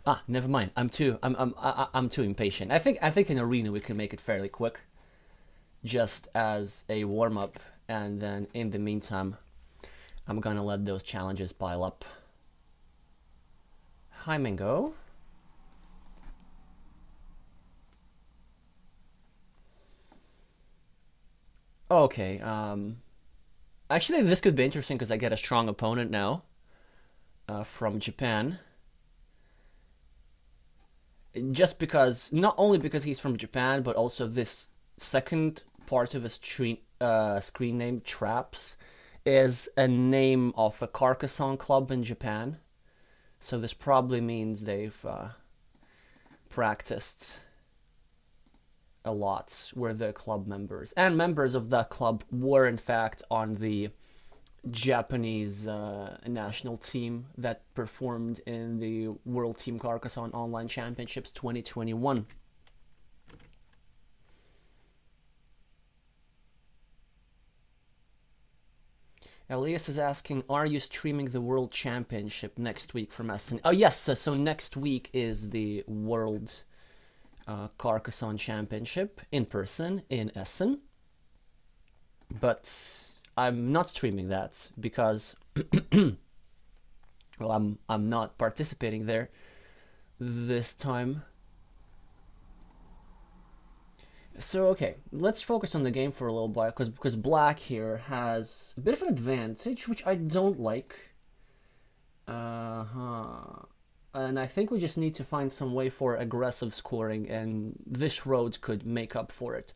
Ah, never mind. I'm too impatient. I think in arena we can make it fairly quick, just as a warm up, and then in the meantime, I'm gonna let those challenges pile up. Hi, Mingo. Okay. Actually, this could be interesting because I get a strong opponent now from Japan. Just because, not only because he's from Japan, but also this second part of his screen name, Traps, is a name of a Carcassonne club in Japan. So this probably means they've practiced a lot, were their club members. And members of that club were, in fact, on the Japanese national team that performed in the World Team Carcassonne Online Championships 2021. Elias is asking, are you streaming the World Championship next week from Essen? Oh, yes. So next week is the World Carcassonne Championship in person in Essen. But I'm not streaming that because, well, I'm not participating there this time. So okay, let's focus on the game for a little bit because black here has a bit of an advantage, which I don't like. And I think we just need to find some way for aggressive scoring, and this road could make up for it.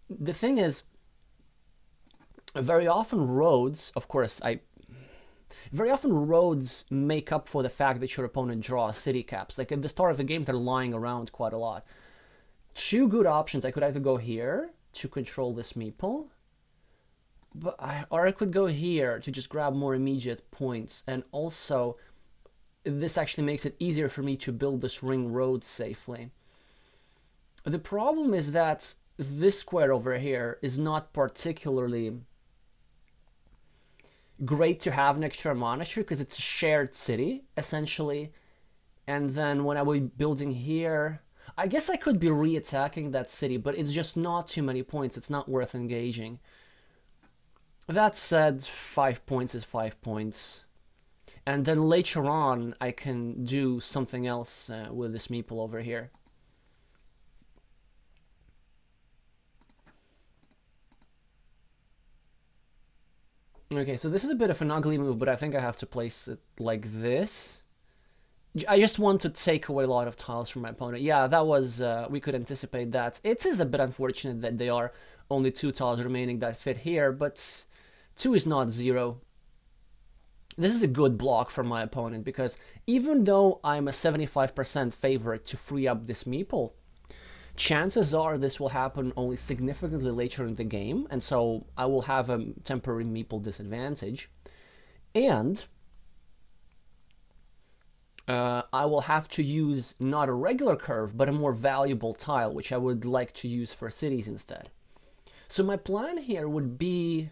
The thing is, very often roads, of course, very often roads make up for the fact that your opponent draws city caps. Like at the start of the game, they're lying around quite a lot. Two good options. I could either go here to control this meeple, or I could go here to just grab more immediate points, and also this actually makes it easier for me to build this ring road safely. The problem is that this square over here is not particularly great to have next to a monastery because it's a shared city, essentially. And then when I will be building here, I guess I could be re-attacking that city, but it's just not too many points. It's not worth engaging. That said, 5 points is 5 points. And then later on, I can do something else with this meeple over here. Okay, so this is a bit of an ugly move, but I think I have to place it like this. I just want to take away a lot of tiles from my opponent. Yeah, that was, we could anticipate that. It is a bit unfortunate that there are only 2 tiles remaining that fit here, but 2 is not 0. This is a good block from my opponent because even though I'm a 75% favorite to free up this meeple, chances are this will happen only significantly later in the game, and so I will have a temporary meeple disadvantage. And I will have to use not a regular curve, but a more valuable tile, which I would like to use for cities instead. So my plan here would be,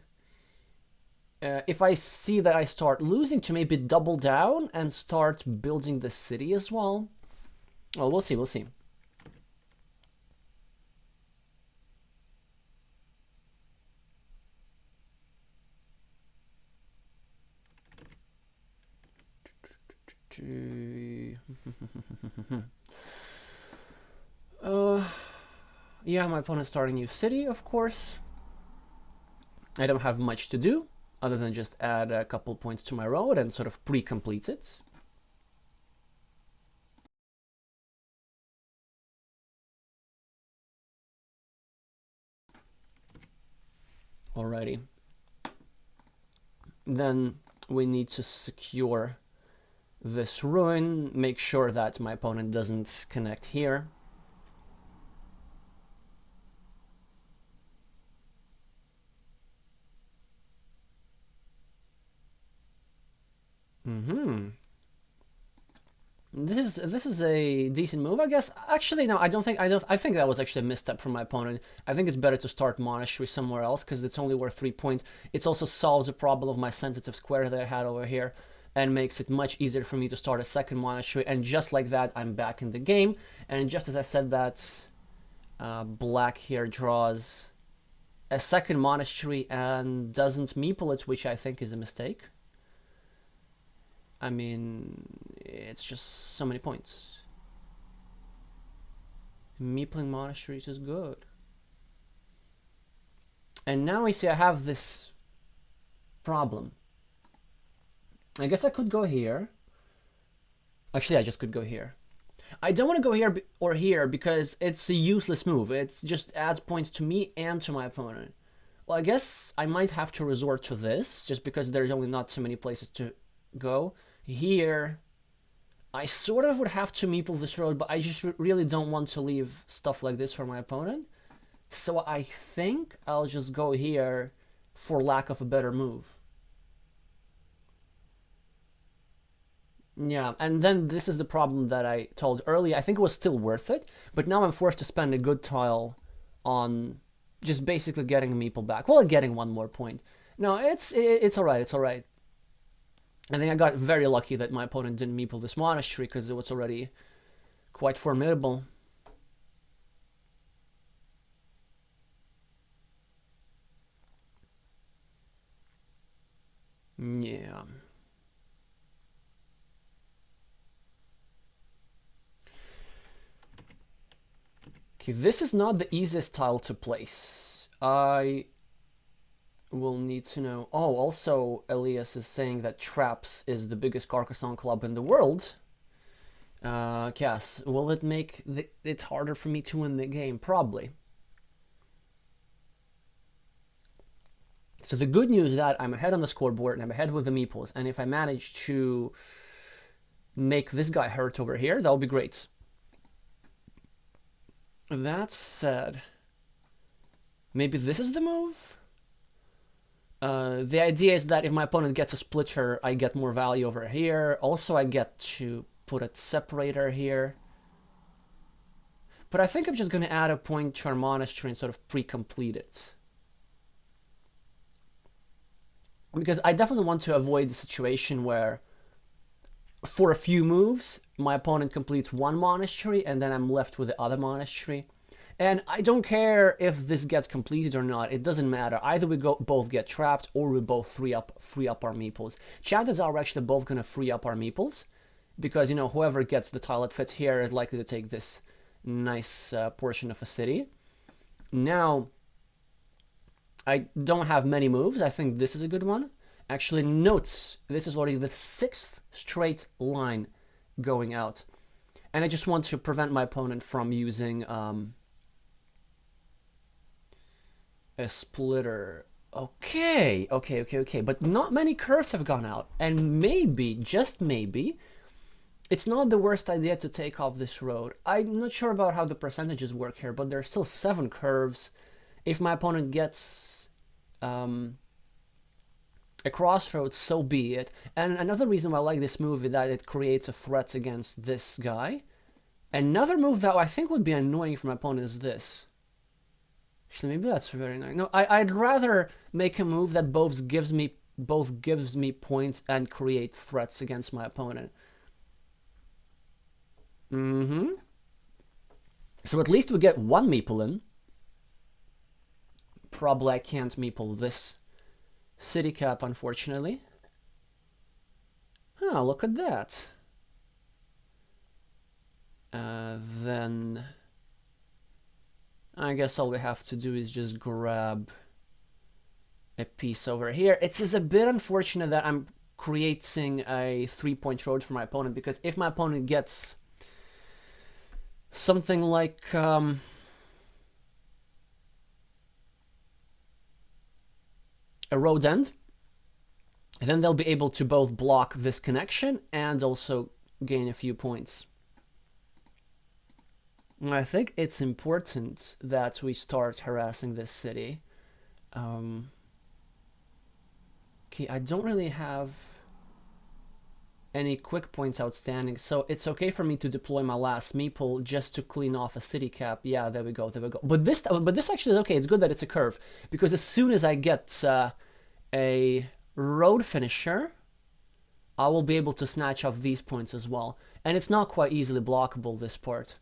if I see that I start losing, to maybe double down and start building the city as well. Well, we'll see, we'll see. Yeah, my opponent's starting a new city, of course. I don't have much to do other than just add a couple points to my road and sort of pre-complete it. Alrighty. Then we need to secure this ruin, make sure that my opponent doesn't connect here. This is a decent move, I guess. Actually, no, I think that was actually a misstep from my opponent. I think it's better to start monastery somewhere else because it's only worth 3 points. It also solves the problem of my sensitive square that I had over here. and makes it much easier for me to start a second monastery. And just like that, I'm back in the game. And just as I said that, black here draws a second monastery and doesn't meeple it, which I think is a mistake. I mean, it's just so many points. Meepling monasteries is good. And now we see I have this problem. I guess I could go here. Actually, I just could go here. I don't want to go here or here because it's a useless move. It just adds points to me and to my opponent. Well, I guess I might have to resort to this just because there's only not so many places to go. Here, I sort of would have to meeple this road, but I just really don't want to leave stuff like this for my opponent. So I think I'll just go here for lack of a better move. Yeah, and then this is the problem that I told earlier. I think it was still worth it, but now I'm forced to spend a good tile on just basically getting a meeple back. Well, getting one more point. No, it's alright, it's alright. I think I got very lucky that my opponent didn't meeple this monastery because it was already quite formidable. Yeah. Okay, this is not the easiest tile to place. I will need to know. Oh, also Elias is saying that Traps is the biggest Carcassonne club in the world. Yes, will it make it harder for me to win the game? Probably. So the good news is that I'm ahead on the scoreboard and I'm ahead with the meeples, and if I manage to make this guy hurt over here, that'll be great. That said, maybe this is the move? The idea is that if my opponent gets a splitter, I get more value over here. Also, I get to put a separator here. But I think I'm just going to add a point to our monastery and sort of pre-complete it. Because I definitely want to avoid the situation where for a few moves, my opponent completes one monastery and then I'm left with the other monastery. And I don't care if this gets completed or not. It doesn't matter. Either we both get trapped or we both free up our meeples. Chances are we're actually both going to free up our meeples because, you know, whoever gets the tile that fits here is likely to take this nice portion of a city. Now, I don't have many moves. I think this is a good one. Actually, note, this is already the 6th straight line going out. And I just want to prevent my opponent from using a splitter. Okay. But not many curves have gone out. And maybe, just maybe, it's not the worst idea to take off this road. I'm not sure about how the percentages work here, but there's still 7 curves. If my opponent gets a crossroads, so be it. And another reason why I like this move is that it creates a threat against this guy. Another move that I think would be annoying for my opponent is this. Actually, maybe that's very annoying. No, I'd rather make a move that both gives me points and create threats against my opponent. So at least we get one meeple in. Probably I can't meeple this city cap, unfortunately. Oh, look at that. Then I guess all we have to do is just grab a piece over here. It's just a bit unfortunate that I'm creating a 3-point road for my opponent, because if my opponent gets something like a road end, then they'll be able to both block this connection and also gain a few points. I think it's important that we start harassing this city. Okay, I don't really have any quick points outstanding, so it's okay for me to deploy my last meeple just to clean off a city cap. Yeah, there we go. But this actually is okay. It's good that it's a curve, because as soon as I get a road finisher, I will be able to snatch off these points as well. And it's not quite easily blockable, this part.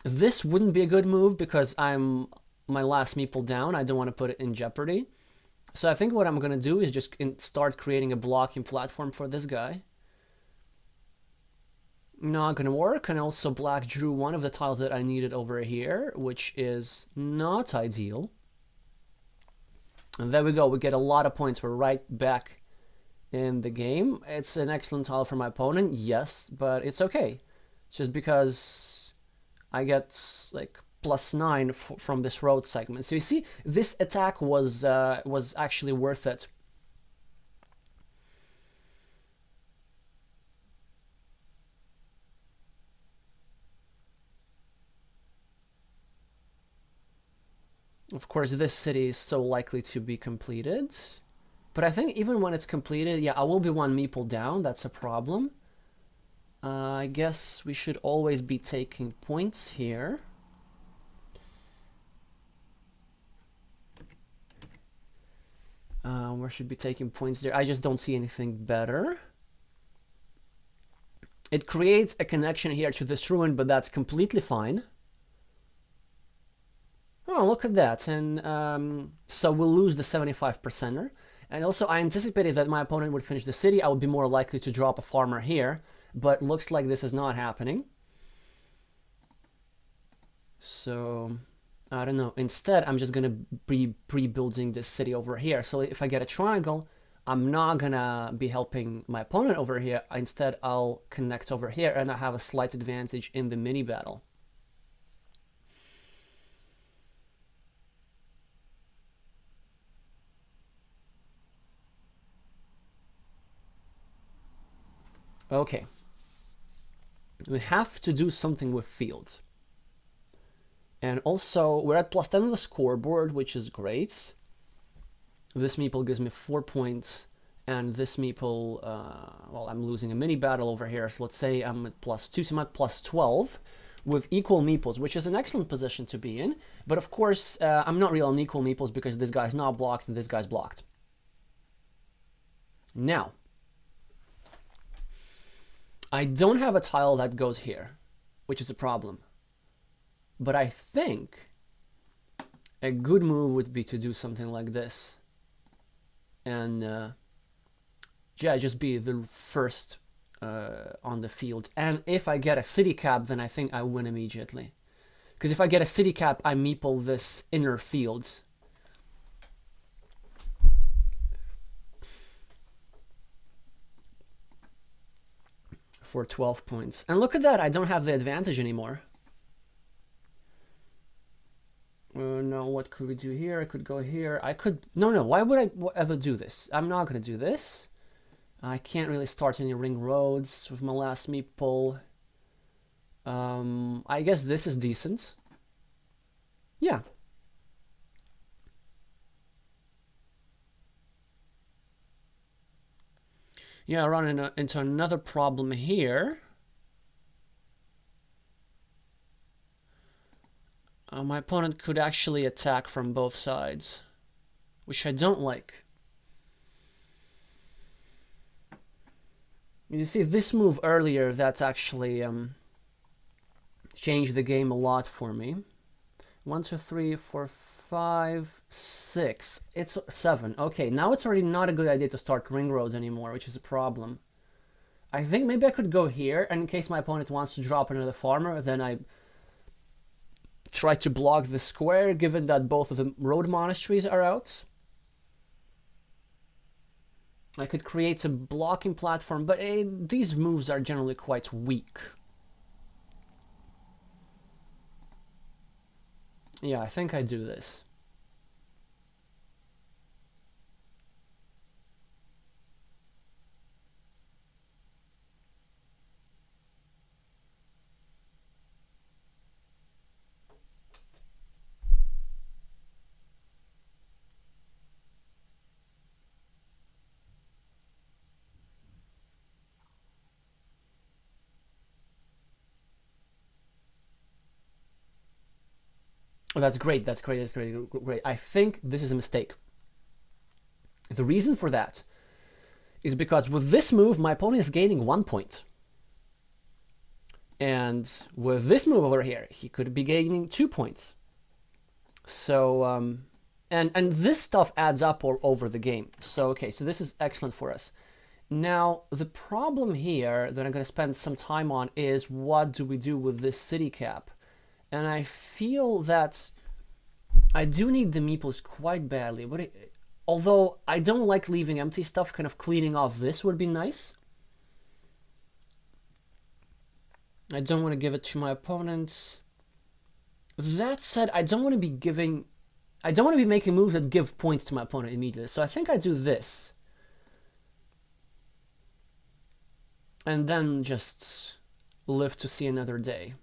This wouldn't be a good move because I'm my last meeple down. I don't want to put it in jeopardy. So I think what I'm going to do is just start creating a blocking platform for this guy. Not going to work. And also black drew one of the tiles that I needed over here, which is not ideal. And there we go. We get a lot of points. We're right back in the game. It's an excellent tile for my opponent, yes, but it's okay. It's just because I get like +9 from this road segment. So you see, this attack was actually worth it. Of course, this city is so likely to be completed. But I think even when it's completed, yeah, I will be one meeple down. That's a problem. I guess we should always be taking points here. We should be taking points there. I just don't see anything better. It creates a connection here to this ruin, but that's completely fine. Oh, look at that. And so we'll lose the 75%er. And also, I anticipated that my opponent would finish the city. I would be more likely to drop a farmer here. But looks like this is not happening. So, I don't know. Instead, I'm just going to be pre-building this city over here. So if I get a triangle, I'm not going to be helping my opponent over here. Instead, I'll connect over here and I have a slight advantage in the mini battle. Okay. We have to do something with fields. And also, we're at +10 on the scoreboard, which is great. This meeple gives me 4 points, and this meeple, well, I'm losing a mini battle over here, so let's say I'm at +2, so I'm at +12, with equal meeples, which is an excellent position to be in. But of course, I'm not really on equal meeples because this guy's not blocked and this guy's blocked. Now, I don't have a tile that goes here, which is a problem. But I think a good move would be to do something like this. And yeah, just be the first on the field. And if I get a city cap, then I think I win immediately. Because if I get a city cap, I meeple this inner field. For 12 points. And look at that, I don't have the advantage anymore. No, what could we do here? I could go here. I could... No, why would I ever do this? I'm not going to do this. I can't really start any ring roads with my last meeple. I guess this is decent. Yeah. Yeah, I run into another problem here. My opponent could actually attack from both sides, which I don't like. You see, this move earlier, that's actually changed the game a lot for me. 1, 2, 3, 4, 5, 6. It's 7. Okay, now it's already not a good idea to start ring roads anymore, which is a problem. I think maybe I could go here, and in case my opponent wants to drop another farmer, then I try to block the square, given that both of the road monasteries are out. I could create a blocking platform, but these moves are generally quite weak. Yeah, I think I do this. Oh, that's great, great. I think this is a mistake. The reason for that is because with this move, my opponent is gaining 1 point. And with this move over here, he could be gaining 2 points. So, and this stuff adds up over the game. So, okay, so this is excellent for us. Now, the problem here that I'm going to spend some time on is what do we do with this city cap? And I feel that I do need the meeples quite badly. Although I don't like leaving empty stuff, kind of cleaning off this would be nice. I don't want to give it to my opponents. That said, I don't want to be making moves that give points to my opponent immediately. So I think I do this. And then just live to see another day.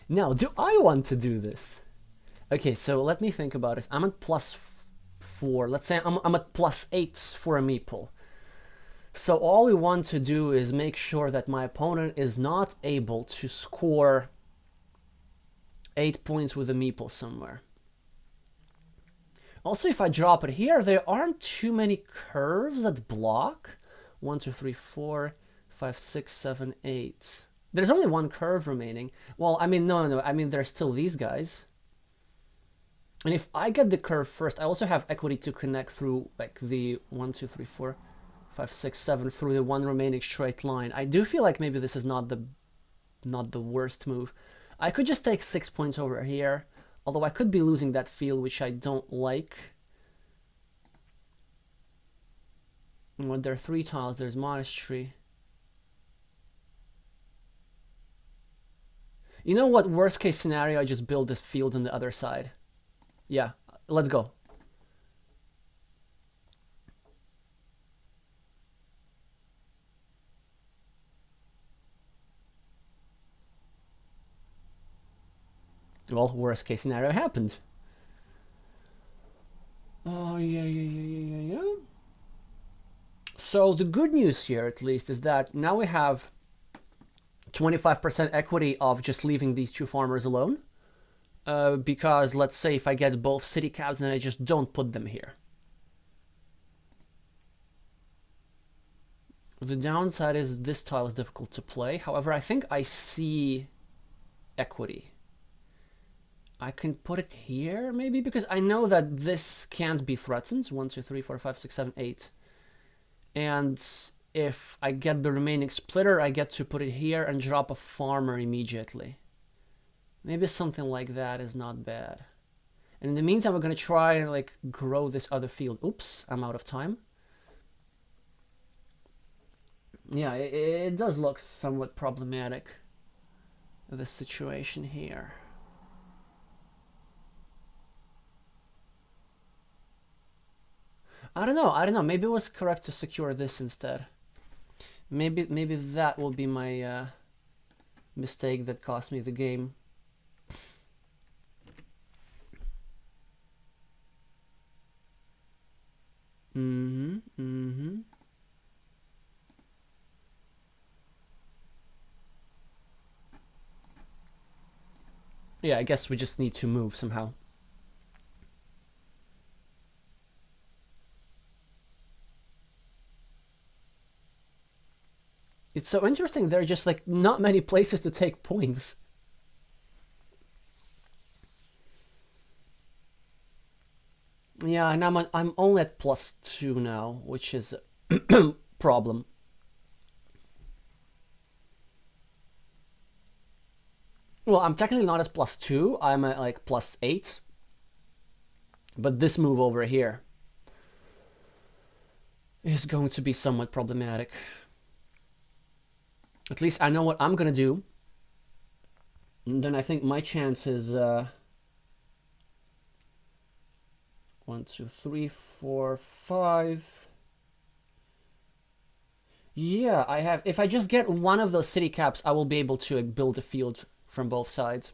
Now, do I want to do this? Okay, so let me think about it. I'm at +4. Let's say I'm at +8 for a meeple. So all we want to do is make sure that my opponent is not able to score 8 points with a meeple somewhere. Also, if I drop it here, there aren't too many curves that block. 1, 2, 3, 4, 5, 6, 7, 8. There's only one curve remaining. Well, I mean, no. I mean, there's still these guys. And if I get the curve first, I also have equity to connect through like the 1, 2, 3, 4, 5, 6, 7 through the one remaining straight line. I do feel like maybe this is not the worst move. I could just take 6 points over here, although I could be losing that field, which I don't like. When there are 3 tiles, there's monastery. You know what? Worst case scenario, I just build this field on the other side. Yeah, let's go. Well, worst case scenario happened. Oh, yeah. So the good news here, at least, is that now we have 25% equity of just leaving these 2 farmers alone. Because let's say if I get both city caps, then I just don't put them here. The downside is this tile is difficult to play. However, I think I see equity. I can put it here, maybe, because I know that this can't be threatened. 1, 2, 3, 4, 5, 6, 7, 8. And if I get the remaining splitter, I get to put it here and drop a farmer immediately. Maybe something like that is not bad. And in the meantime, we're going to try and like grow this other field. Oops, I'm out of time. Yeah, it does look somewhat problematic, this situation here. I don't know. Maybe it was correct to secure this instead. Maybe that will be my mistake that cost me the game. Yeah, I guess we just need to move somehow. It's so interesting. There are just like not many places to take points. Yeah, and I'm only at +2 now, which is a problem. Well, I'm technically not as +2. I'm at like +8. But this move over here is going to be somewhat problematic. At least I know what I'm gonna do. And then I think my chance is 1, 2, 3, 4, 5. Yeah, I have. If I just get one of those city caps, I will be able to build a field from both sides.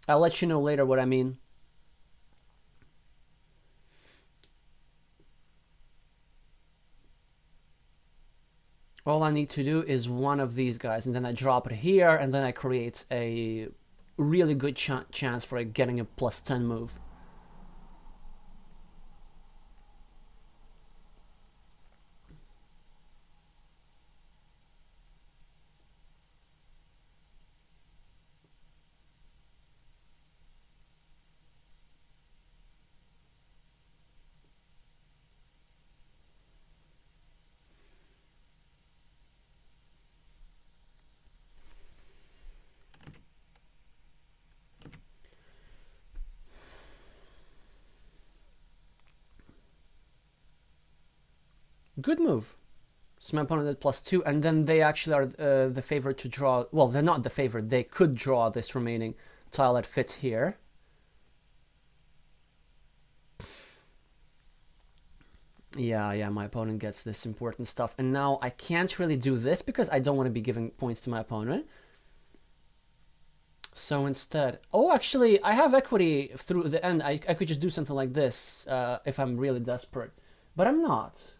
I'll let you know later what I mean. all I need to do is one of these guys, and then I drop it here, and then I create a really good chance for getting a +10 move. Good move. So my opponent at +2, and then they actually are the favorite to draw. Well, they're not the favorite. They could draw this remaining tile that fits here. Yeah, my opponent gets this important stuff. And now I can't really do this because I don't want to be giving points to my opponent. So instead... Oh, actually, I have equity through the end. I could just do something like this if I'm really desperate. But I'm not.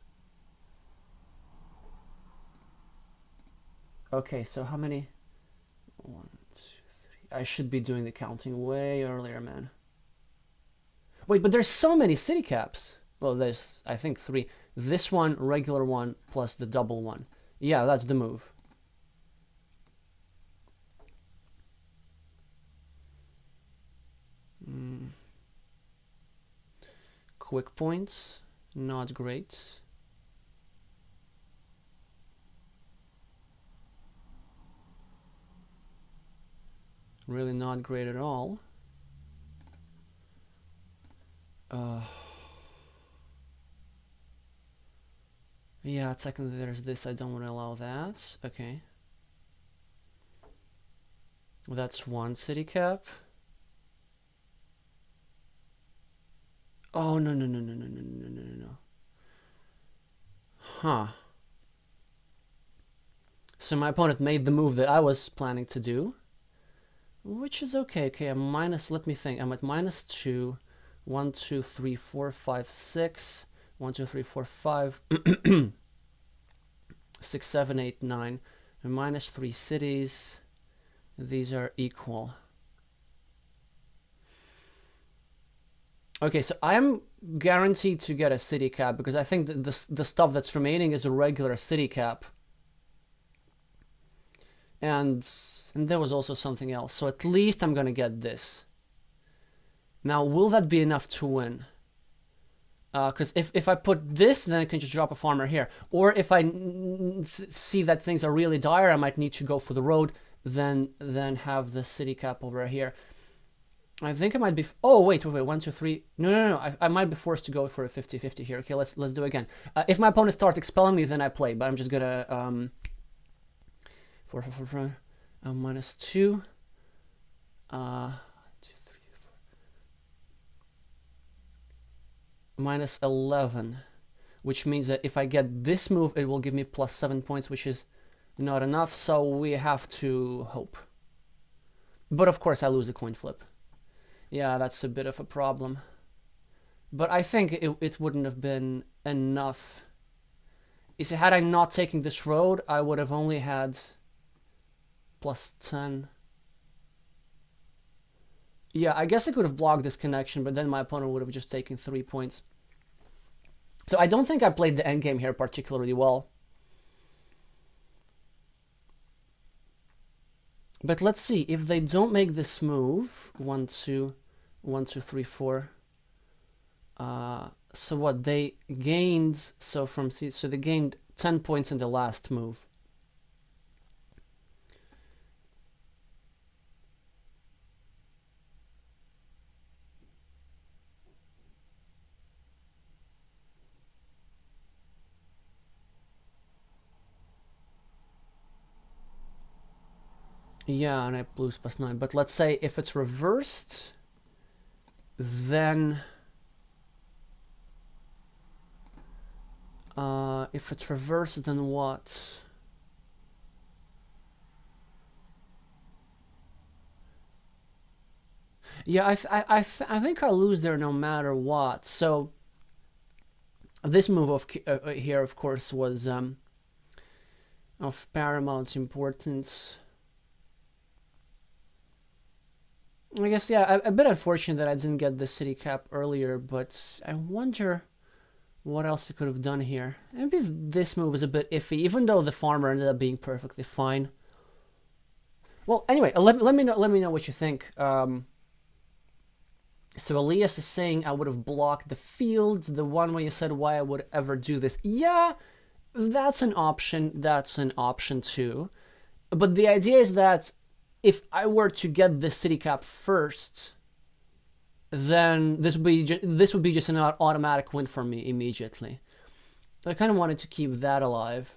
Okay, so how many? 1, 2, 3. I should be doing the counting way earlier, man. Wait, but there's so many city caps. Well, there's, I think, 3. This one, regular one, plus the double one. Yeah, that's the move. Quick points, not great. Really not great at all. Yeah, technically there's this. I don't want to allow that. Okay. Well, that's one city cap. Oh, no. Huh. So my opponent made the move that I was planning to do. Which is okay. Okay, I'm minus, let me think. I'm at -2. 1, 2, 3, 4, 5, 6. 1, 2, 3, 4, 5. 6, 7, 8, 9. And -3 cities. These are equal. Okay, so I'm guaranteed to get a city cap because I think that the stuff that's remaining is a regular city cap. And there was also something else. So at least I'm gonna get this. Now, will that be enough to win? Because if I put this, then I can just drop a farmer here. Or if I see that things are really dire, I might need to go for the road, then have the city cap over here. I think I might be... Oh, wait, 1, 2, 3... No. I might be forced to go for a 50-50 here. Okay, let's do it again. If my opponent starts expelling me, then I play. But I'm just gonna... 4, -2. 2, 3, 4. -11. Which means that if I get this move, it will give me +7 points, which is not enough. So we have to hope. But of course, I lose a coin flip. Yeah, that's a bit of a problem. But I think it wouldn't have been enough. You see, had I not taken this road, I would have only had +10. Yeah, I guess I could have blocked this connection, but then my opponent would have just taken 3 points. So I don't think I played the endgame here particularly well. But let's see, if they don't make this move, 1, 2, 1, 2, 3, 4. So what they gained? So they gained 10 points in the last move. Yeah, and I lose +9. But let's say if it's reversed, then if it's reversed, then what? Yeah, I think I'll lose there no matter what. So this move of here, of course, was of paramount importance. I guess, yeah, a bit unfortunate that I didn't get the city cap earlier, but I wonder what else I could have done here. Maybe this move is a bit iffy, even though the farmer ended up being perfectly fine. Well, anyway, let me know what you think. So Elias is saying I would have blocked the fields, the one where you said why I would ever do this. Yeah, that's an option. That's an option too. But the idea is that if I were to get the city cap first, then this would be just an automatic win for me immediately. So I kind of wanted to keep that alive.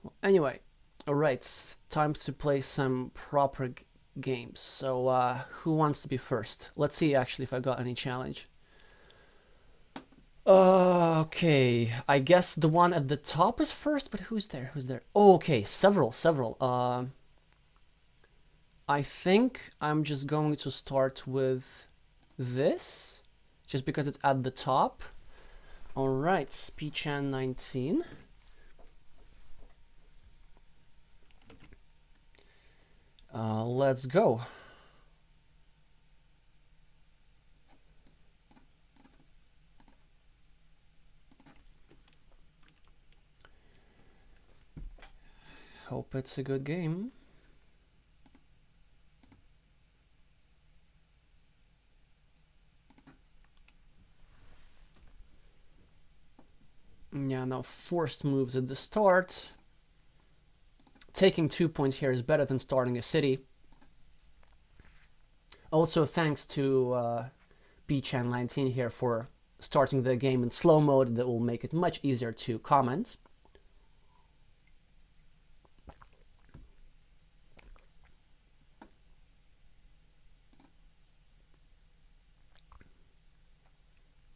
Well, anyway, all right, time to play some proper games. So who wants to be first? Let's see actually if I got any challenge. Okay, I guess the one at the top is first, but who's there? Who's there? Oh, okay, several. I think I'm just going to start with this, just because it's at the top. All right, Speechan 19. Let's go. Hope it's a good game. Yeah, now forced moves at the start. Taking 2 points here is better than starting a city. Also, thanks to Bchan19 here for starting the game in slow mode. That will make it much easier to comment.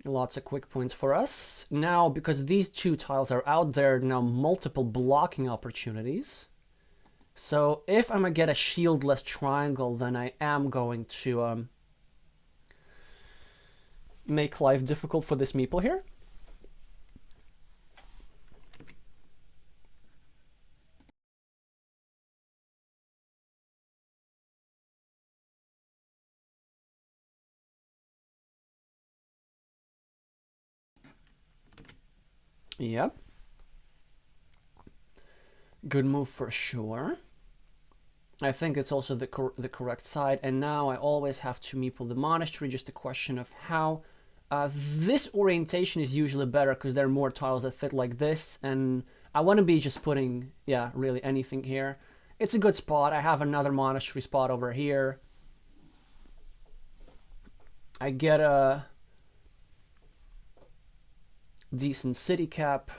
Lots of quick points for us. Now, because these two tiles are out there, now multiple blocking opportunities. So if I'm gonna get a shieldless triangle, then I am going to make life difficult for this meeple here. Yep. Good move for sure. I think it's also the correct side. And now I always have to meeple the monastery. Just a question of how. This orientation is usually better because there are more tiles that fit like this. And I want to be just putting, yeah, really anything here. It's a good spot. I have another monastery spot over here. I get a decent city cap.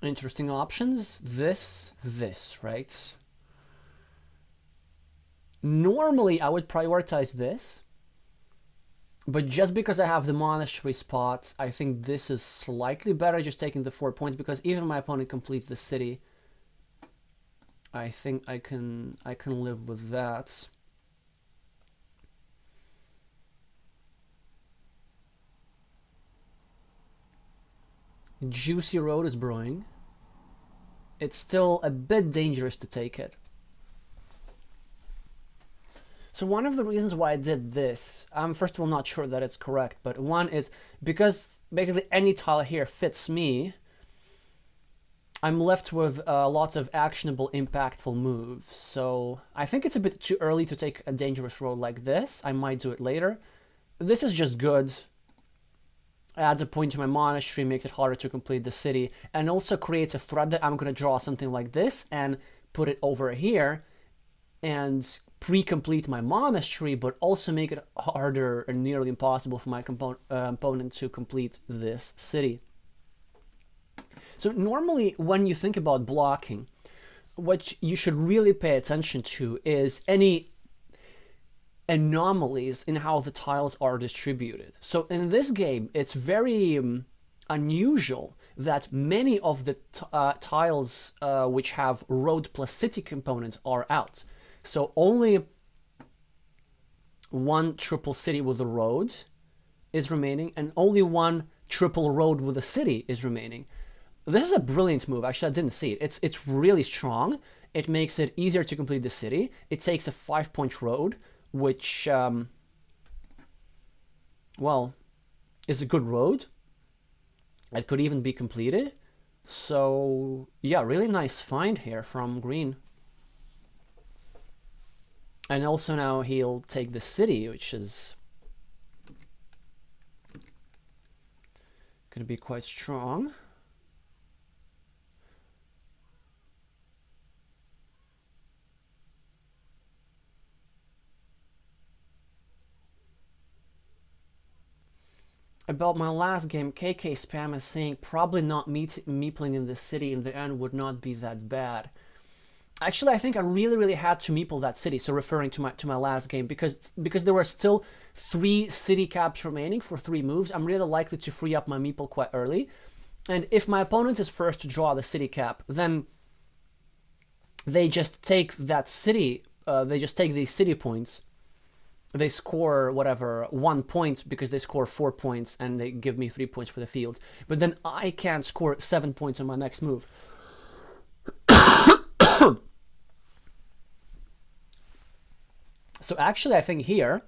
Interesting options. This, right? Normally, I would prioritize this. But just because I have the monastery spot, I think this is slightly better, just taking the 4 points, because even my opponent completes the city. I think I can live with that. Juicy road is brewing. It's still a bit dangerous to take it. So one of the reasons why I did this, I'm first of all not sure that it's correct, but one is because basically any tile here fits me, I'm left with lots of actionable, impactful moves. So I think it's a bit too early to take a dangerous road like this. I might do it later. This is just good. Adds a point to my monastery, makes it harder to complete the city, and also creates a threat that I'm going to draw something like this and put it over here and pre-complete my monastery, but also make it harder and nearly impossible for my opponent to complete this city. So normally when you think about blocking, what you should really pay attention to is any anomalies in how the tiles are distributed. So in this game, it's very unusual that many of the tiles which have road plus city components are out. So only one triple city with a road is remaining, and only one triple road with a city is remaining. This is a brilliant move. Actually, I didn't see it. It's really strong. It makes it easier to complete the city. It takes a 5-point road, which, well, is a good road. It could even be completed. So, yeah, really nice find here from green. And also now he'll take the city, which is going to be quite strong. About my last game, KK Spam is saying probably not meepling in the city in the end would not be that bad. Actually, I think I really had to meeple that city, so referring to my last game, because there were still 3 city caps remaining for 3 moves. I'm really likely to free up my meeple quite early. And if my opponent is first to draw the city cap, then they just take that city, they just take these city points. They score, whatever, 1 point because they score 4 points and they give me 3 points for the field. But then I can't score 7 points on my next move. So actually, I think here,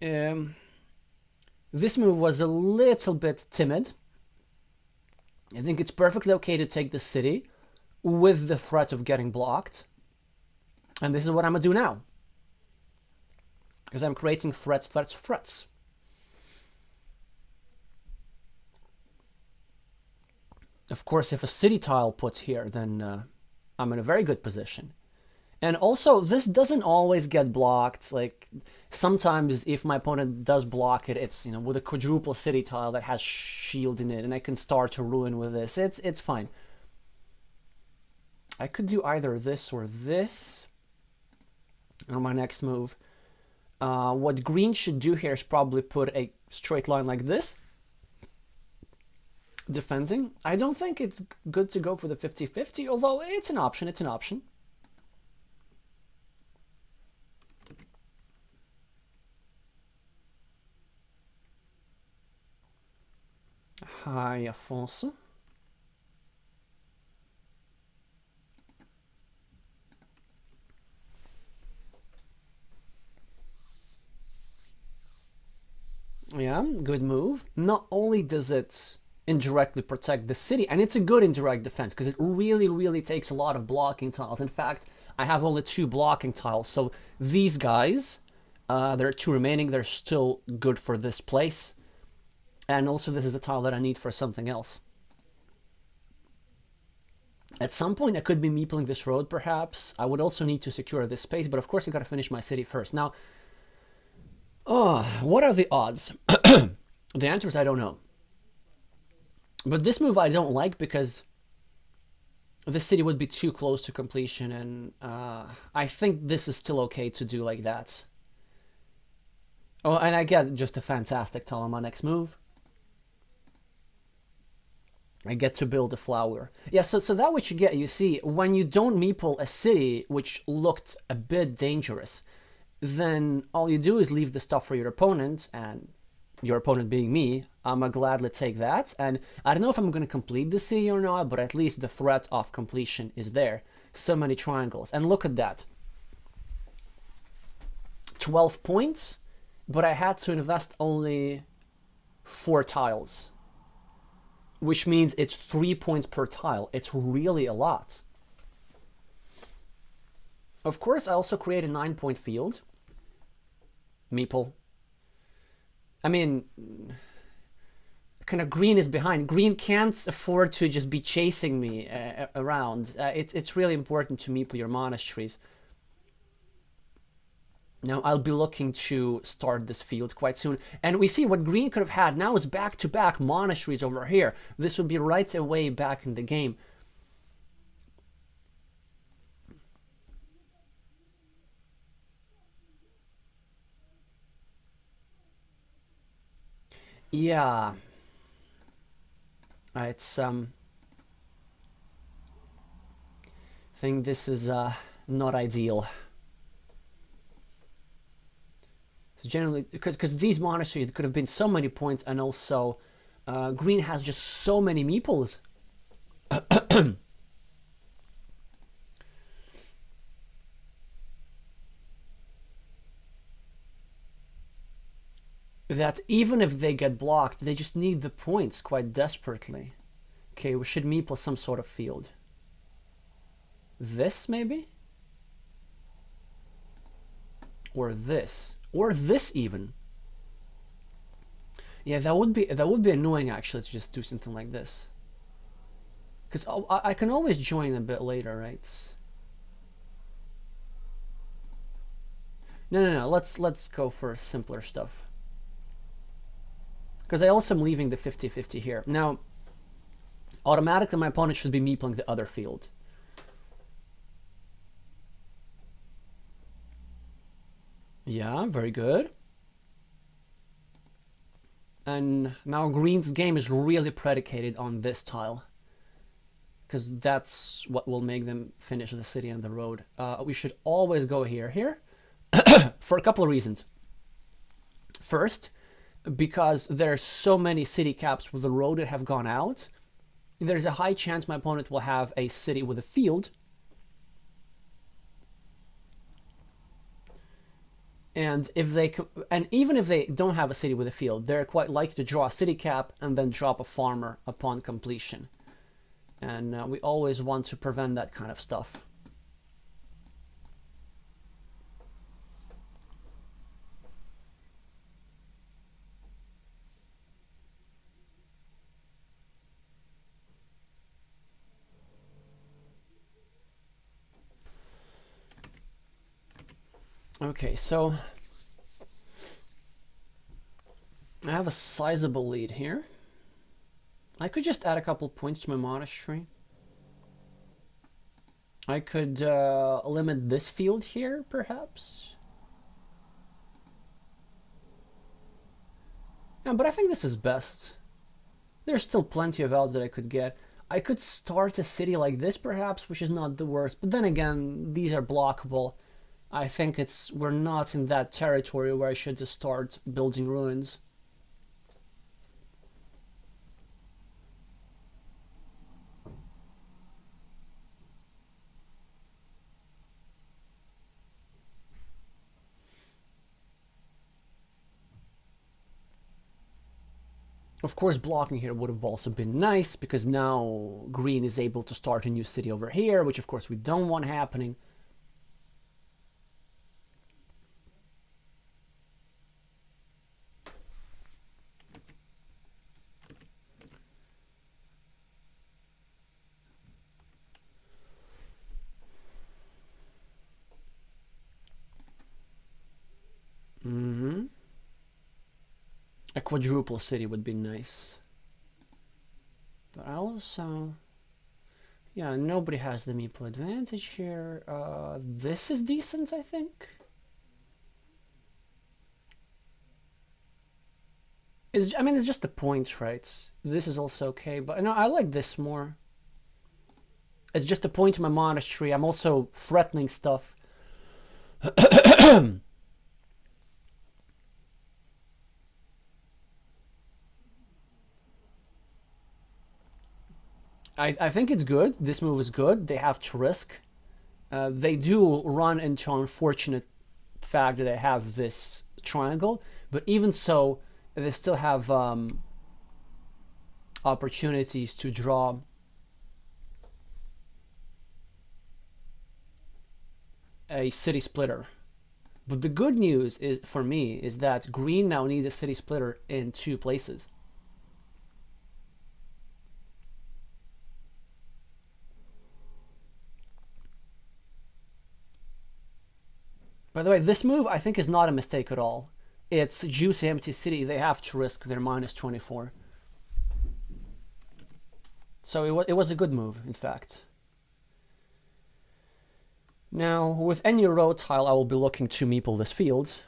this move was a little bit timid. I think it's perfectly okay to take the city with the threat of getting blocked. And this is what I'm going to do now. Because I'm creating threats. Of course, if a city tile puts here, then I'm in a very good position. And also, this doesn't always get blocked. Like, sometimes if my opponent does block it, it's, you know, with a quadruple city tile that has shield in it, and I can start to ruin with this. It's fine. I could do either this or this on my next move. What green should do here is probably put a straight line like this, defending. I don't think it's good to go for the 50-50, although it's an option. It's an option. Hi, Afonso. Yeah, good move. Not only does it indirectly protect the city, and it's a good indirect defense because it really takes a lot of blocking tiles. In fact, I have only 2 blocking tiles, so these guys, there are 2 remaining, they're still good for this place. And also this is a tile that I need for something else. At some point I could be meepling this road perhaps. I would also need to secure this space, but of course I gotta finish my city first. Now, what are the odds? The answer is I don't know. But this move I don't like because the city would be too close to completion, and I think this is still okay to do like that. Oh, and I get just a fantastic tile on my next move. I get to build a flower. Yeah, so that what you get, you see, when you don't meeple a city which looked a bit dangerous, then all you do is leave the stuff for your opponent, and your opponent being me, I'm gonna gladly take that. And I don't know if I'm gonna complete the city or not, but at least the threat of completion is there. So many triangles. And look at that. 12 points, but I had to invest only 4 tiles. Which means it's 3 points per tile. It's really a lot. Of course, I also create a 9-point field. Meeple. I mean, kind of green is behind. Green can't afford to just be chasing me around. It's really important to meeple your monasteries. Now I'll be looking to start this field quite soon. And we see what green could have had now is back-to-back monasteries over here. This would be right away back in the game. Yeah. It's I think this is not ideal. So generally, because these monasteries could have been so many points, and also green has just so many meeples. That even if they get blocked, they just need the points quite desperately. Okay, we should meeple some sort of field. This maybe? Or this. Or this even. Yeah, that would be annoying actually to just do something like this. Because I can always join a bit later, right? No. Let's go for simpler stuff. Because I also am leaving the 50-50 here. Now, automatically my opponent should be meepling the other field. Yeah, very good. And now green's game is really predicated on this tile. Because that's what will make them finish the city and the road. We should always go here, for a couple of reasons. First, because there's so many city caps with the road that have gone out, there's a high chance my opponent will have a city with a field. And even if they don't have a city with a field, they're quite likely to draw a city cap and then drop a farmer upon completion. And we always want to prevent that kind of stuff. Okay, so I have a sizable lead here. I could just add a couple points to my monastery. I could limit this field here, perhaps. Yeah, but I think this is best. There's still plenty of outs that I could get. I could start a city like this, perhaps, which is not the worst. But then again, these are blockable. I think we're not in that territory where I should just start building ruins. Of course, blocking here would have also been nice, because now green is able to start a new city over here, which of course we don't want happening. A quadruple city would be nice. But also, yeah, nobody has the meeple advantage here. This is decent, I think. I mean, it's just the points, right? This is also okay, but no, I like this more. It's just a point in my monastery. I'm also threatening stuff. I think it's good. This move is good. They have to risk. They do run into unfortunate fact that they have this triangle, but even so, they still have opportunities to draw a city splitter. But the good news is, for me, is that green now needs a city splitter in 2 places. By the way, this move I think is not a mistake at all. It's juicy empty city. They have to risk their minus 24. So it was a good move, in fact. Now, with any road tile, I will be looking to meeple this field.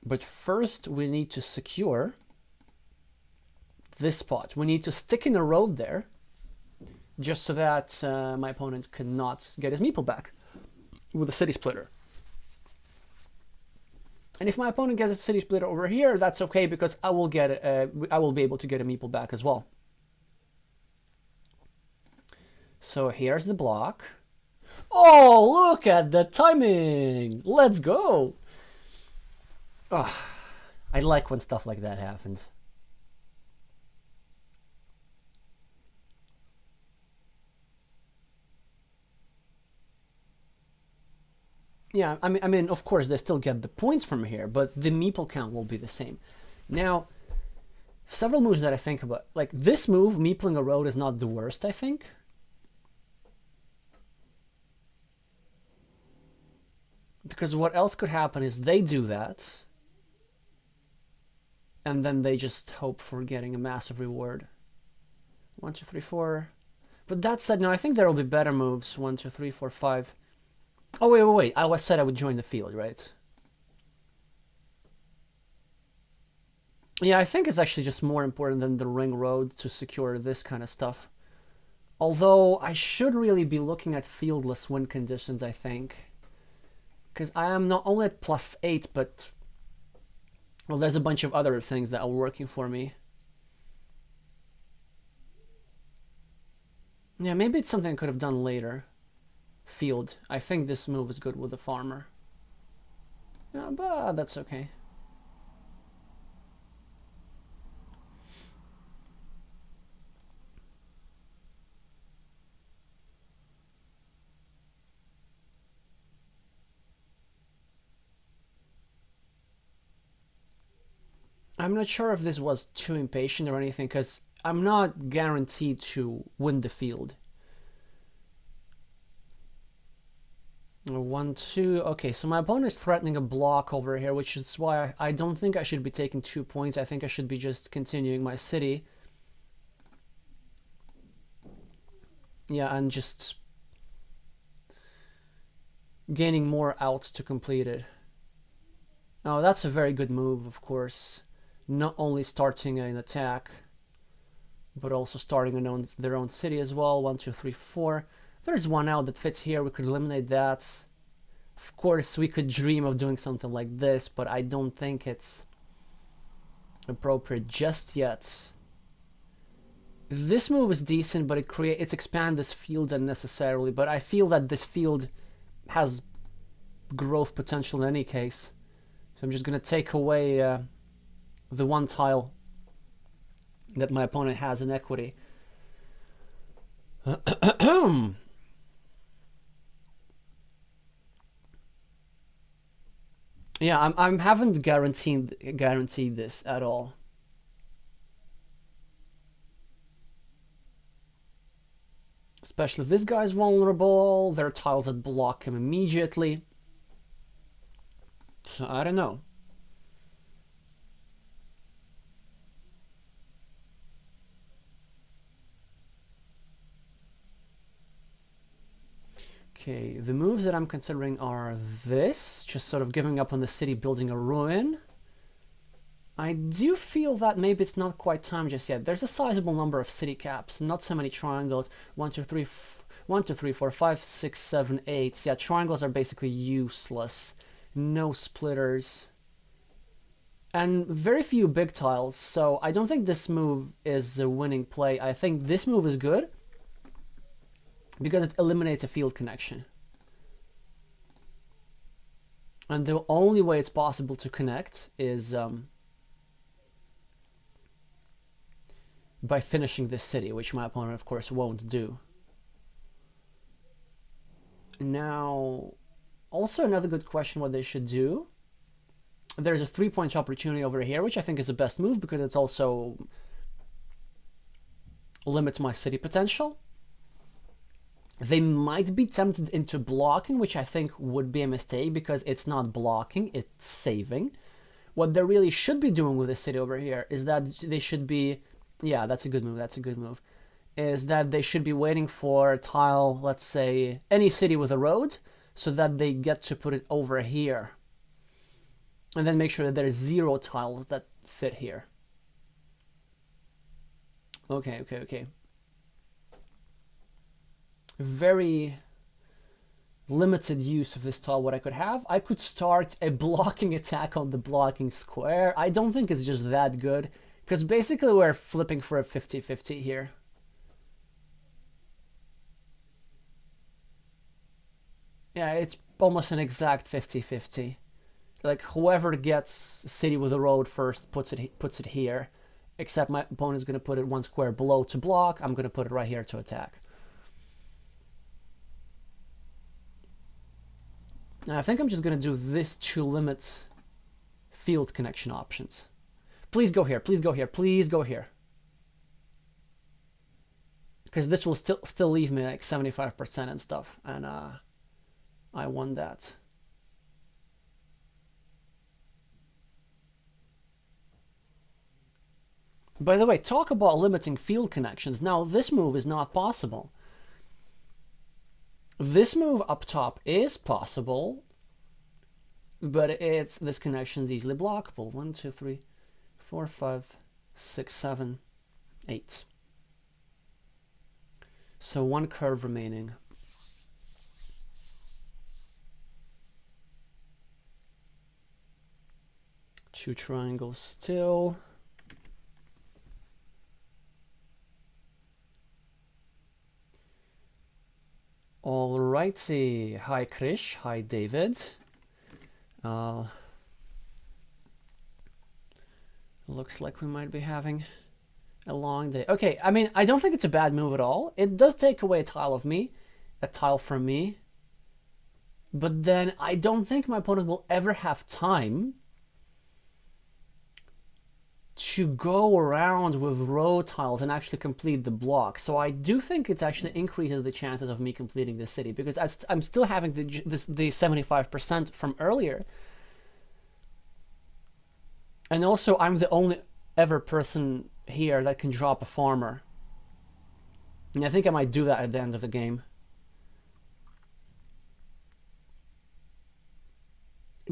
But first we need to secure this spot. We need to stick in a road there, just so that my opponent cannot get his meeple back with a city splitter. And if my opponent gets a city splitter over here, that's okay, because I will be able to get a meeple back as well. So here's the block. Oh, look at the timing! Let's go! Oh, I like when stuff like that happens. Yeah, I mean, of course, they still get the points from here, but the meeple count will be the same. Now, several moves that I think about, like this move, meepling a road, is not the worst, I think. Because what else could happen is they do that, and then they just hope for getting a massive reward. 1, 2, 3, 4. But that said, no, I think there will be better moves. 1, 2, 3, 4, 5. Oh, wait. I said I would join the field, right? Yeah, I think it's actually just more important than the ring road to secure this kind of stuff. Although, I should really be looking at fieldless win conditions, I think. Because I am not only at +8, but... well, there's a bunch of other things that are working for me. Yeah, maybe it's something I could have done later. Field. I think this move is good with the farmer. Yeah, but that's okay. I'm not sure if this was too impatient or anything, because I'm not guaranteed to win the field. 1, 2. Okay, so my opponent is threatening a block over here, which is why I don't think I should be taking 2 points. I think I should be just continuing my city. Yeah, and just gaining more outs to complete it. Oh, that's a very good move, of course. Not only starting an attack, but also starting their own city as well. 1, 2, 3, 4. There's one out that fits here. We could eliminate that. Of course, we could dream of doing something like this, but I don't think it's appropriate just yet. This move is decent, but it's expand this field unnecessarily. But I feel that this field has growth potential in any case. So I'm just gonna take away the one tile that my opponent has in equity. Yeah, I haven't guaranteed this at all. Especially if this guy's vulnerable, there are tiles that block him immediately. So I don't know. Okay, the moves that I'm considering are this, just sort of giving up on the city, building a ruin. I do feel that maybe it's not quite time just yet. There's a sizable number of city caps, not so many triangles. 1, 2, 3, 1, 2, 3, 4, 5, 6, 7, 8. Yeah, triangles are basically useless. No splitters. And very few big tiles, so I don't think this move is a winning play. I think this move is good because it eliminates a field connection. And the only way it's possible to connect is by finishing this city, which my opponent, of course, won't do. Now, also another good question what they should do. There's a 3-point opportunity over here, which I think is the best move because it also limits my city potential. They might be tempted into blocking, which I think would be a mistake because it's not blocking, it's saving. What they really should be doing with this city over here is that they should be... yeah, that's a good move, that's a good move. Is that they should be waiting for a tile, let's say, any city with a road, so that they get to put it over here. And then make sure that there's 0 tiles that fit here. Okay. Very limited use of this tile. What I could have, I could start a blocking attack on the blocking square. I don't think it's just that good, because basically we're flipping for a 50-50 here. Yeah, it's almost an exact 50-50. Like, whoever gets a city with a road first puts it here. Except my opponent's going to put it 1 square below to block. I'm going to put it right here to attack. And I think I'm just going to do this to limit field connection options. Please go here. Please go here. Please go here. Because this will still leave me like 75% and stuff. And I want that. By the way, talk about limiting field connections. Now, this move is not possible. This move up top is possible, but this connection is easily blockable. 1, 2, 3, 4, 5, 6, 7, 8. So 1 curve remaining. Two triangles still. Alrighty. Hi Krish. Hi David. Looks like we might be having a long day. Okay, I mean, I don't think it's a bad move at all. It does take away a tile from me. But then I don't think my opponent will ever have time to go around with row tiles and actually complete the block. So I do think it actually increases the chances of me completing the city, because I'm still having the 75% from earlier. And also, I'm the only ever person here that can drop a farmer. And I think I might do that at the end of the game.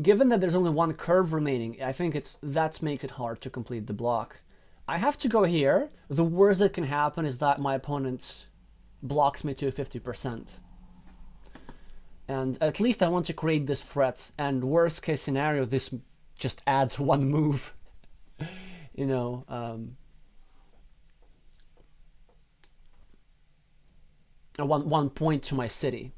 Given that there's only 1 curve remaining, I think that makes it hard to complete the block. I have to go here. The worst that can happen is that my opponent blocks me to 50%. And at least I want to create this threat. And worst case scenario, this just adds 1 move. You know, 1 point to my city.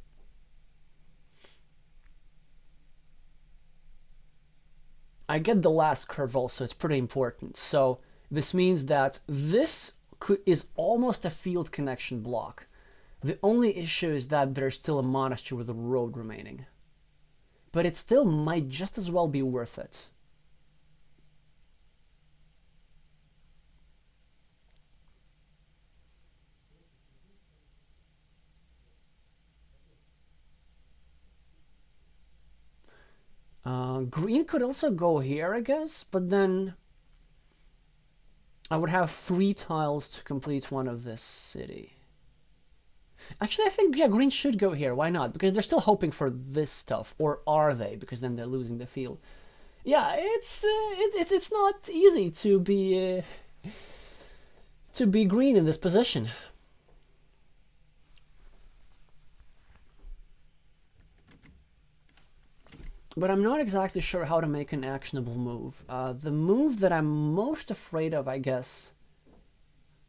I get the last curve also, it's pretty important. So this means that this is almost a field connection block. The only issue is that there's still a monastery with a road remaining. But it still might just as well be worth it. Green could also go here, I guess, but then I would have 3 tiles to complete one of this city. Actually, I think, yeah, green should go here. Why not? Because they're still hoping for this stuff. Or are they? Because then they're losing the field. Yeah, it's not easy to be green in this position. But I'm not exactly sure how to make an actionable move. The move that I'm most afraid of, I guess,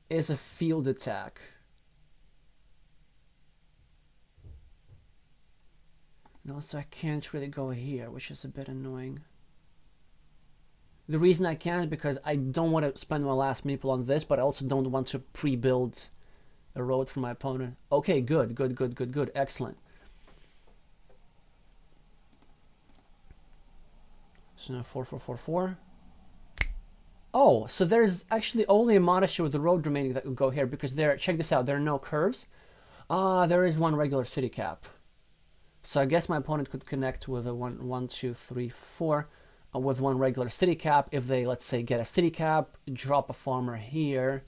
is a field attack. And also, I can't really go here, which is a bit annoying. The reason I can't is because I don't want to spend my last meeple on this, but I also don't want to pre-build a road for my opponent. Okay, good. Excellent. So now 4, 4, 4, 4. Oh, so there's actually only a monastery with the road remaining that would go here, because there, check this out, there are no curves. There is 1 regular city cap. So I guess my opponent could connect with a 1, 2, 3, 4 with 1 regular city cap. If they, let's say, get a city cap, drop a farmer here,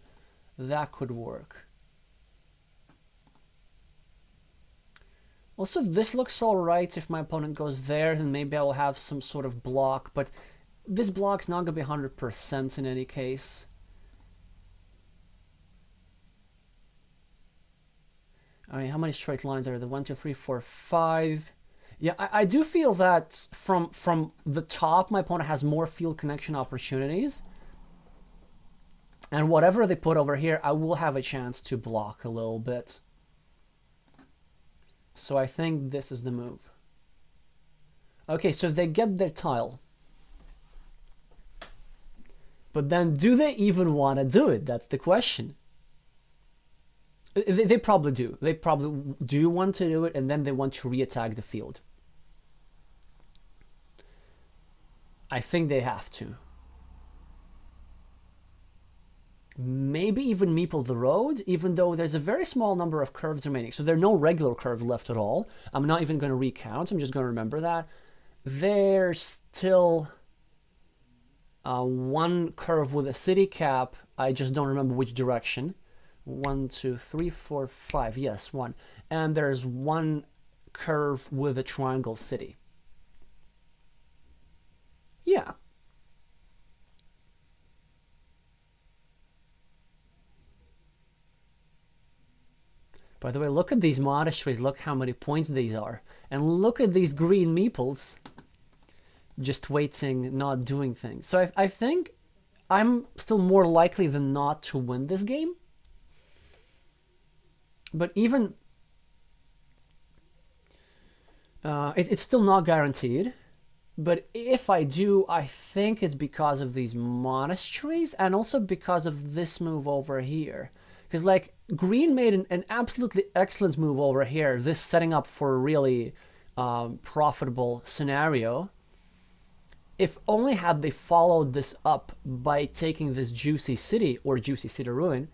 that could work. Also, this looks alright. If my opponent goes there, then maybe I will have some sort of block. But this block's not gonna be 100% in any case. I mean, how many straight lines are there? 1, 2, 3, 4, 5. Yeah, I do feel that from the top, my opponent has more field connection opportunities. And whatever they put over here, I will have a chance to block a little bit. So I think this is the move. Okay, so they get their tile. But then do they even want to do it? That's the question. They probably do. They probably do want to do it, and then they want to re-attack the field. I think they have to. Maybe even meeple the road, even though there's a very small number of curves remaining. So there are no regular curves left at all. I'm not even going to recount. I'm just going to remember that. There's still one curve with a city cap. I just don't remember which direction. 1, 2, 3, 4, 5. Yes, one. And there's one curve with a triangle city. Yeah. By the way, look at these monasteries. Look how many points these are. And look at these green meeples. Just waiting, not doing things. So I think I'm still more likely than not to win this game. But even... it's still not guaranteed. But if I do, I think it's because of these monasteries and also because of this move over here. Because, like, green made an absolutely excellent move over here. This setting up for a really profitable scenario. If only had they followed this up by taking this juicy city or juicy city ruin,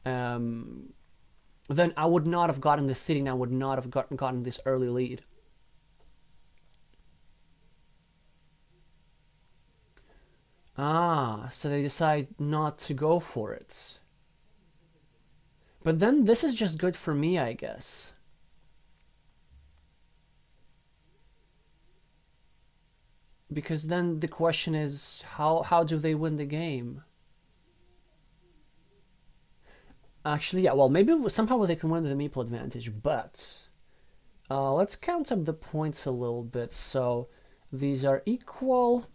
then I would not have gotten this city and I would not have gotten this early lead. Ah, so they decide not to go for it. But then this is just good for me, I guess. Because then the question is, how do they win the game? Actually, yeah, well, maybe somehow they can win the meeple advantage, but... let's count up the points a little bit. So these are equal.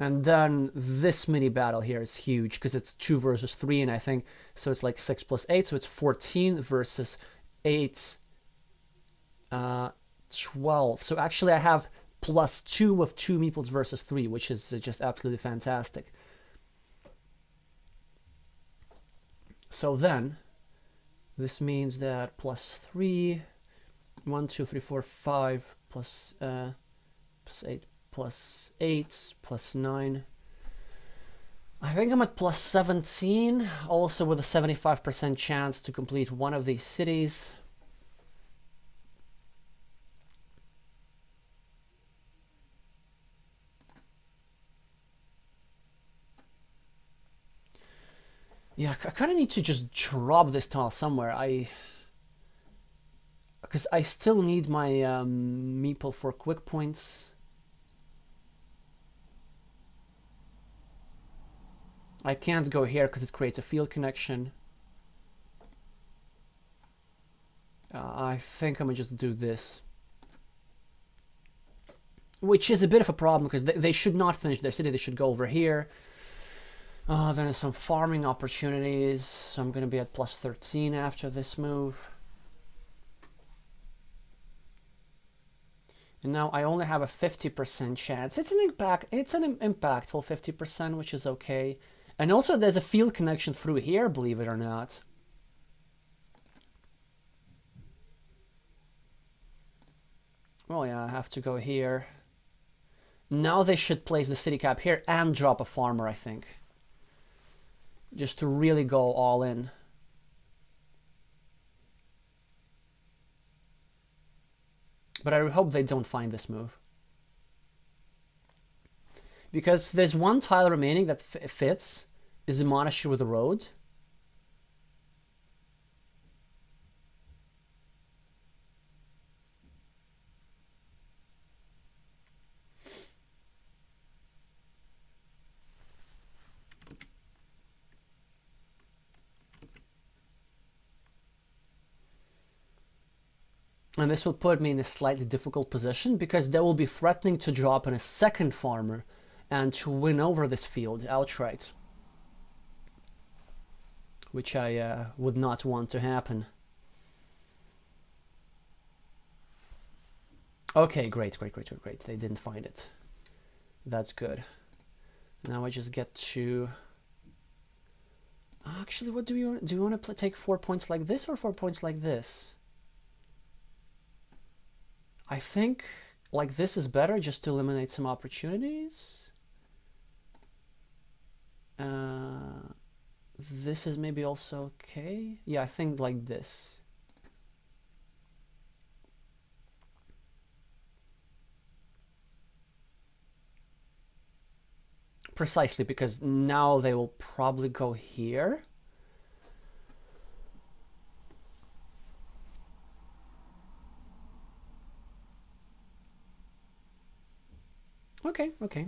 And then this mini battle here is huge because it's 2 versus 3, and I think so. It's like 6 plus 8, so it's 14 versus 8, 12. So actually, I have +2 with 2 meeples versus 3, which is just absolutely fantastic. So then, this means that +3, 1, 2, 3, 4, 5 plus 8. Plus 8, plus 9. I think I'm at +17, also with a 75% chance to complete one of these cities. Yeah, I kind of need to just drop this tile somewhere. Because I still need my meeple for quick points. I can't go here because it creates a field connection. I think I'm gonna just do this. Which is a bit of a problem because they should not finish their city, they should go over here. Then there's some farming opportunities, so I'm gonna be at +13 after this move. And now I only have a 50% chance. It's an impactful 50%, which is okay. And also there's a field connection through here, believe it or not. Well, yeah, I have to go here. Now they should place the city cap here and drop a farmer, I think. Just to really go all in. But I hope they don't find this move. Because there's one tile remaining that fits. Is the monastery with the road. And this will put me in a slightly difficult position because they will be threatening to drop in a second farmer and to win over this field outright, which I would not want to happen. Okay, great. They didn't find it. That's good. Now I just get to... Actually, what do you want to take 4 points like this or 4 points like this? I think like this is better just to eliminate some opportunities. This is maybe also okay. Yeah, I think like this. Precisely, because now they will probably go here. Okay.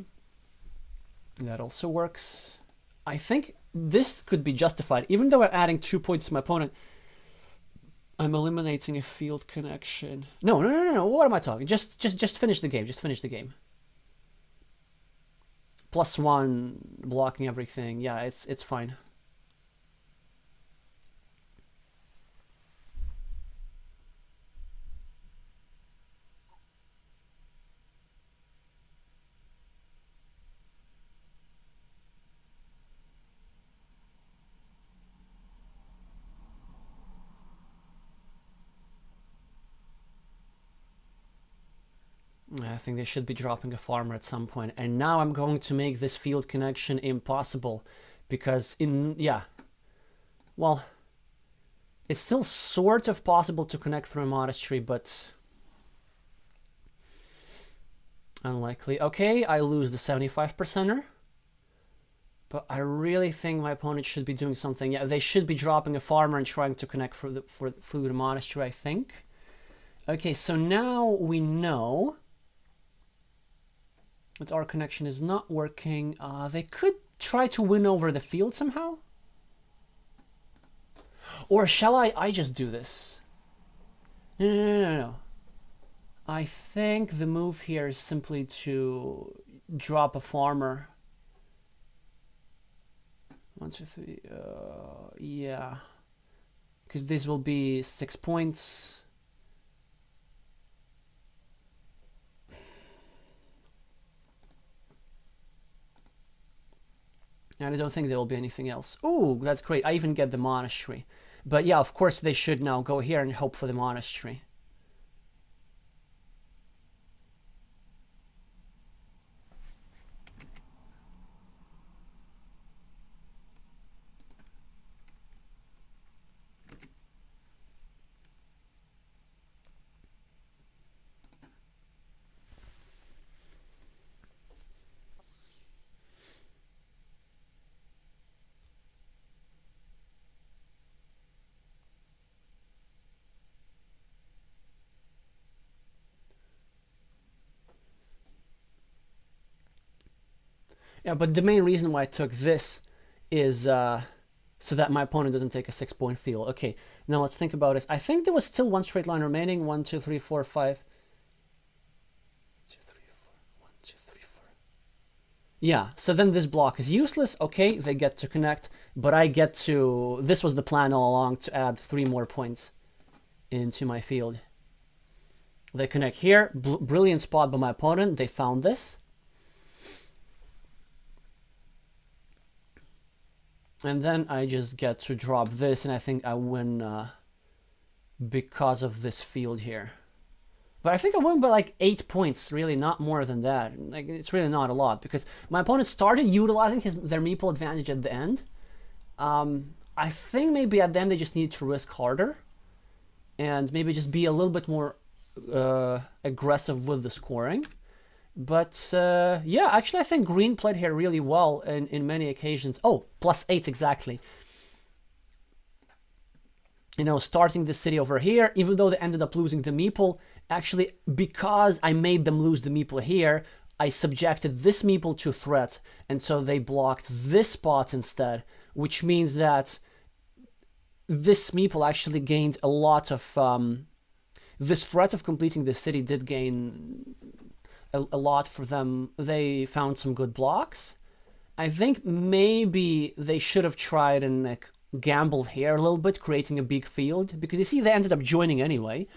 That also works. I think this could be justified. Even though I'm adding 2 points to my opponent, I'm eliminating a field connection. No. What am I talking? Just finish the game. Just finish the game. +1, blocking everything. Yeah, it's fine. I think they should be dropping a farmer at some point. And now I'm going to make this field connection impossible. Because well, it's still sort of possible to connect through a monastery, but unlikely. Okay, I lose the 75%er. But I really think my opponent should be doing something. Yeah, they should be dropping a farmer and trying to connect through the monastery, I think. Okay, so now we know that our connection is not working. They could try to win over the field somehow. Or shall I just do this? No. I think the move here is simply to drop a farmer. 1, 2, 3. Yeah. Because this will be 6 points. And I don't think there will be anything else. Ooh, that's great. I even get the monastery. But yeah, of course they should now go here and hope for the monastery. Yeah, but the main reason why I took this is so that my opponent doesn't take a 6-point field. Okay, now let's think about this. I think there was still one straight line remaining. 1, 2, 3, 4, 5. 1, 2, 3, 4. 1, 2, 3, 4. Yeah, so then this block is useless. Okay, they get to connect, but I get to... This was the plan all along, to add 3 more points into my field. They connect here. Brilliant spot by my opponent. They found this. And then I just get to drop this, and I think I win because of this field here. But I think I won by like 8 points, really, not more than that. Like, it's really not a lot, because my opponent started utilizing their meeple advantage at the end. I think maybe at the end they just need to risk harder, and maybe just be a little bit more aggressive with the scoring. But yeah, actually I think green played here really well in many occasions. Oh, +8 exactly. You know, starting the city over here, even though they ended up losing the meeple, actually because I made them lose the meeple here, I subjected this meeple to threat, and so they blocked this spot instead, which means that this meeple actually gained a lot of this threat of completing the city did gain a lot for them. They found some good blocks. I think maybe they should have tried and like gambled here a little bit, creating a big field, because you see they ended up joining anyway.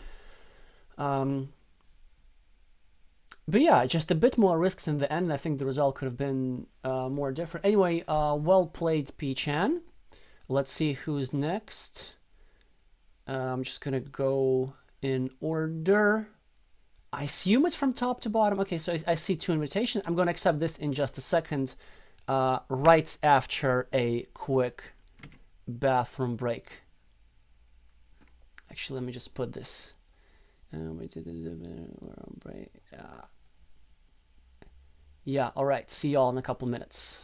But yeah, just a bit more risks in the end. I think the result could have been more different. Anyway, well played, P-Chan. Let's see who's next. I'm just gonna go in order. I assume it's from top to bottom. Okay, so I see 2 invitations. I'm gonna accept this in just a second, right after a quick bathroom break. Actually, let me just put this. Yeah, all right. See y'all in a couple minutes.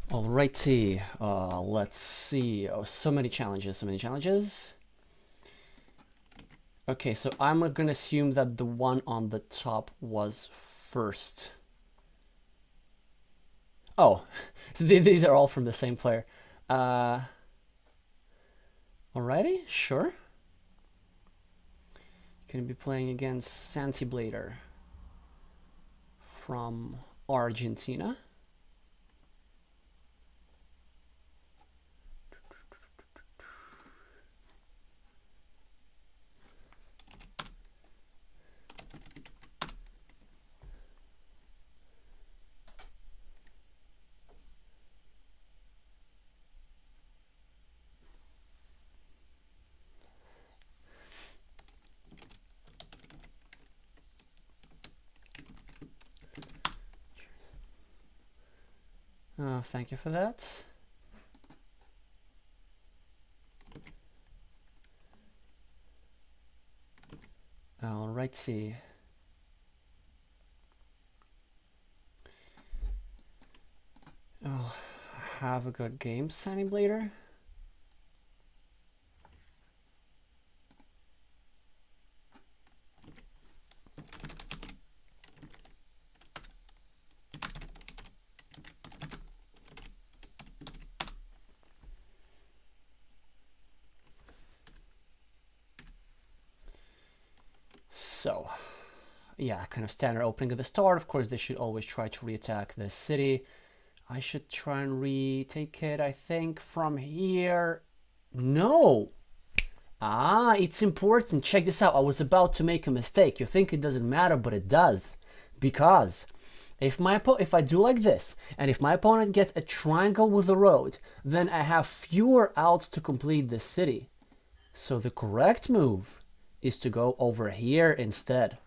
Alrighty, let's see. Oh, so many challenges, so many challenges. Okay, so I'm gonna assume that the one on the top was first. Oh, so these are all from the same player. Alrighty, sure. Gonna be playing against Santi Blader from Argentina. Thank you for that. Alrighty. Oh, have a good game, Santi Blader. So, yeah, kind of standard opening at the start. Of course, they should always try to re-attack this city. I should try and retake it, I think, from here. No! Ah, it's important. Check this out. I was about to make a mistake. You think it doesn't matter, but it does. Because if I do like this, and if my opponent gets a triangle with a road, then I have fewer outs to complete this city. So the correct move is to go over here instead.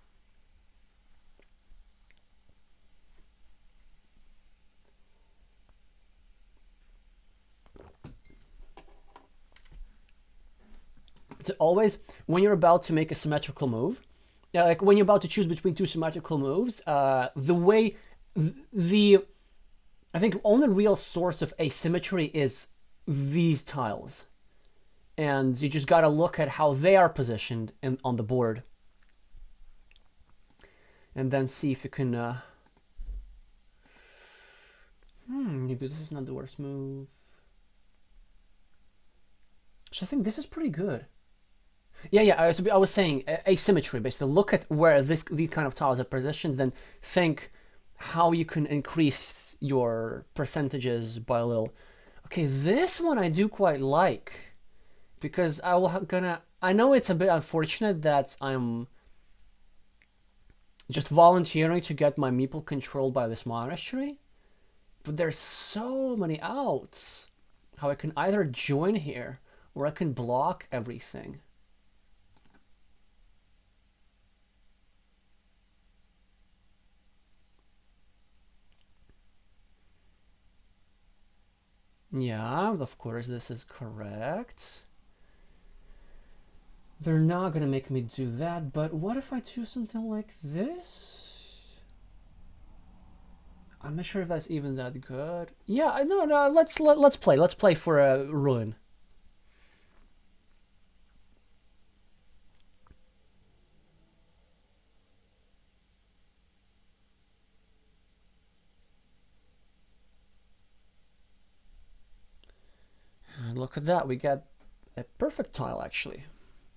So always, when you're about to make a symmetrical move, like when you're about to choose between two symmetrical moves, I think only real source of asymmetry is these tiles. And you just gotta look at how they are positioned on the board. And then see if you can... maybe this is not the worst move. So I think this is pretty good. Yeah, I was saying asymmetry, basically. Look at where these kind of tiles are positioned, then think how you can increase your percentages by a little. Okay, this one I do quite like, because I know it's a bit unfortunate that I'm just volunteering to get my meeple controlled by this monastery, but there's so many outs. How I can either join here, or I can block everything. Yeah, of course this is correct. They're not gonna make me do that, but what if I do something like this? I'm not sure if that's even that good. Yeah, no, let's play for a ruin. And look at that, we got a perfect tile actually,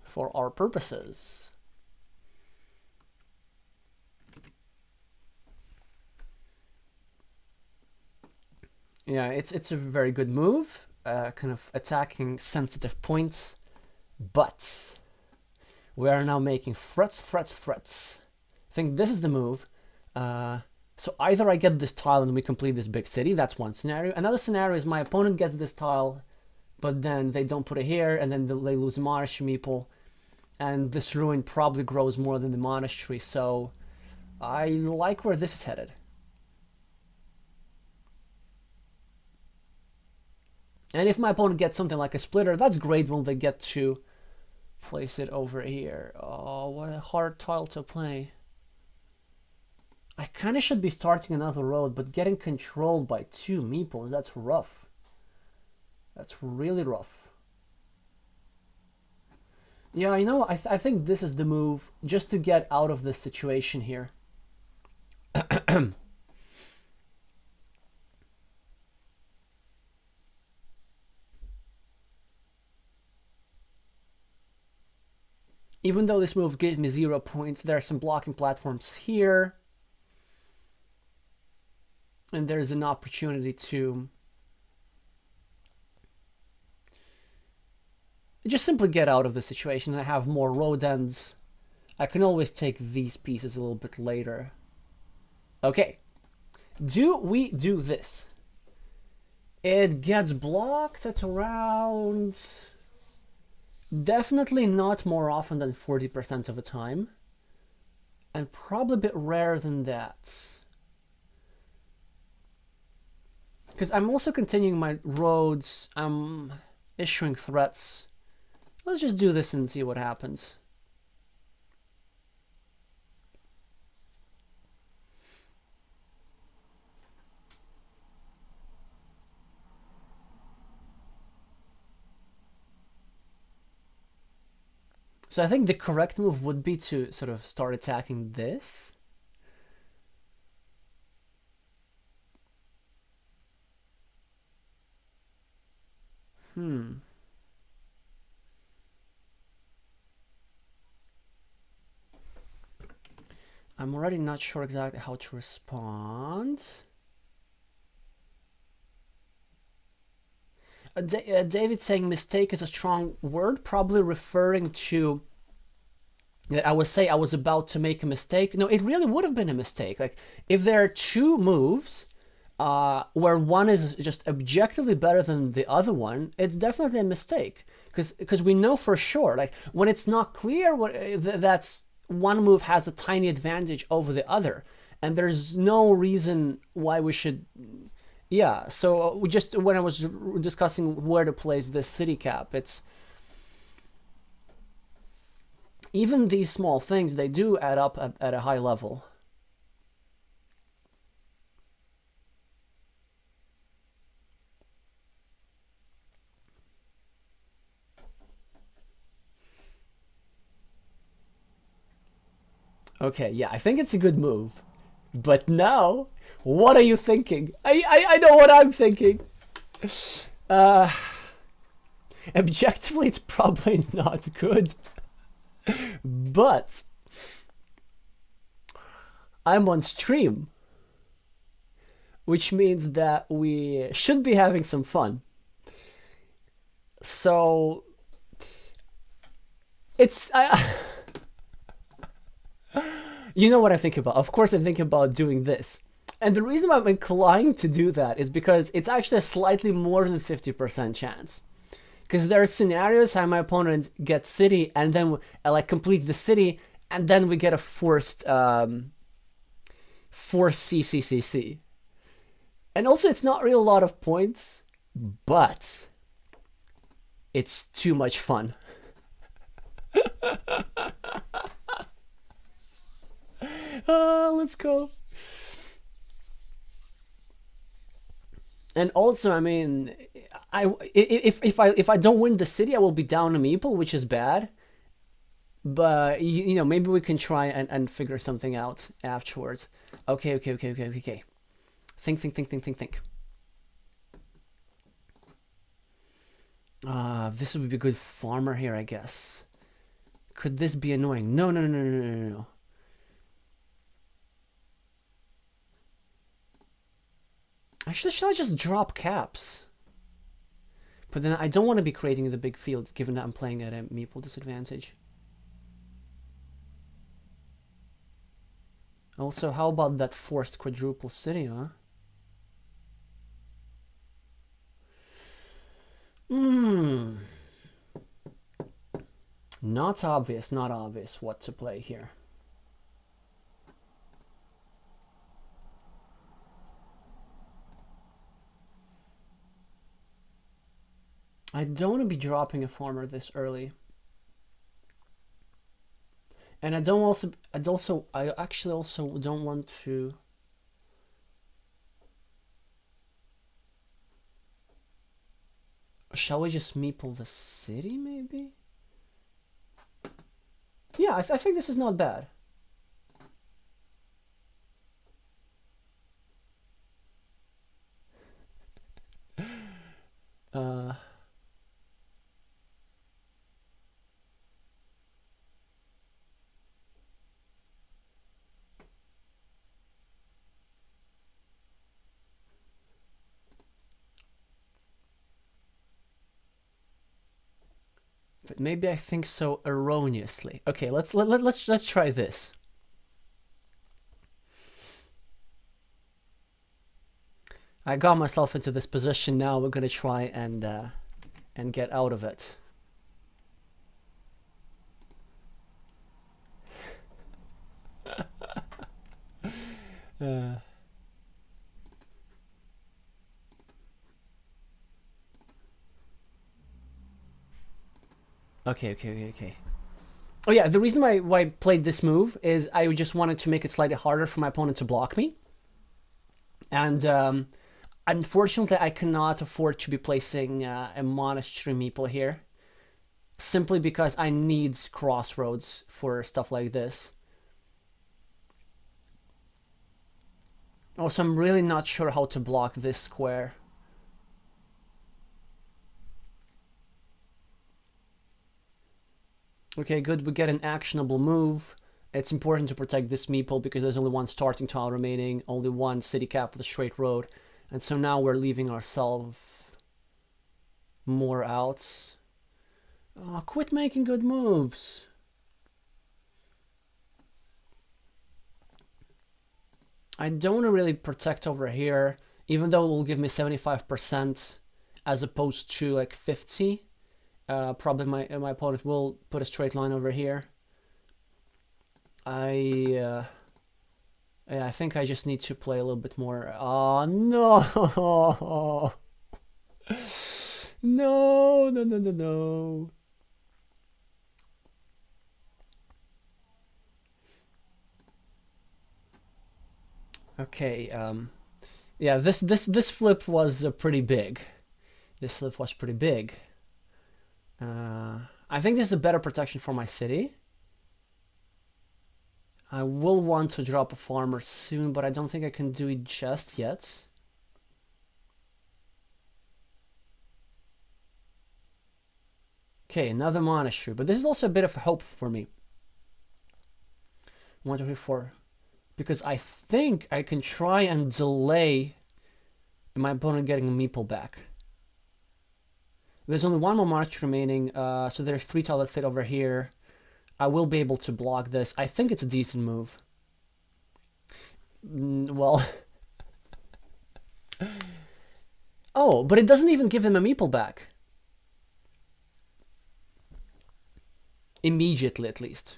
for our purposes. Yeah, it's a very good move, kind of attacking sensitive points, but we are now making threats. I think this is the move. So either I get this tile and we complete this big city, that's one scenario. Another scenario is my opponent gets this tile, but then they don't put it here, and then they lose monastery meeple, and this ruin probably grows more than the monastery, so I like where this is headed. And if my opponent gets something like a splitter, that's great when they get to place it over here. Oh, what a hard tile to play. I kind of should be starting another road, but getting controlled by 2 meeples, that's rough. That's really rough. Yeah, you know, I think this is the move just to get out of this situation here. Even though this move gives me 0 points, there are some blocking platforms here. And there's an opportunity to just simply get out of the situation. I have more road ends. I can always take these pieces a little bit later. Okay. Do we do this? It gets blocked at around... Definitely not more often than 40% of the time. And probably a bit rarer than that. Because I'm also continuing my roads. I'm issuing threats. Let's just do this and see what happens. So I think the correct move would be to sort of start attacking this. I'm already not sure exactly how to respond. David saying mistake is a strong word, probably referring to... I would say I was about to make a mistake. No, it really would have been a mistake. Like, if there are 2 moves where one is just objectively better than the other one, it's definitely a mistake. Because we know for sure, like, when it's not clear, that's one move has a tiny advantage over the other. And there's no reason why we should... Yeah, so we just, when I was discussing where to place this city cap, it's... Even these small things, they do add up at a high level. Okay, yeah, I think it's a good move. But now, what are you thinking? I know what I'm thinking. Objectively, it's probably not good. But I'm on stream, which means that we should be having some fun. So it's you know what I think about. Of course, I think about doing this. And the reason I'm inclined to do that is because it's actually a slightly more than 50% chance. Because there are scenarios how my opponent gets city and then like completes the city, and then we get a forced CCCC. And also, it's not really a lot of points, but it's too much fun. Let's go. And also, I mean, if I don't win the city, I will be down a meeple, which is bad. But you know, maybe we can try and figure something out afterwards. Okay. Think. This would be a good farmer here, I guess. Could this be annoying? No. Actually, should I just drop caps? But then I don't want to be creating the big fields, given that I'm playing at a meeple disadvantage. Also, how about that forced quadruple city, huh? Not obvious what to play here. I don't want to be dropping a farmer this early. And I actually also don't want to. Shall we just meeple the city, maybe? Yeah, I think this is not bad. Uh, but maybe I think so erroneously. Okay, let's try this. I got myself into this position. Now we're gonna try and get out of it. Okay. Oh yeah, the reason why I played this move is I just wanted to make it slightly harder for my opponent to block me. And unfortunately, I cannot afford to be placing a monastery meeple here, simply because I need crossroads for stuff like this. Also, I'm really not sure how to block this square. Okay, good, we get an actionable move. It's important to protect this meeple because there's only one starting tile remaining, only one city cap with a straight road. And so now we're leaving ourselves more outs. Oh, quit making good moves. I don't want to really protect over here, even though it will give me 75% as opposed to like 50. Probably my opponent will put a straight line over here. Yeah, I think I just need to play a little bit more. Oh no! No. Okay, yeah, this flip was pretty big. This flip was pretty big. I think this is a better protection for my city. I will want to drop a farmer soon, but I don't think I can do it just yet. Okay, another monastery, but this is also a bit of hope for me. 1, 2, 3, 4. Because I think I can try and delay my opponent getting a meeple back. There's only one more monastery remaining, so there's 3 tiles that fit over here. I will be able to block this. I think it's a decent move. Well... Oh, but it doesn't even give them a meeple back. Immediately, at least.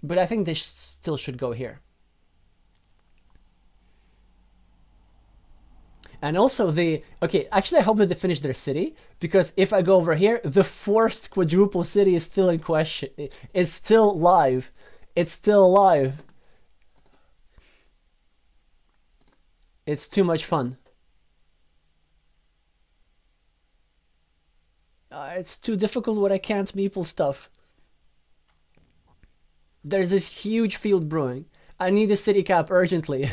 But I think they still should go here. And also okay, actually I hope that they finish their city, because if I go over here, the forced quadruple city is still in question. It's still live. It's still alive. It's too much fun. It's too difficult when I can't meeple stuff. There's this huge field brewing. I need a city cap urgently.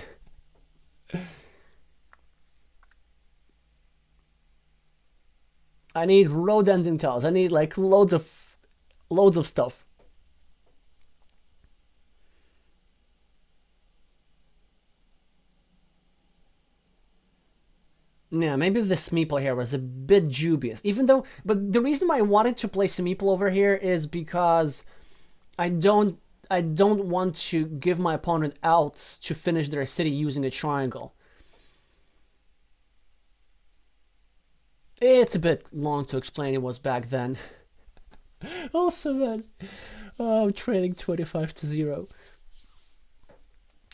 I need road ending tiles. I need like loads of stuff. Yeah, maybe this meeple here was a bit dubious. Even though, but the reason why I wanted to place a meeple over here is because I don't want to give my opponent outs to finish their city using a triangle. It's a bit long to explain it was back then. Also, man, I'm trading 25 to 0.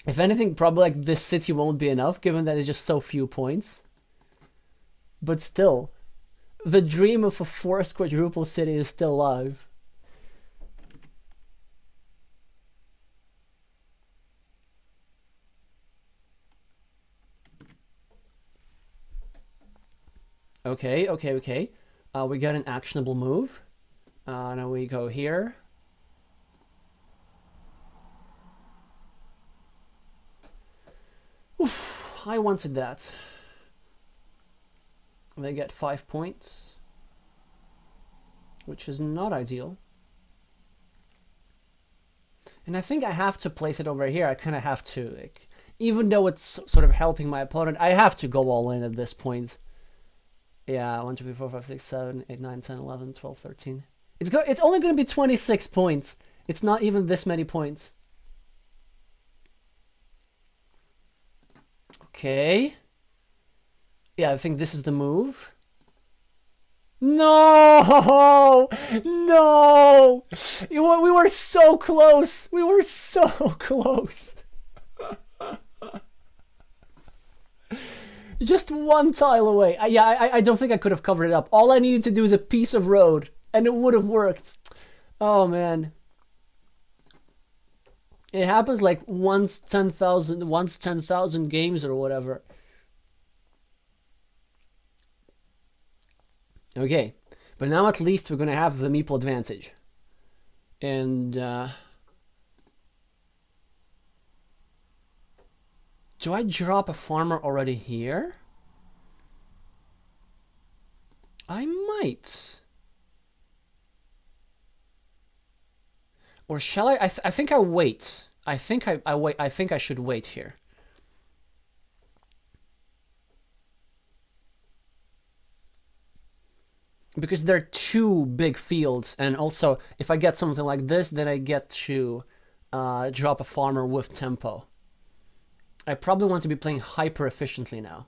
If anything, probably like this city won't be enough, given that it's just so few points. But still, the dream of a 4 quadruple city is still alive. Okay, okay, okay. We got an actionable move. Now we go here. Oof, I wanted that. They get 5 points, which is not ideal. And I think I have to place it over here. I kind of have to, like, even though it's sort of helping my opponent, I have to go all in at this point. Yeah, 1, 2, 3, 4, 5, 6, 7, 8, 9, 10, 11, 12, 13. It's only going to be 26 points. It's not even this many points. Okay. Yeah, I think this is the move. No! No! We were so close! We were so close! Just one tile away. I don't think I could have covered it up. All I needed to do is a piece of road, and it would have worked. Oh, man. It happens like once 10,000 games or whatever. Okay, but now at least we're gonna have the meeple advantage. And do I drop a farmer already here? I might. Or shall I? I think I wait. I think I wait. I think I should wait here. Because there are two big fields, and also if I get something like this, then I get to drop a farmer with tempo. I probably want to be playing hyper efficiently now.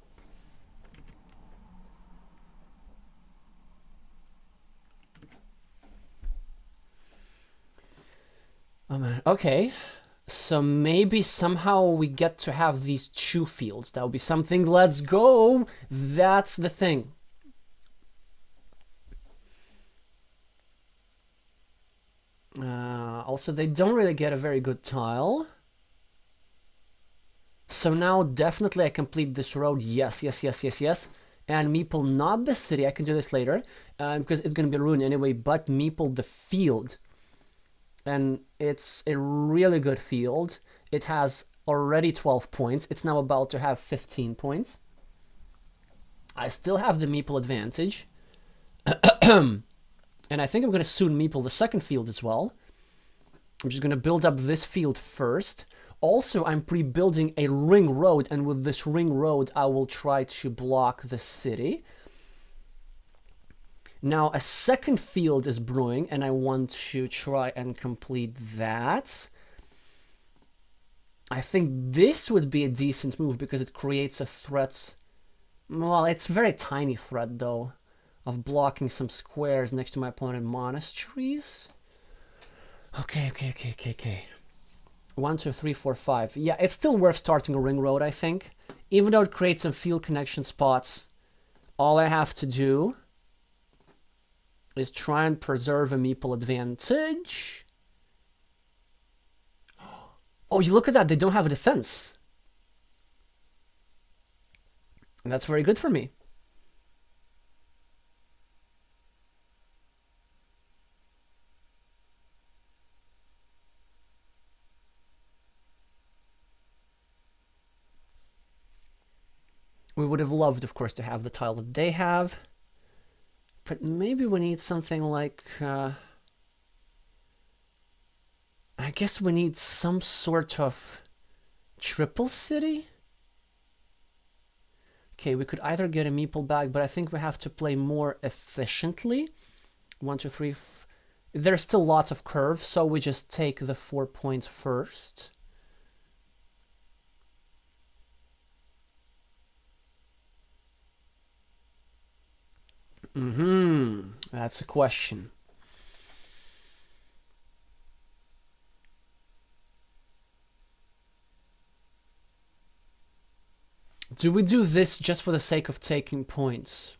Oh man, okay. So maybe somehow we get to have these two fields. That would be something. Let's go! That's the thing. Also, they don't really get a very good tile. So now definitely I complete this road. Yes, yes, yes, yes, yes. And meeple not the city. I can do this later because it's going to be ruined anyway. But meeple the field. And it's a really good field. It has already 12 points. It's now about to have 15 points. I still have the meeple advantage. And I think I'm going to soon meeple the second field as well. I'm just going to build up this field first. Also, I'm pre-building a ring road, and with this ring road, I will try to block the city. Now, a second field is brewing, and I want to try and complete that. I think this would be a decent move because it creates a threat. Well, it's a very tiny threat, though, of blocking some squares next to my opponent monasteries. Okay. 1, 2, 3, 4, 5. Yeah, it's still worth starting a ring road, I think. Even though it creates some field connection spots, all I have to do is try and preserve a meeple advantage. Oh, you look at that. They don't have a defense. And that's very good for me. We would have loved, of course, to have the tile that they have. But maybe we need something like... I guess we need some sort of triple city? Okay, we could either get a meeple back, but I think we have to play more efficiently. 1, 2, 3... There's still lots of curves, so we just take the 4 points first. That's a question. Do we do this just for the sake of taking points?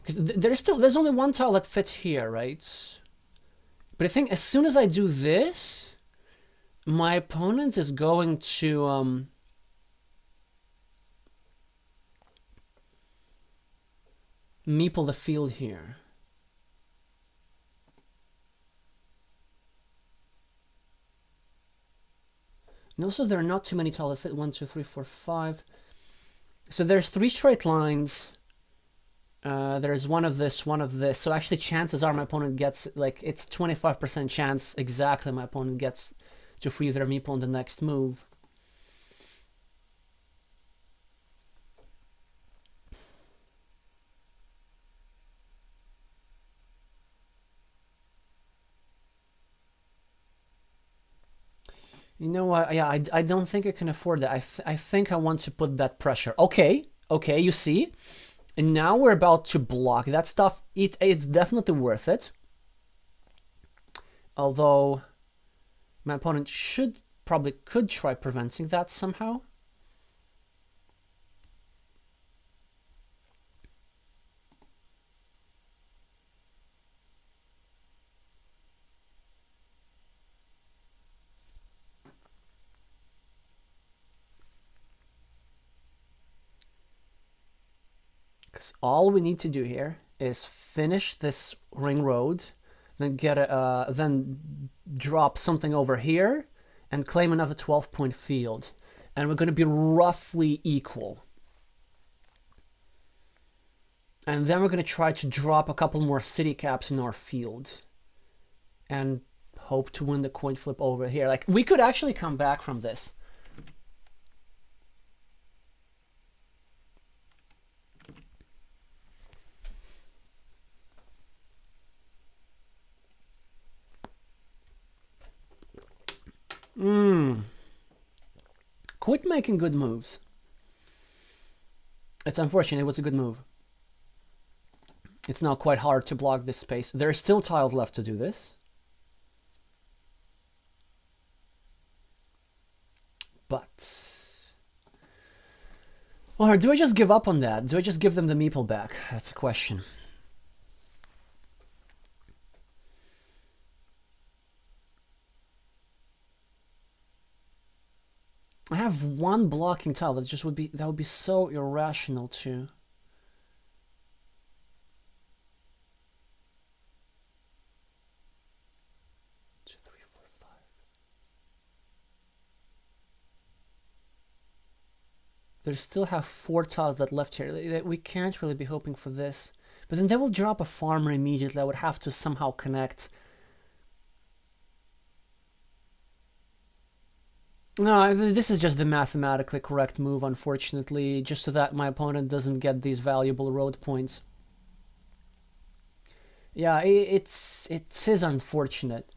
Because there's only one tile that fits here, right? But I think as soon as I do this, my opponent is going to meeple the field here. And also there are not too many tiles that fit 1, 2, 3, 4, 5. So there's 3 straight lines. There's one of this, one of this. So actually chances are my opponent gets, like, it's 25% chance exactly my opponent gets to free their meeple on the next move. You know what? Yeah, I don't think I can afford that. I think I want to put that pressure. Okay, you see? And now we're about to block that stuff. It's definitely worth it. Although my opponent could try preventing that somehow. Because all we need to do here is finish this ring road, then then drop something over here, and claim another 12-point field, and we're going to be roughly equal. And then we're going to try to drop a couple more city caps in our field, and hope to win the coin flip over here. Like, we could actually come back from this. Quit making good moves. It's unfortunate. It was a good move. It's now quite hard to block this space. There's still tiles left to do this. But... or do I just give up on that? Do I just give them the meeple back? That's a question. I have one blocking tile that would be so irrational too. Two, three, four, five. They still have 4 tiles that left here. We can't really be hoping for this. But then they will drop a farmer immediately. I would have to somehow connect. No, this is just the mathematically correct move, unfortunately, just so that my opponent doesn't get these valuable road points. Yeah, it is unfortunate.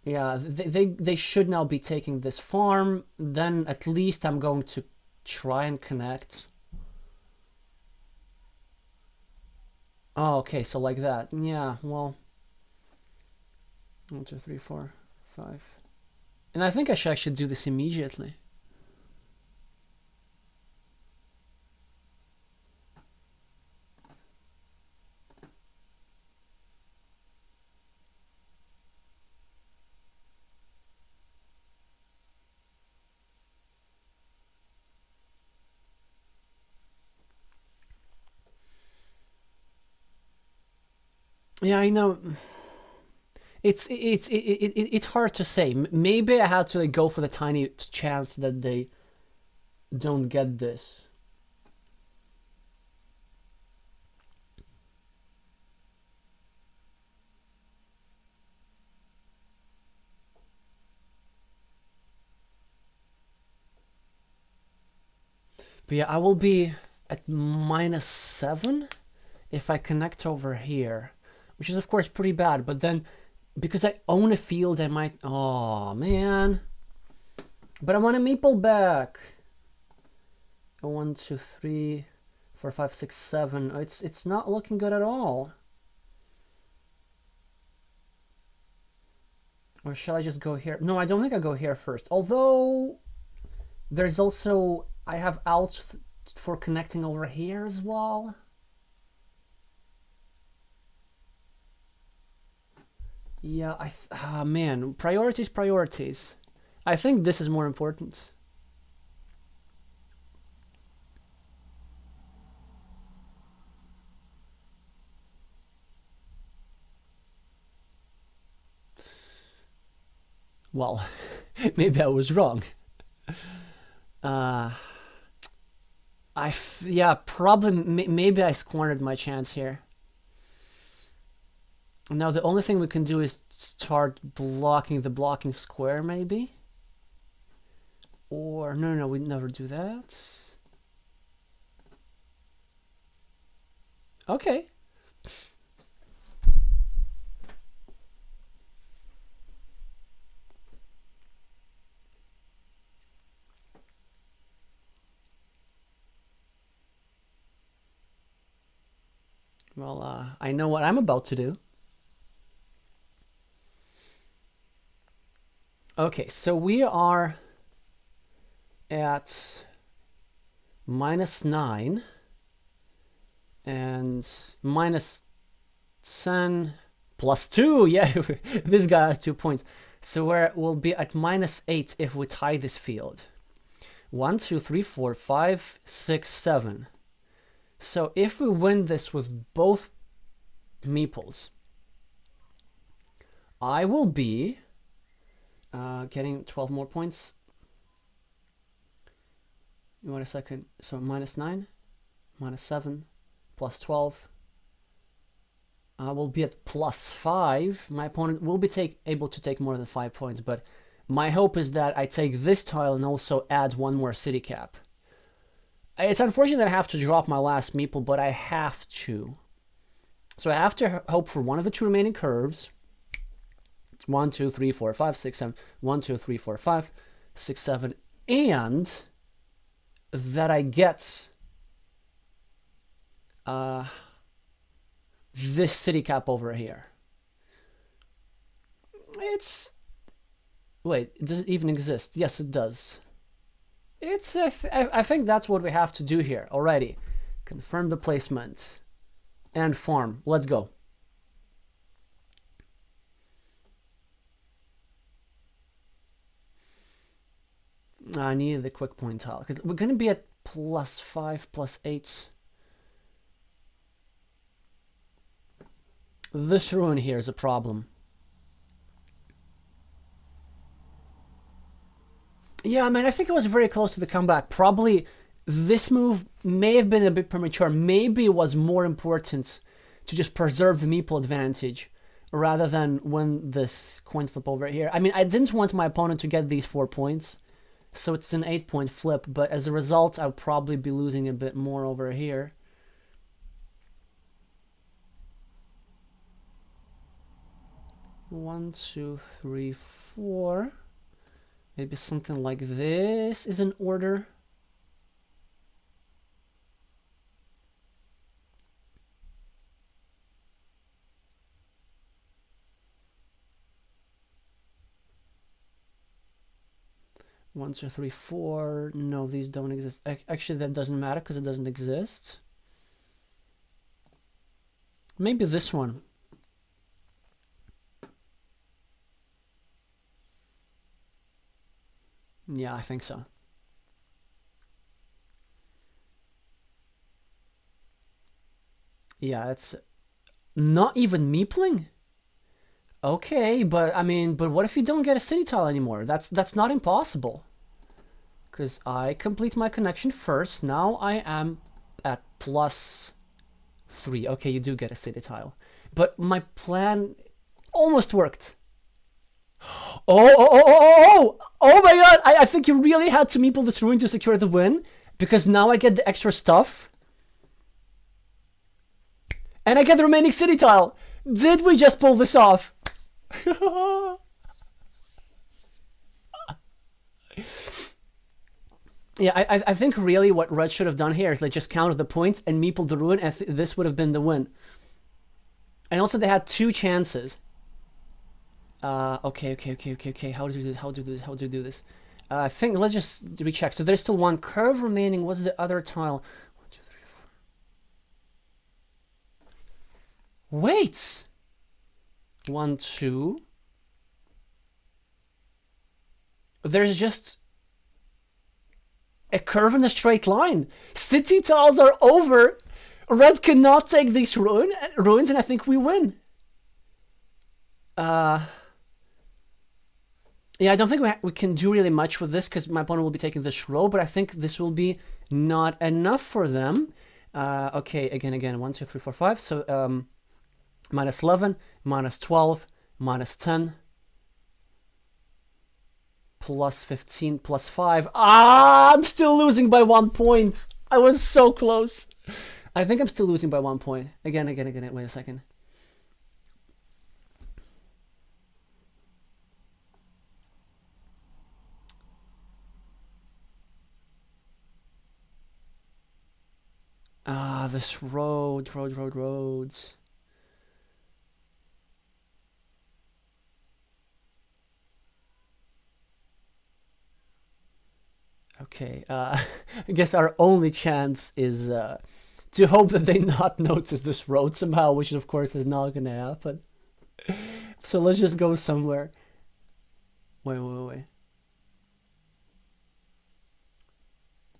Yeah, they should now be taking this farm. Then at least I'm going to try and connect. Oh, okay, so like that. Yeah, well. 1, 2, 3, 4, 5. And I think I should actually do this immediately. Yeah, I know. It's hard to say. Maybe I had to, like, go for the tiny chance that they don't get this. But yeah, I will be at -7 if I connect over here, which is of course pretty bad. But then, because I own a field, I might... oh, man. But I want a meeple back. 1, 2, 3, 4, 5, 6, 7. It's not looking good at all. Or shall I just go here? No, I don't think I go here first. Although, there's also... I have outs for connecting over here as well. Yeah, man, priorities. I think this is more important. Well, maybe I was wrong. Yeah, probably, maybe I squandered my chance here. Now the only thing we can do is start blocking the blocking square, maybe? Or, no, we never do that. Okay. Well, I know what I'm about to do. Okay, so we are at -9 and -10 +2. Yeah, this guy has 2 points. So we'll be at -8 if we tie this field. 1, 2, 3, 4, 5, 6, 7. So if we win this with both meeples, I will be getting 12 more points. You want a second? So -9, -7, +12. I will be at +5. My opponent will be able to take more than 5 points, but my hope is that I take this tile and also add one more city cap. It's unfortunate that I have to drop my last meeple, but I have to. So I have to hope for one of the 2 remaining curves. 1, 2, 3, 4, 5, 6, 7. 1, 2, 3, 4, 5, 6, 7. And that I get this city cap over here. Wait, does it even exist? Yes, it does. I think that's what we have to do here already. Confirm the placement. And farm. Let's go. I need the quick point tile because we're going to be at +5, +8. This ruin here is a problem. Yeah, man, I think I was very close to the comeback. Probably this move may have been a bit premature. Maybe it was more important to just preserve the meeple advantage rather than win this coin flip over here. I mean, I didn't want my opponent to get these 4 points, so it's an 8-point flip, but as a result, I'll probably be losing a bit more over here. One, 2, 3, 4. Maybe something like this is in order. One, 2, 3, 4. No, these don't exist. Actually, that doesn't matter because it doesn't exist. Maybe this one. Yeah, I think so. Yeah, it's not even meepling. Okay, but I mean, but what if you don't get a city tile anymore? That's not impossible. Because I complete my connection first. Now I am at +3. Okay, you do get a city tile. But my plan almost worked. Oh my god! I think you really had to meeple this ruin to secure the win. Because now I get the extra stuff. And I get the remaining city tile. Did we just pull this off? Yeah, I think really what Red should have done here is they just counted the points and meepled the ruin, and this would have been the win. And also they had 2 chances. Okay. How do we do this? I think let's just recheck. So there's still 1 curve remaining. What's the other tile? 1, 2, 3, 4. Wait. 1, 2. There's just a curve in a straight line. City tiles are over. Red cannot take these ruins, and I think we win. Yeah, I don't think we can do really much with this because my opponent will be taking this row, but I think this will be not enough for them. Okay, again, 1, 2, 3, 4, 5. So minus 11, minus 12, minus 10, plus 15, plus 5. Ah, I'm still losing by 1 point. I was so close. I think I'm still losing by 1 point. Again. Wait a second. Ah, this roads. Okay, I guess our only chance is to hope that they not notice this road somehow, which of course is not gonna happen. So let's just go somewhere. Wait.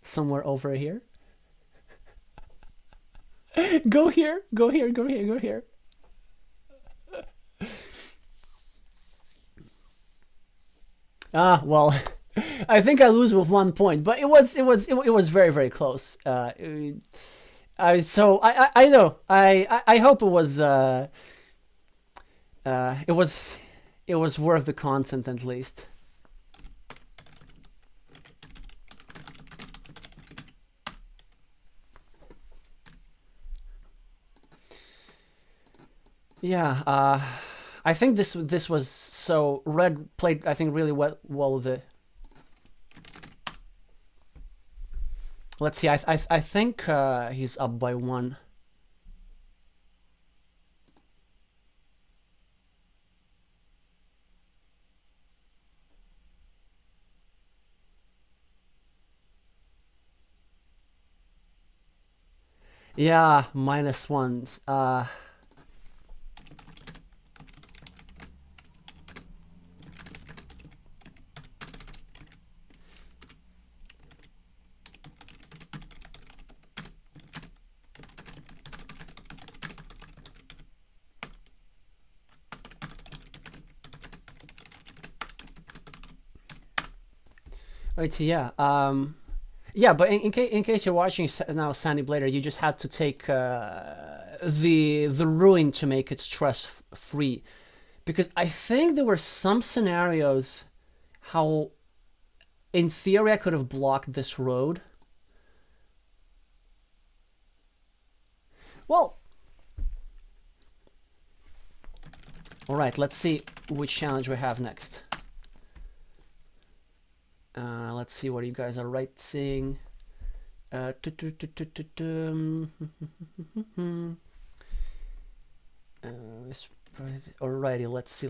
Somewhere over here. Go here. Ah, well, I think I lose with 1 point, but it was very very close. I know. I hope it was worth the content at least. Yeah, I think this was so red played. I think really well the. Let's see. I think he's up by 1. Yeah, minus 1s. Wait, yeah. Yeah, but in case you're watching now, Sandy Blader, you just had to take the ruin to make it stress free, because I think there were some scenarios how, in theory, I could have blocked this road. Well, all right. Let's see which challenge we have next. Let's see what you guys are writing. Alrighty, let's see.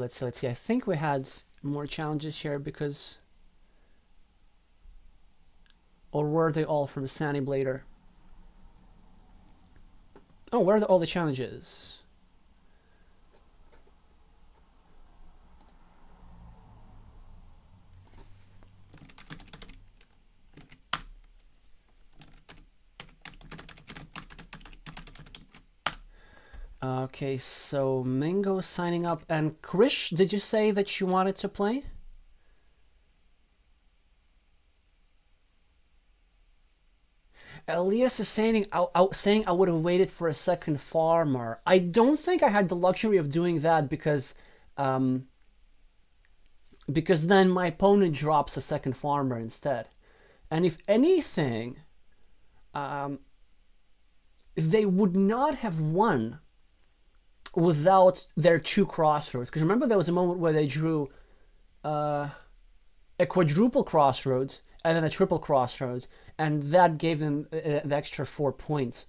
I think we had more challenges here because, or were they all from Sandy Blader? Oh, where are all the challenges? Okay, so Mingo signing up, and Krish, did you say that you wanted to play? Elias is saying I would have waited for a second farmer. I don't think I had the luxury of doing that because then my opponent drops a second farmer instead. And if anything, they would not have won without their 2 crossroads. Because remember, there was a moment where they drew a quadruple crossroads and then a triple crossroads, and that gave them the extra 4 points.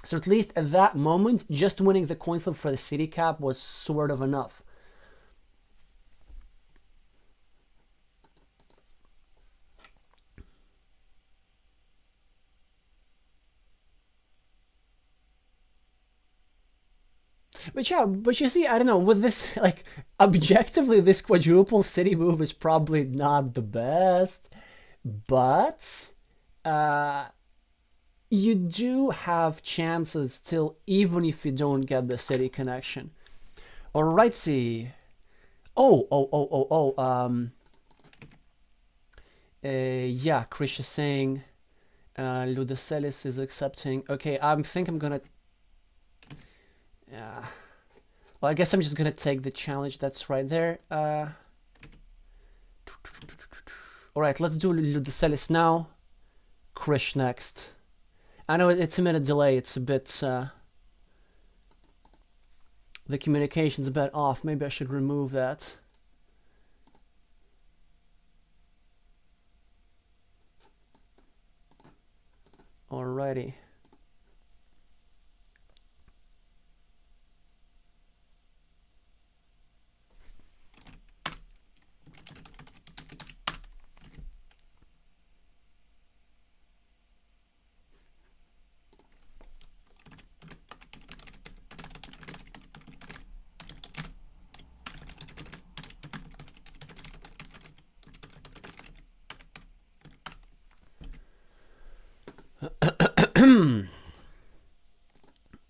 So at least at that moment, just winning the coin flip for the city cap was sort of enough. But you see, I don't know, with this, like, objectively, this quadruple city move is probably not the best, but you do have chances still, even if you don't get the city connection. Alright, see. Yeah, Krish is saying Ludocelis is accepting. Okay, I think I'm gonna... Yeah. Well, I guess I'm just gonna take the challenge that's right there. Alright, let's do Ludocelis now. Krish next. I know it's a minute delay, it's a bit... the communication's a bit off. Maybe I should remove that. Alrighty.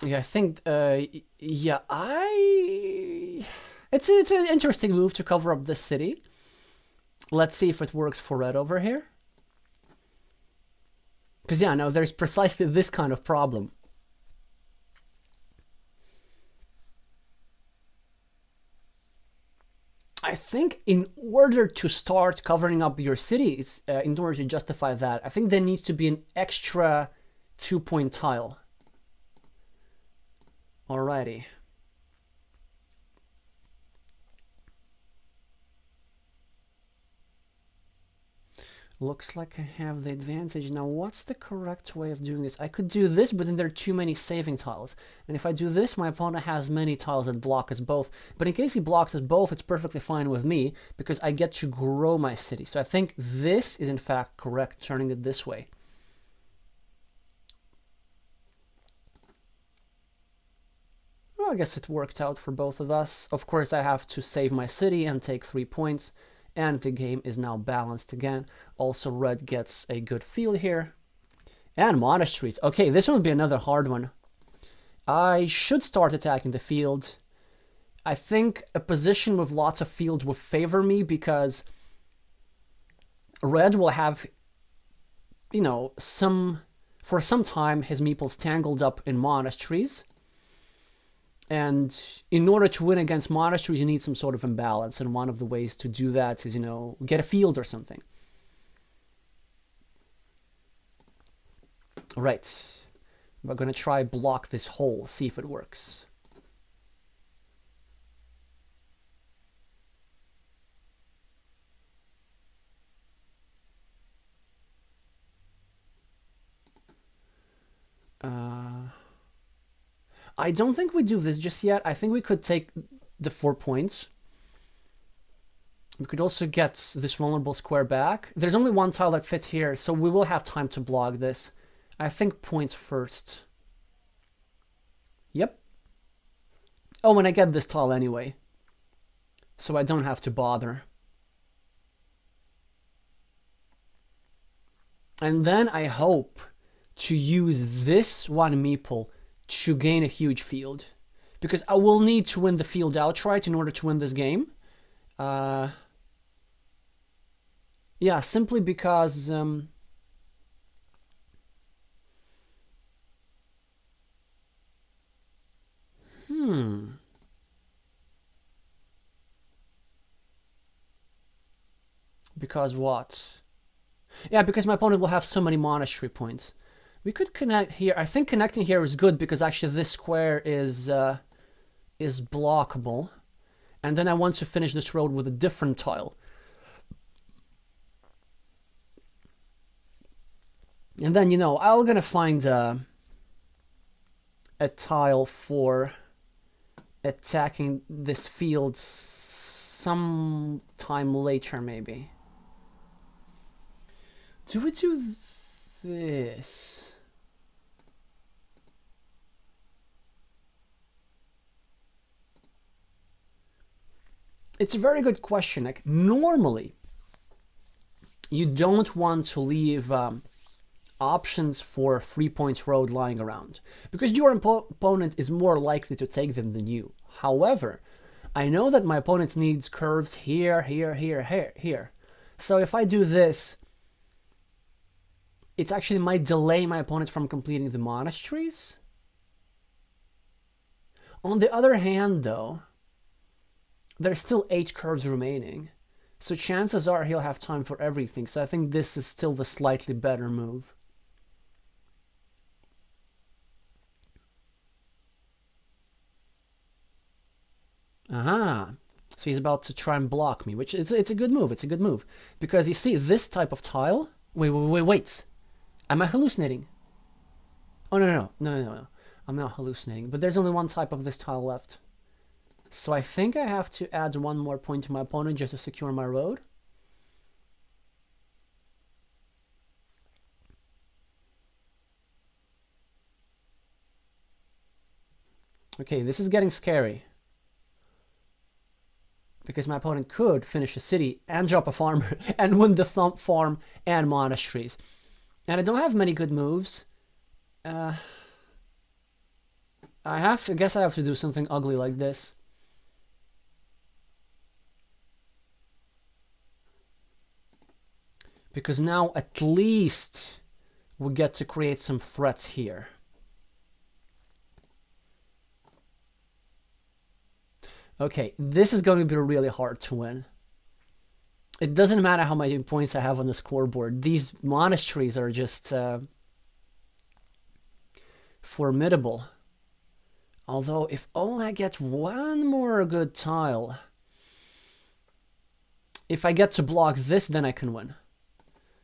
Yeah, I think, yeah, it's an interesting move to cover up this city. Let's see if it works for red over here. Because, yeah, no, there's precisely this kind of problem. I think in order to start covering up your cities, in order to justify that, I think there needs to be an extra 2-point tile. Alrighty. Looks like I have the advantage. Now, what's the correct way of doing this? I could do this, but then there are too many saving tiles. And if I do this, my opponent has many tiles that block us both. But in case he blocks us both, it's perfectly fine with me, because I get to grow my city. So I think this is in fact correct, turning it this way. Well, I guess it worked out for both of us. Of course, I have to save my city and take 3 points. And the game is now balanced again. Also, red gets a good field here. And monasteries. Okay, this one will be another hard one. I should start attacking the field. I think a position with lots of fields will favor me because red will have, you know, for some time his meeples tangled up in monasteries. And in order to win against monasteries, you need some sort of imbalance. And one of the ways to do that is, you know, get a field or something. All right. We're going to try block this hole, see if it works. I don't think we do this just yet. I think we could take the 4 points. We could also get this vulnerable square back. There's only one tile that fits here, so we will have time to block this. I think points first. Yep. Oh, and I get this tile anyway, so I don't have to bother. And then I hope to use this one meeple to gain a huge field, because I will need to win the field outright in order to win this game. Yeah, simply because because what? Yeah, because my opponent will have so many monastery points. We could connect here. I think connecting here is good because actually this square is blockable. And then I want to finish this road with a different tile. And then, you know, I'm gonna find a tile for attacking this field sometime later, maybe. Do we do this? It's a very good question. Like, normally, you don't want to leave options for 3 points road lying around, because your opponent is more likely to take them than you. However, I know that my opponent needs curves here, here, here, here, here. So if I do this, it actually might delay my opponent from completing the monasteries. On the other hand, though, there's still 8 curves remaining. So chances are he'll have time for everything. So I think this is still the slightly better move. Aha. So he's about to try and block me, which it's a good move. It's a good move. Because you see, this type of tile... Wait. Am I hallucinating? Oh, no. I'm not hallucinating. But there's only one type of this tile left. So I think I have to add one more point to my opponent just to secure my road. Okay, this is getting scary. Because my opponent could finish a city and drop a farmer and win the farm and monasteries. And I don't have many good moves. I guess I have to do something ugly like this. Because now at least we get to create some threats here. Okay, this is going to be really hard to win. It doesn't matter how many points I have on the scoreboard. These monasteries are just formidable. Although, if only I get one more good tile. If I get to block this, then I can win.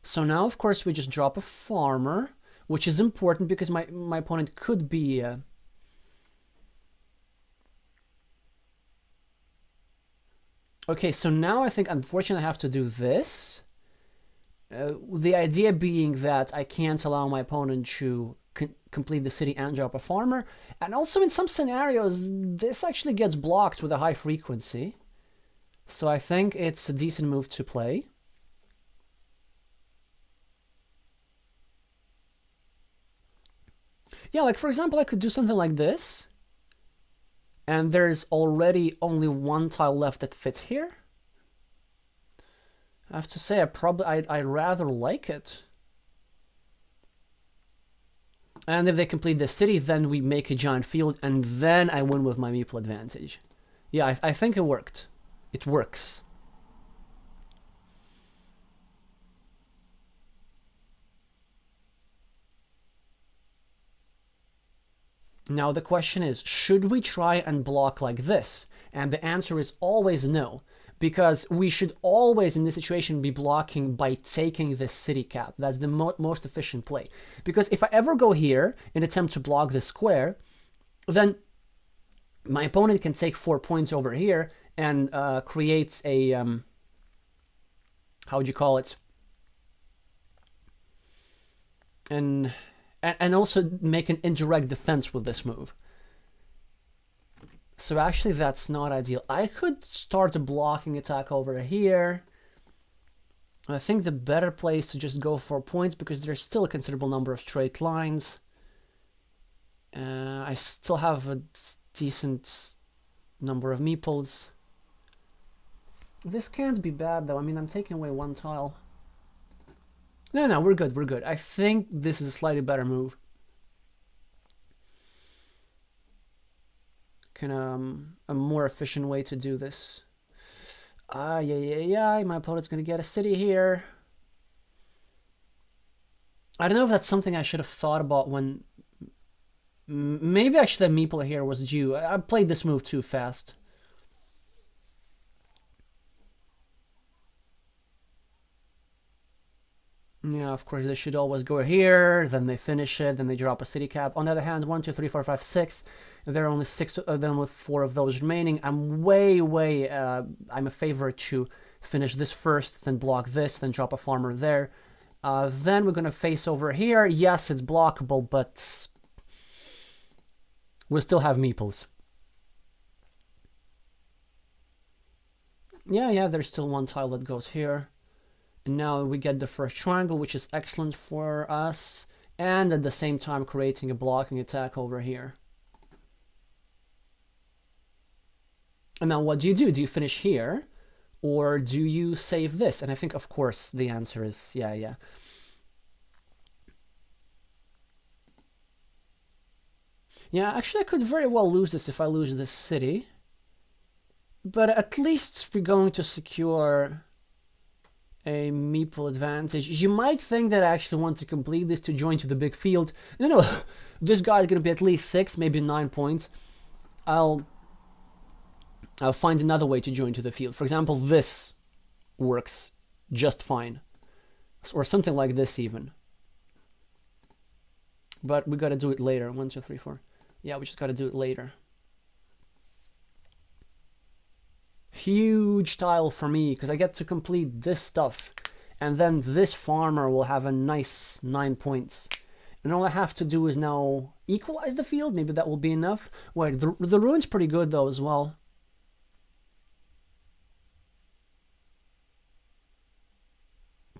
So now, of course, we just drop a farmer, which is important because my opponent could be... Okay, so now I think, unfortunately, I have to do this. The idea being that I can't allow my opponent to complete the city and drop a farmer. And also, in some scenarios, this actually gets blocked with a high frequency. So I think it's a decent move to play. Yeah, like, for example, I could do something like this. And there's already only one tile left that fits here. I have to say, I rather like it. And if they complete the city, then we make a giant field, and then I win with my meeple advantage. Yeah, I think it worked. It works. Now the question is, should we try and block like this? And the answer is always no, because we should always in this situation be blocking by taking this city cap. That's the most efficient play. Because if I ever go here and attempt to block this square, then my opponent can take 4 points over here and creates a, how would you call it? And also make an indirect defense with this move. So actually that's not ideal. I could start a blocking attack over here. I think the better play is to just go for points because there's still a considerable number of straight lines. I still have a decent number of meeples. This can't be bad though. I mean, I'm taking away one tile. No, we're good. I think this is a slightly better move. Kind of a more efficient way to do this. Yeah. My opponent's gonna get a city here. I don't know if that's something I should have thought about when... Maybe actually the meeple here was due. I played this move too fast. Yeah, of course, they should always go here, then they finish it, then they drop a city cap. On the other hand, 1, 2, 3, 4, 5, 6. There are only 4 of those remaining. I'm I'm a favorite to finish this first, then block this, then drop a farmer there. Then we're gonna face over here. Yes, it's blockable, but we'll still have meeples. Yeah, there's still one tile that goes here. And now we get the first triangle, which is excellent for us. And at the same time creating a blocking attack over here. And now what do you do? Do you finish here? Or do you save this? And I think, of course, the answer is yeah, yeah. Yeah, actually, I could very well lose this if I lose this city. But at least we're going to secure a meeple advantage. You might think that I actually want to complete this to join to the big field. No, this guy's going to be at least 6, maybe 9 points. I'll find another way to join to the field. For example, this works just fine. Or something like this even. But we got to do it later. 1, 2, 3, 4. Yeah, we just got to do it later. Huge tile for me, because I get to complete this stuff. And then this farmer will have a nice 9 points. And all I have to do is now equalize the field. Maybe that will be enough. Wait, the ruin's pretty good though as well.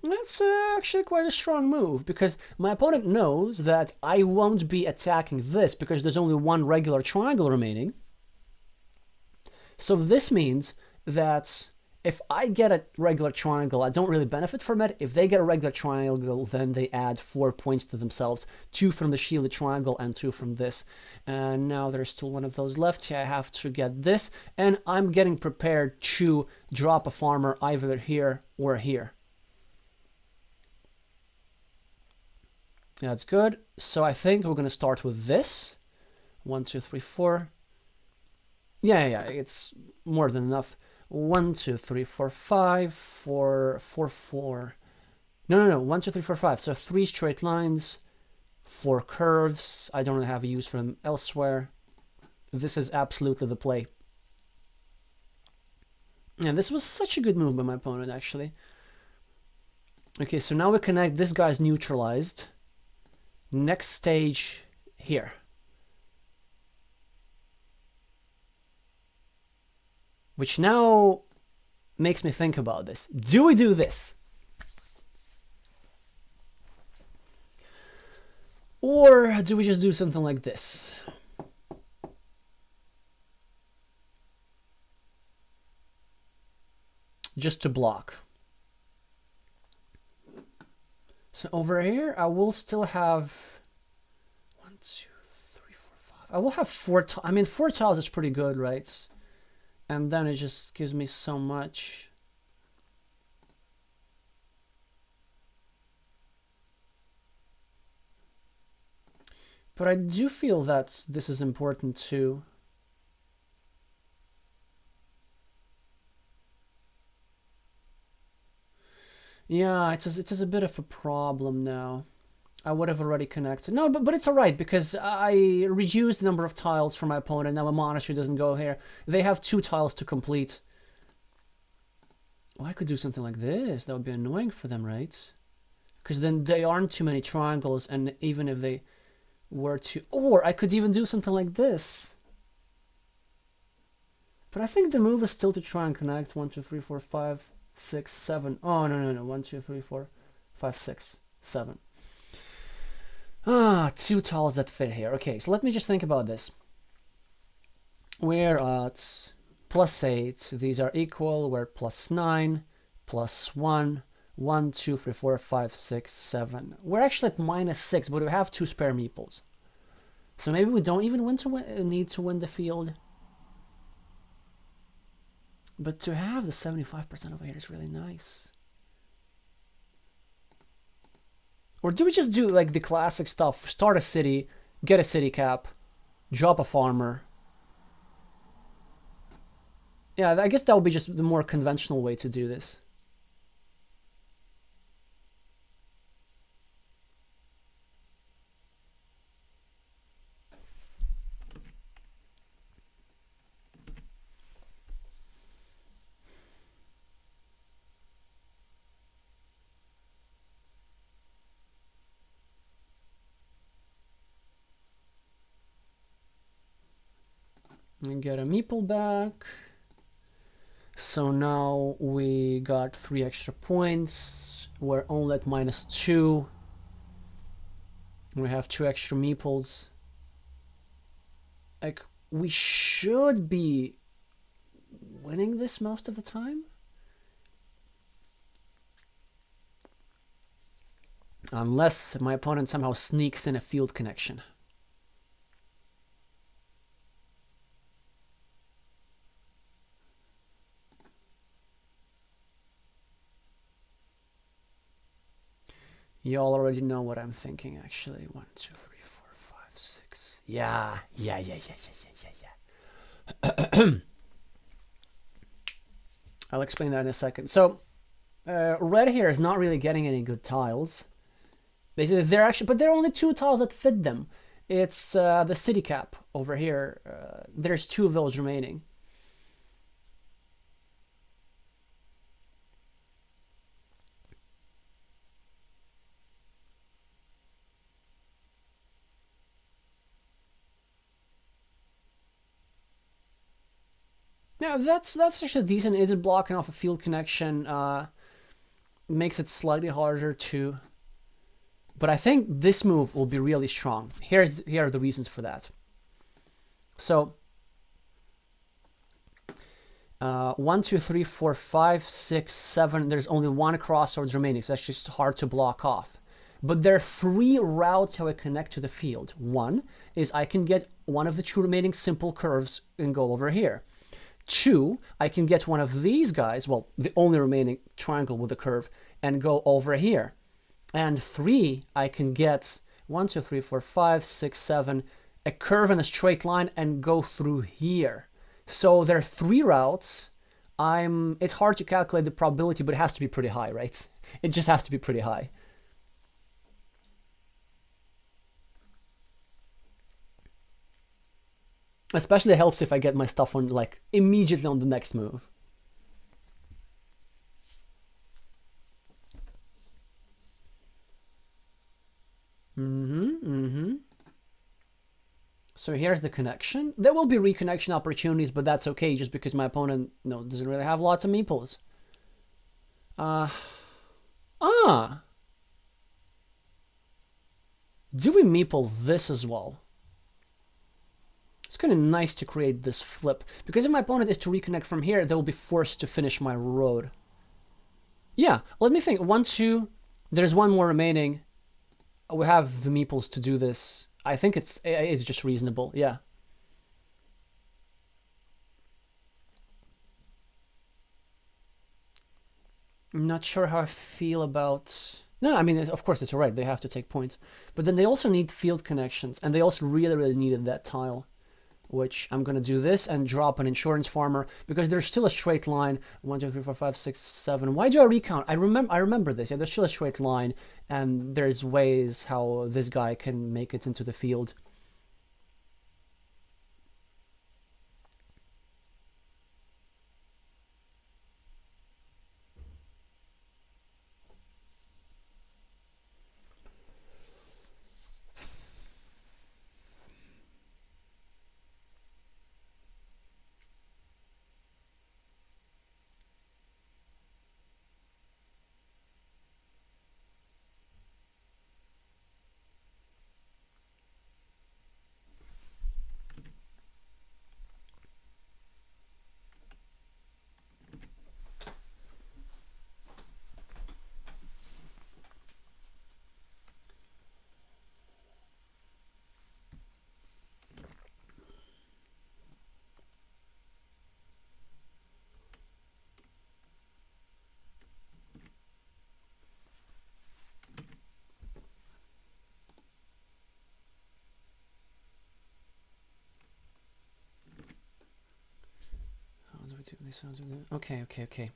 That's actually quite a strong move, because my opponent knows that I won't be attacking this because there's only one regular triangle remaining. So this means that if I get a regular triangle, I don't really benefit from it. If they get a regular triangle, then they add 4 points to themselves. 2 from the shielded triangle and 2 from this. And now there's still one of those left. I have to get this. And I'm getting prepared to drop a farmer either here or here. That's good. So I think we're going to start with this. 1, 2, 3, 4. Yeah, it's more than enough. 1, 2, 3, 4, 5, 4, 4, 4. No. 1, 2, 3, 4, 5. So 3 straight lines, 4 curves. I don't really have a use for them elsewhere. This is absolutely the play. And this was such a good move by my opponent, actually. Okay, so now we connect. This guy's neutralized. Next stage here. Which now makes me think about this. Do we do this? Or do we just do something like this? Just to block. So over here, I will still have 1, 2, 3, 4, 5. I will have 4 tiles. I mean, 4 tiles is pretty good, right? And then it just gives me so much. But I do feel that this is important too. Yeah, it is a bit of a problem now. I would have already connected. No, but it's alright, because I reduced the number of tiles for my opponent. Now a monastery doesn't go here. They have 2 tiles to complete. Well, I could do something like this. That would be annoying for them, right? Because then there aren't too many triangles, and even if they were to... Or I could even do something like this. But I think the move is still to try and connect. 1, 2, 3, 4, 5, 6, 7. Oh, no. 1, 2, 3, 4, 5, 6, 7. 2 tiles that fit here. Okay, so let me just think about this. We're at +8. These are equal. We're +9, +1. 1, 2, 3, 4, 5, 6, 7. We're actually at -6, but we have 2 spare meeples. So maybe we don't even need to win the field. But to have the 75% over here is really nice. Or do we just do like the classic stuff? Start a city, get a city cap, drop a farmer. Yeah, I guess that would be just the more conventional way to do this. And get a meeple back. So now we got 3 extra points. We're only at -2. We have 2 extra meeples. Like, we should be winning this most of the time. Unless my opponent somehow sneaks in a field connection. You all already know what I'm thinking, actually. 1, 2, 3, 4, 5, 6. Yeah. I'll explain that in a second. So, red here is not really getting any good tiles. Basically, but there are only 2 tiles that fit them. It's the city cap over here. There's 2 of those remaining. Yeah, that's actually decent. Is it blocking off a field connection? Makes it slightly harder to. But I think this move will be really strong. Here are the reasons for that. So 1, 2, 3, 4, 5, 6, 7. There's only 1 crossroads remaining, so that's just hard to block off. But there are 3 routes how I connect to the field. One is I can get one of the 2 remaining simple curves and go over here. 2, I can get one of these guys, well, the only remaining triangle with a curve, and go over here. And 3, I can get 1, 2, 3, 4, 5, 6, 7, a curve in a straight line and go through here. So there are 3 routes. It's hard to calculate the probability, but it has to be pretty high, right? It just has to be pretty high. Especially helps if I get my stuff on like immediately on the next move. So here's the connection. There will be reconnection opportunities, but that's okay just because my opponent doesn't really have lots of meeples. Do we meeple this as well? It's kind of nice to create this flip. Because if my opponent is to reconnect from here, they will be forced to finish my road. Yeah, let me think. 1, 2, there's 1 more remaining. We have the meeples to do this. I think it's just reasonable, yeah. I'm not sure how I feel about... No, I mean, of course it's alright. They have to take points. But then they also need field connections. And they also really, really needed that tile. Which I'm going to do this and drop an insurance farmer. Because there's still a straight line. 1, 2, 3, 4, 5, 6, 7. Why do I recount? I remember this. Yeah, there's still a straight line. And there's ways how this guy can make it into the field. Okay.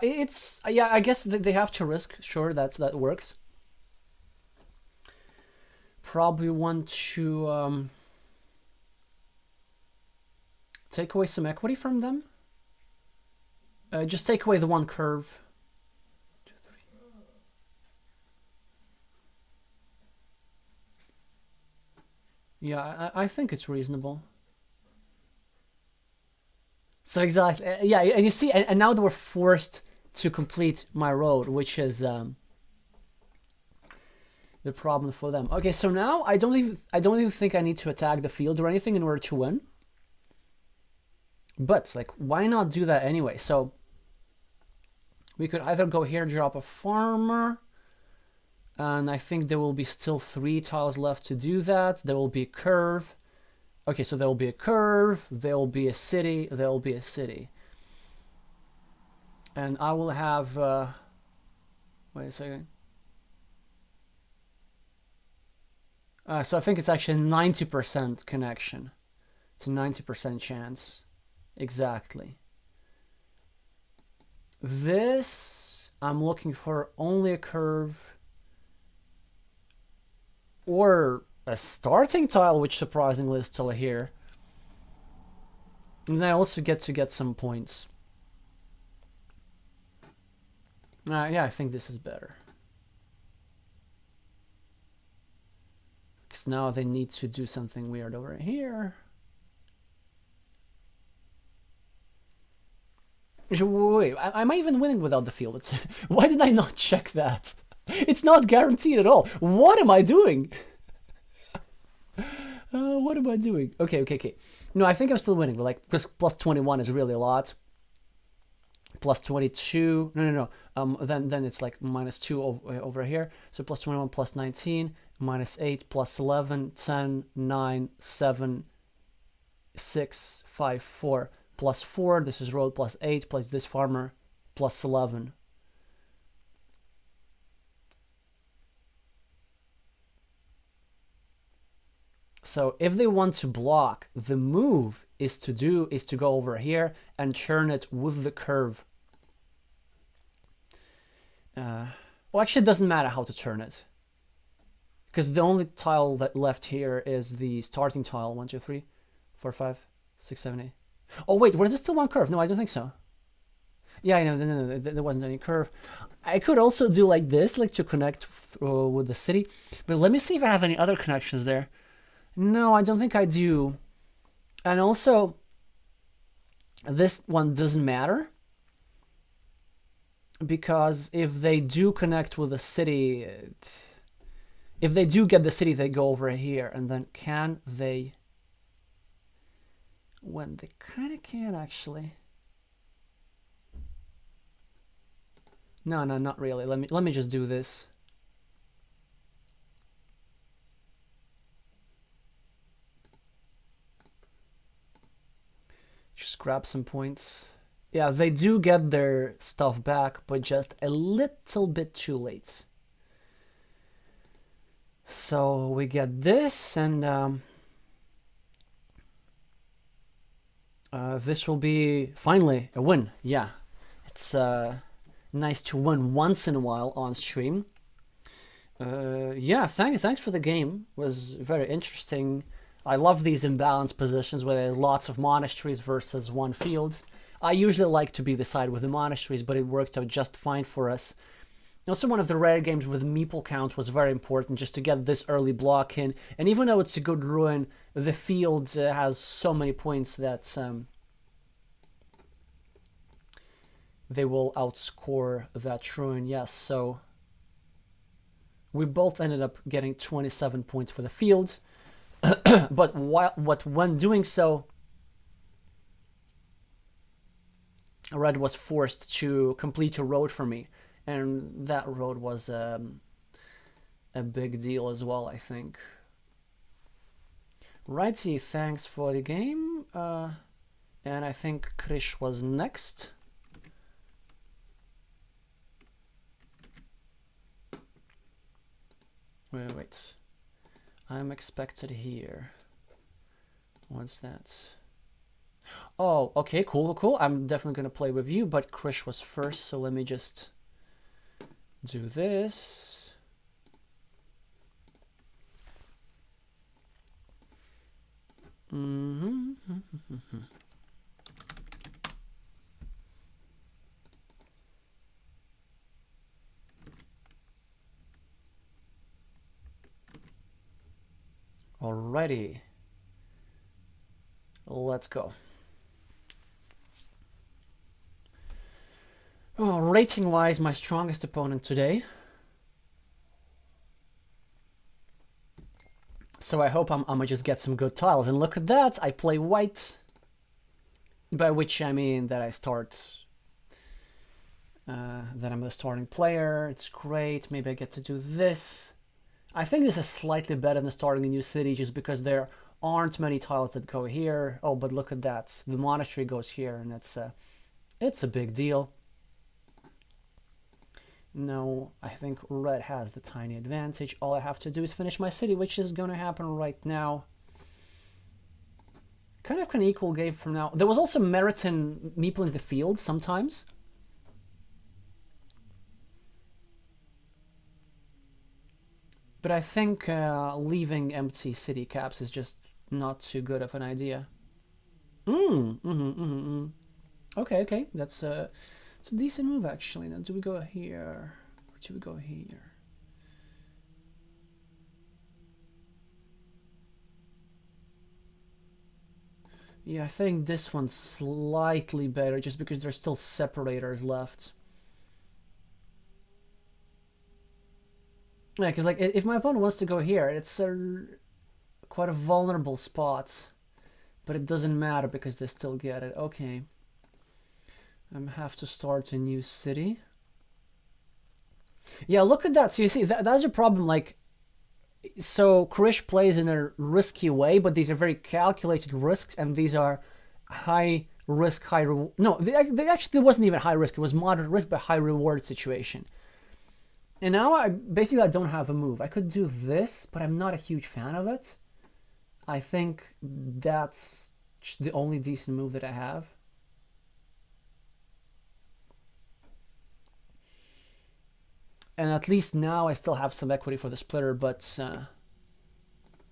It's yeah. I guess they have to risk. Sure, that works. Probably want to take away some equity from them. Just take away the 1 curve. 2, 3. Yeah, I think it's reasonable. So exactly, yeah, and you see, and now they were forced to complete my road, which is the problem for them. Okay, so now I don't even think I need to attack the field or anything in order to win. But like, why not do that anyway? So we could either go here, drop a farmer, and I think there will be still 3 tiles left to do that. There will be a curve. Okay, so there will be a curve, there will be a city, there will be a city. And I will have, wait a second. So I think it's actually 90% connection. It's a 90% chance. Exactly. This, I'm looking for only a curve or a starting tile, which surprisingly is still here. And I also get to get some points. Yeah, I think this is better. Because now they need to do something weird over here. Wait, am I even winning without the field? Why did I not check that? It's not guaranteed at all. What am I doing? What am I doing? Okay. No, I think I'm still winning, but like, because plus 21 is really a lot. Plus 22. No. Then it's like minus 2 over here. So plus 21 plus 19, minus 8 plus 11, 10, 9, 7, 6, 5, 4. Plus 4, this is road, plus 8, plus this farmer, plus 11. So if they want to block, the move is to go over here and churn it with the curve. Well, actually, it doesn't matter how to turn it, because the only tile that left here is the starting tile. 1, 2, 3, 4, 5, 6, 7, 8. Oh wait, was there still one curve? No, I don't think so. Yeah, no, there wasn't any curve. I could also do like this, like to connect with the city. But let me see if I have any other connections there. No, I don't think I do. And also, this one doesn't matter, because if they do connect with the city, if they do get the city, they go over here, and then can they? When they kind of can, actually. No, not really. Let me just do this. Just grab some points. Yeah, they do get their stuff back, but just a little bit too late. So we get this, and this will be finally a win. Yeah, it's nice to win once in a while on stream. Yeah, thanks for the game. It was very interesting. I love these imbalanced positions where there's lots of monasteries versus one field. I usually like to be the side with the monasteries, but it worked out just fine for us. Also, one of the rare games with meeple count was very important, just to get this early block in. And even though it's a good ruin, the field has so many points that they will outscore that ruin. Yes, so we both ended up getting 27 points for the field. But when doing so, Red was forced to complete a road for me, and that road was a big deal as well, I think. Righty, thanks for the game. And I think Krish was next. Wait. I'm expected here. What's that? Oh, okay, cool. I'm definitely gonna play with you, but Krish was first, so let me just do this. Alrighty. Let's go. Oh, rating-wise, my strongest opponent today. So I hope I'm gonna just get some good tiles. And look at that, I play white. By which I mean that I start, that I'm the starting player. It's great. Maybe I get to do this. I think this is slightly better than starting a new city just because there aren't many tiles that go here. Oh, but look at that. The monastery goes here, and it's a big deal. No, I think red has the tiny advantage. All I have to do is finish my city, which is going to happen right now. Kind of an equal game from now. There was also merit in meepling the field sometimes. But I think leaving empty city caps is just not too good of an idea. Okay, okay. It's a decent move, actually. Now, do we go here? Or do we go here? Yeah, I think this one's slightly better just because there's still separators left. Yeah, because like if my opponent wants to go here, it's quite a vulnerable spot. But it doesn't matter because they still get it. Okay. I have to start a new city. Yeah, look at that. So you see, that's a problem. Like, so Krish plays in a risky way, but these are very calculated risks, and these are high risk, high reward. No, they actually wasn't even high risk. It was moderate risk, but high reward situation. And now I don't have a move. I could do this, but I'm not a huge fan of it. I think that's the only decent move that I have. And at least now I still have some equity for the splitter, but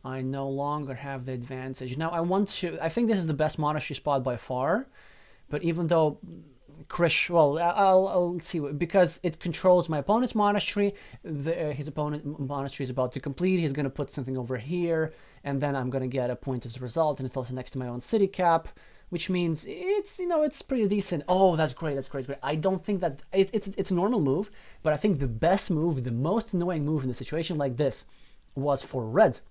I no longer have the advantage. Now I think this is the best monastery spot by far, but even though Krish, well, I'll see, because it controls my opponent's monastery. His opponent's monastery is about to complete. He's going to put something over here, and then I'm going to get a point as a result, and it's also next to my own city cap, which means it's pretty decent. Oh, that's great, that's great. I don't think it's a normal move, but I think the best move, the most annoying move in a situation like this was for red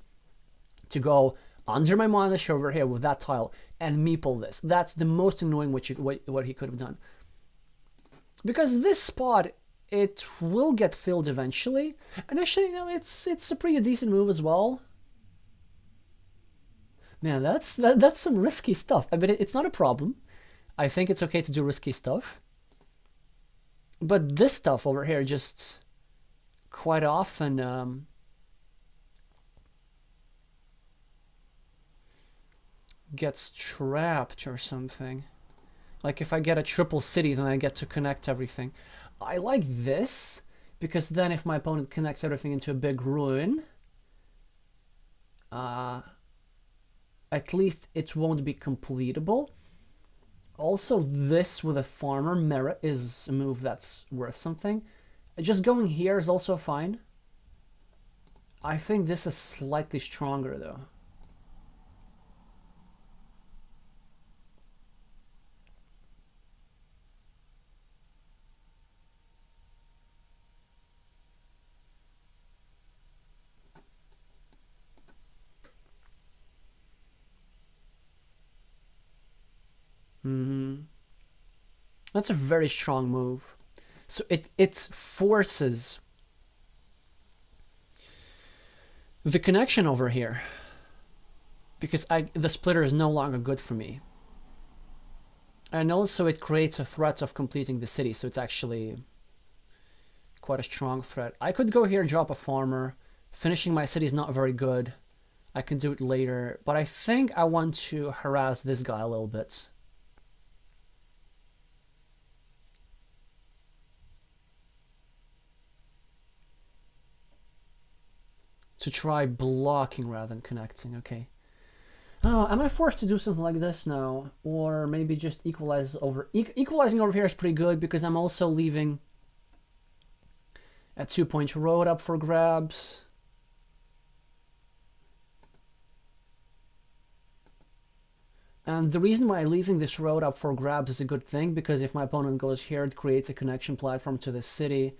to go under my monastery over here with that tile and meeple this. That's the most annoying what he could have done. Because this spot, it will get filled eventually, and actually, it's a pretty decent move as well. Man, that's some risky stuff. I mean, it's not a problem. I think it's okay to do risky stuff. But this stuff over here just quite often gets trapped or something. Like if I get a triple city, then I get to connect everything. I like this, because then if my opponent connects everything into a big ruin, at least it won't be completable. Also, this with a farmer merit is a move that's worth something. Just going here is also fine. I think this is slightly stronger though. That's a very strong move. So it forces the connection over here, because the splitter is no longer good for me. And also it creates a threat of completing the city, so it's actually quite a strong threat. I could go here and drop a farmer. Finishing my city is not very good. I can do it later, but I think I want to harass this guy a little bit. To try blocking rather than connecting. Okay. Oh, am I forced to do something like this now? Or maybe just equalize over... Equalizing over here is pretty good, because I'm also leaving a 2-point road up for grabs. And the reason why leaving this road up for grabs is a good thing, because if my opponent goes here, it creates a connection platform to the city.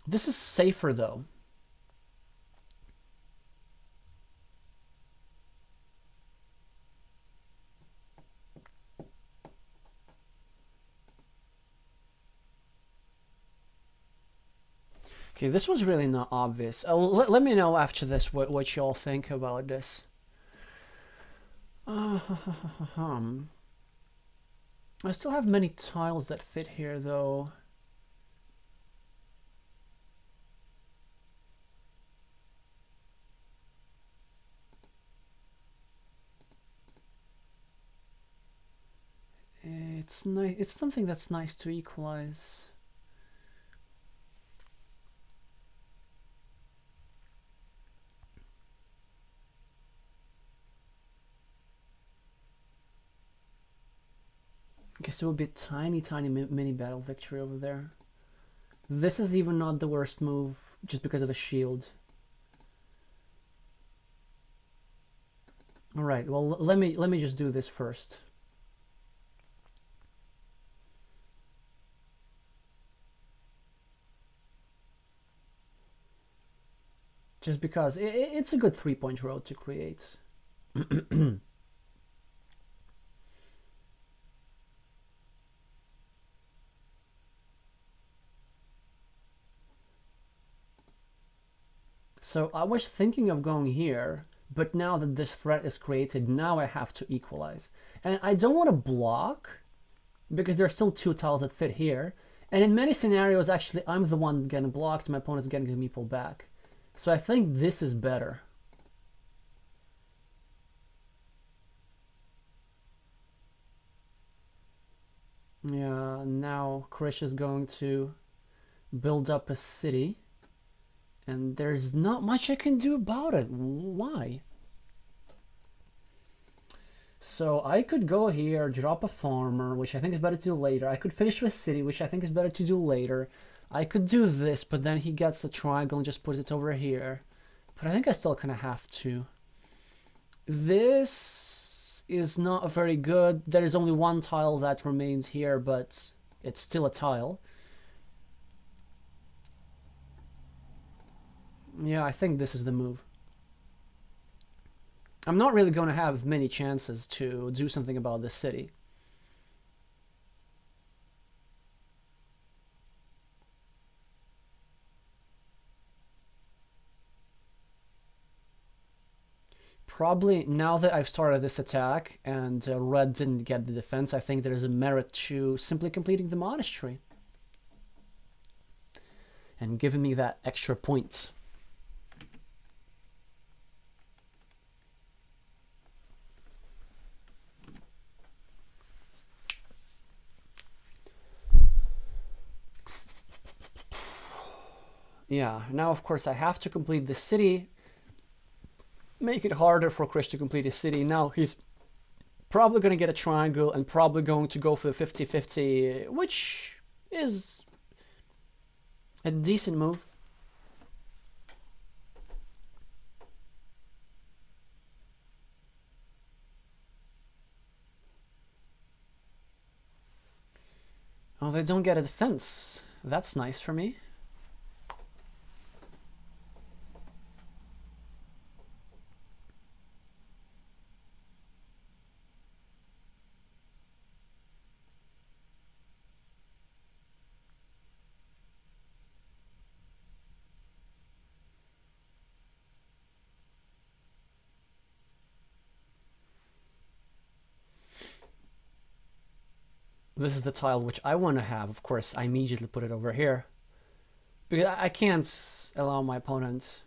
This is safer though. Okay, this one's really not obvious. Let me know after this what y'all think about this. I still have many tiles that fit here, though. It's nice. It's something that's nice to equalize. I guess it will be a tiny mini battle victory over there. This is even not the worst move, just because of the shield. All right. Well, let me just do this first. Just because it's a good 3-point road to create. So I was thinking of going here, but now that this threat is created, now I have to equalize. And I don't want to block, because there are still 2 tiles that fit here. And in many scenarios, actually, I'm the one getting blocked, my opponent's getting me pulled back. So I think this is better. Yeah, now Krish is going to build up a city. And there's not much I can do about it. Why? So I could go here, drop a farmer, which I think is better to do later. I could finish with city, which I think is better to do later. I could do this, but then he gets the triangle and just puts it over here. But I think I still kind of have to. This is not very good. There is only 1 tile that remains here, but it's still a tile. Yeah, I think this is the move. I'm not really going to have many chances to do something about this city. Probably now that I've started this attack and red didn't get the defense, I think there's a merit to simply completing the monastery and giving me that extra point. Yeah, now of course I have to complete the city, make it harder for Chris to complete his city. Now he's probably going to get a triangle and probably going to go for the 50-50, which is a decent move. Oh, they don't get a defense. That's nice for me. This is the tile which I want to have. Of course, I immediately put it over here, because I can't allow my opponent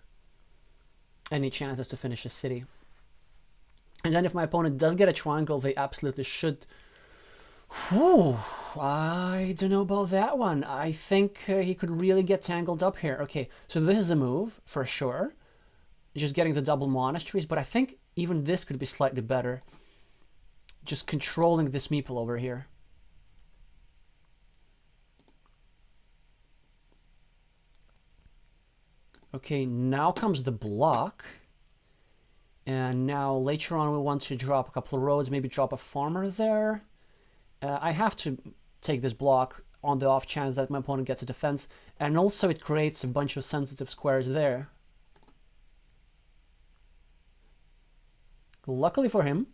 any chances to finish a city. And then if my opponent does get a triangle, they absolutely should. Whew, I don't know about that one. I think he could really get tangled up here. Okay, so this is a move for sure. Just getting the double monasteries, but I think even this could be slightly better. Just controlling this meeple over here. Okay, now comes the block. And now later on we want to drop a couple of roads, maybe drop a farmer there. I have to take this block on the off chance that my opponent gets a defense. And also it creates a bunch of sensitive squares there. Luckily for him.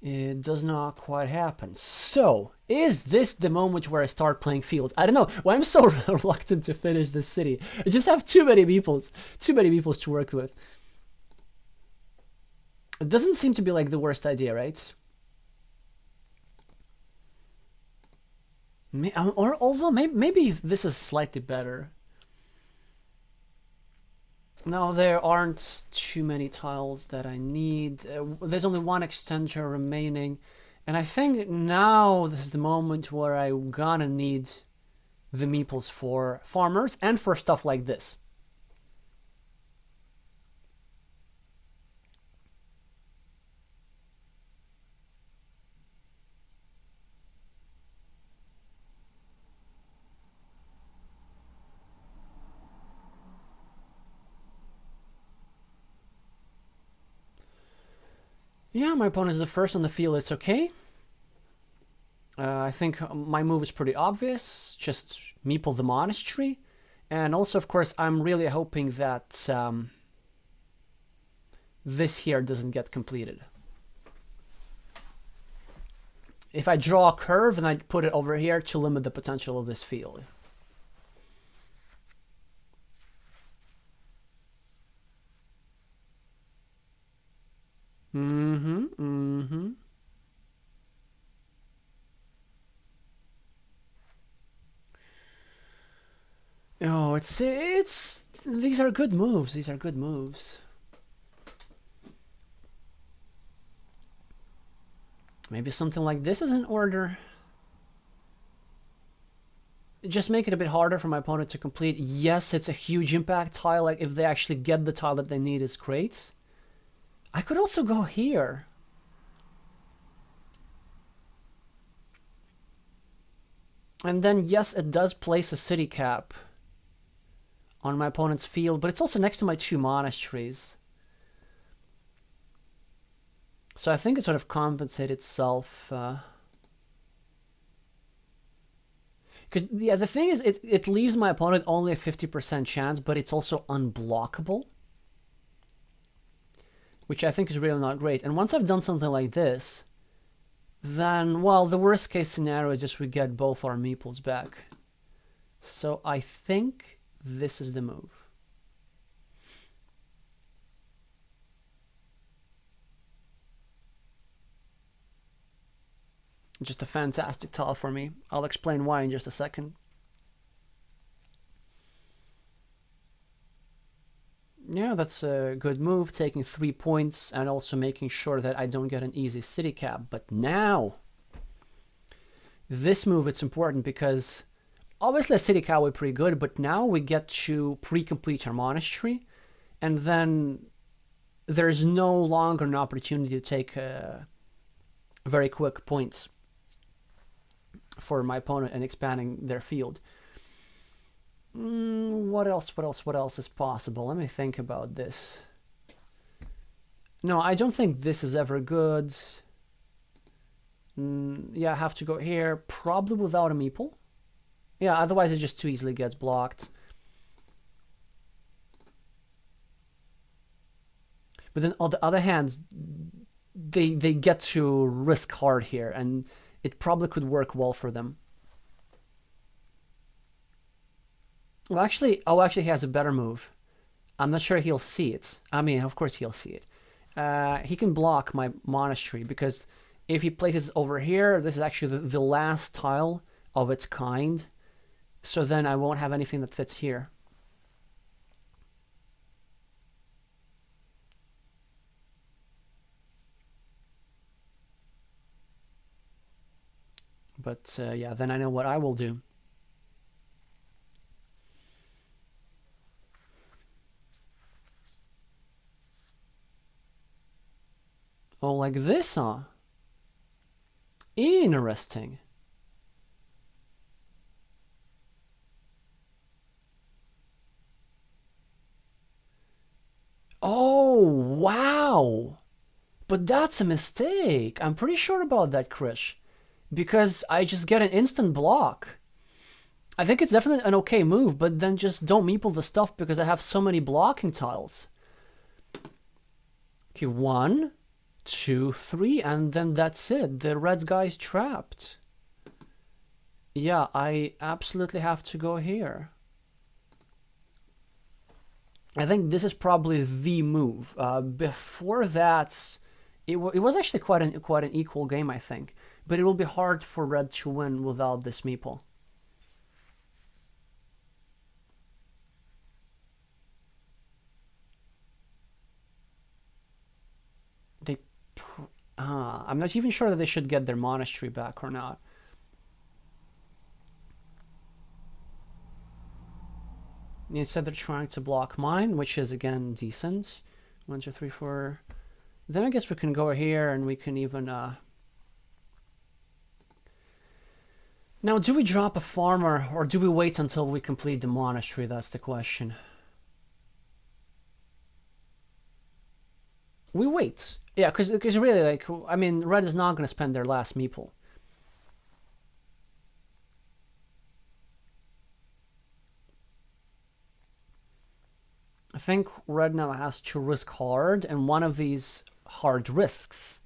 It does not quite happen. So, is this the moment where I start playing fields? I don't know. Why I'm so reluctant to finish this city. I just have too many peoples to work with. It doesn't seem to be like the worst idea, right? Or although maybe this is slightly better. No, there aren't too many tiles that I need. There's only one extension remaining. And I think now this is the moment where I'm gonna need the meeples for farmers and for stuff like this. Yeah, my opponent is the first on the field. It's okay. I think my move is pretty obvious. Just meeple the monastery. And also, of course, I'm really hoping that this here doesn't get completed. If I draw a curve and I put it over here to limit the potential of this field. Oh, it's these are good moves. These are good moves. Maybe something like this is in order. Just make it a bit harder for my opponent to complete. Yes, it's a huge impact tile. Like if they actually get the tile that they need, is great. I could also go here. And then, yes, it does place a city cap on my opponent's field, but it's also next to my two monasteries. So I think it sort of compensates itself. Because yeah, the thing is, it leaves my opponent only a 50% chance, but it's also unblockable. Which I think is really not great. And once I've done something like this, then, well, the worst case scenario is just we get both our meeples back. So I think this is the move. Just a fantastic tile for me. I'll explain why in just a second. Yeah, that's a good move, taking 3 points and also making sure that I don't get an easy city cap. But now, this move, it's important because obviously a city cap would be pretty good, but now we get to pre-complete our monastery, and then there's no longer an opportunity to take very quick points for my opponent and expanding their field. What else is possible? Let me think about this. No, I don't think this is ever good. Yeah, I have to go here, probably without a meeple. Yeah, otherwise it just too easily gets blocked. But then on the other hand, they get to risk hard here, and it probably could work well for them. Well, actually, he has a better move. I'm not sure he'll see it. I mean, of course he'll see it. He can block my monastery, because if he places it over here, this is actually the last tile of its kind. So then I won't have anything that fits here. But yeah, then I know what I will do. Oh, like this, huh? Interesting. Oh, wow. But that's a mistake. I'm pretty sure about that, Krish. Because I just get an instant block. I think it's definitely an okay move, but then just don't meeple the stuff because I have so many blocking tiles. Okay, 1, 2, 3, and then that's it. The red guy's trapped. Yeah, I absolutely have to go here. I think this is probably the move. Before that, it was actually quite an equal game, I think. But it will be hard for red to win without this meeple. I'm not even sure that they should get their monastery back or not. Instead, they're trying to block mine, which is again decent. 1, 2, 3, 4. Then I guess we can go here and we can even. Now, do we drop a farmer or do we wait until we complete the monastery? That's the question. We wait. Yeah, because really, like, I mean, red is not going to spend their last meeple. I think red now has to risk hard, and one of these hard risks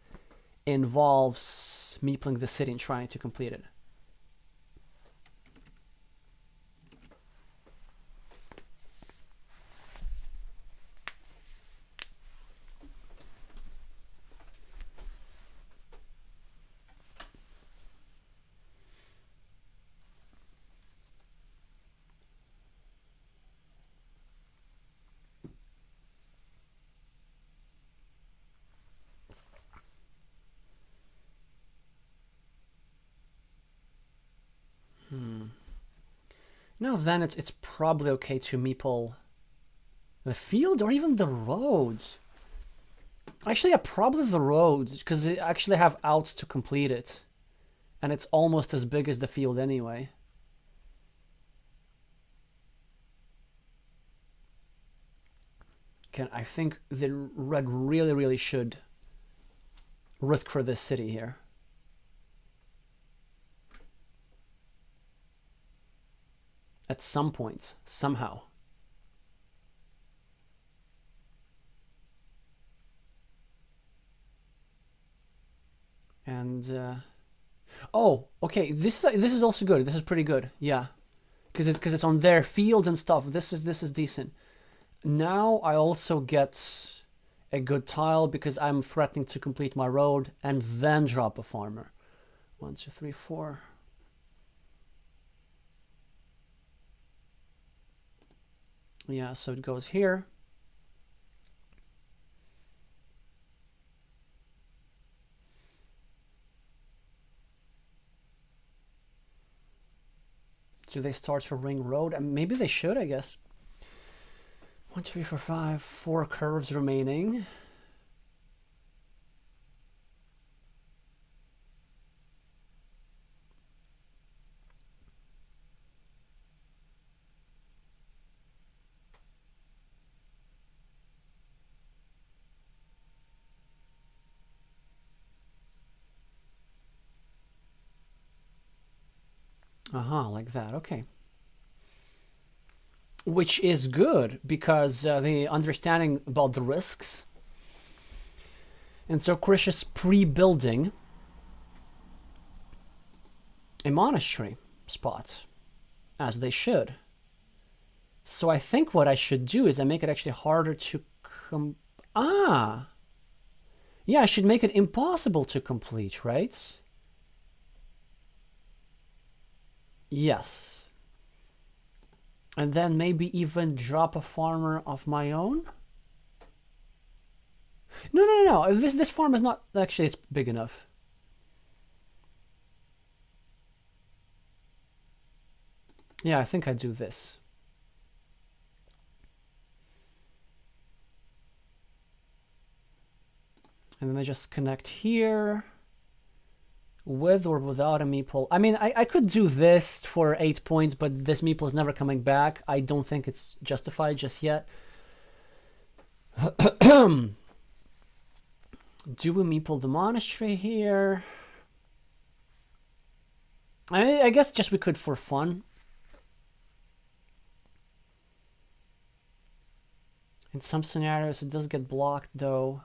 involves meepling the city and trying to complete it. No, then it's probably okay to meeple the field or even the roads. Actually, yeah, probably the roads, because they actually have outs to complete it. And it's almost as big as the field anyway. I think the red really should risk for this city here. At some point, somehow. And oh, okay. This is also good. This is pretty good. Yeah, because it's on their field and stuff. This is decent. Now I also get a good tile because I'm threatening to complete my road and then drop a farmer. 1, 2, 3, 4. Yeah, so it goes here. Do they start to ring road? And maybe they should, I guess. 1, 2, 3, 4, 5. 4 curves remaining. Like that. Okay. Which is good because the understanding about the risks. And so Krish is pre-building a monastery spot, as they should. So I think what I should do is I make it actually harder to yeah, I should make it impossible to complete, right? Yes. And then maybe even drop a farmer of my own? No. This farm is not... Actually, it's big enough. Yeah, I think I do this. And then I just connect here. With or without a meeple. I mean, I could do this for 8 points, but this meeple is never coming back. I don't think it's justified just yet. Do we meeple the monastery here? I guess just we could for fun. In some scenarios, it does get blocked, though.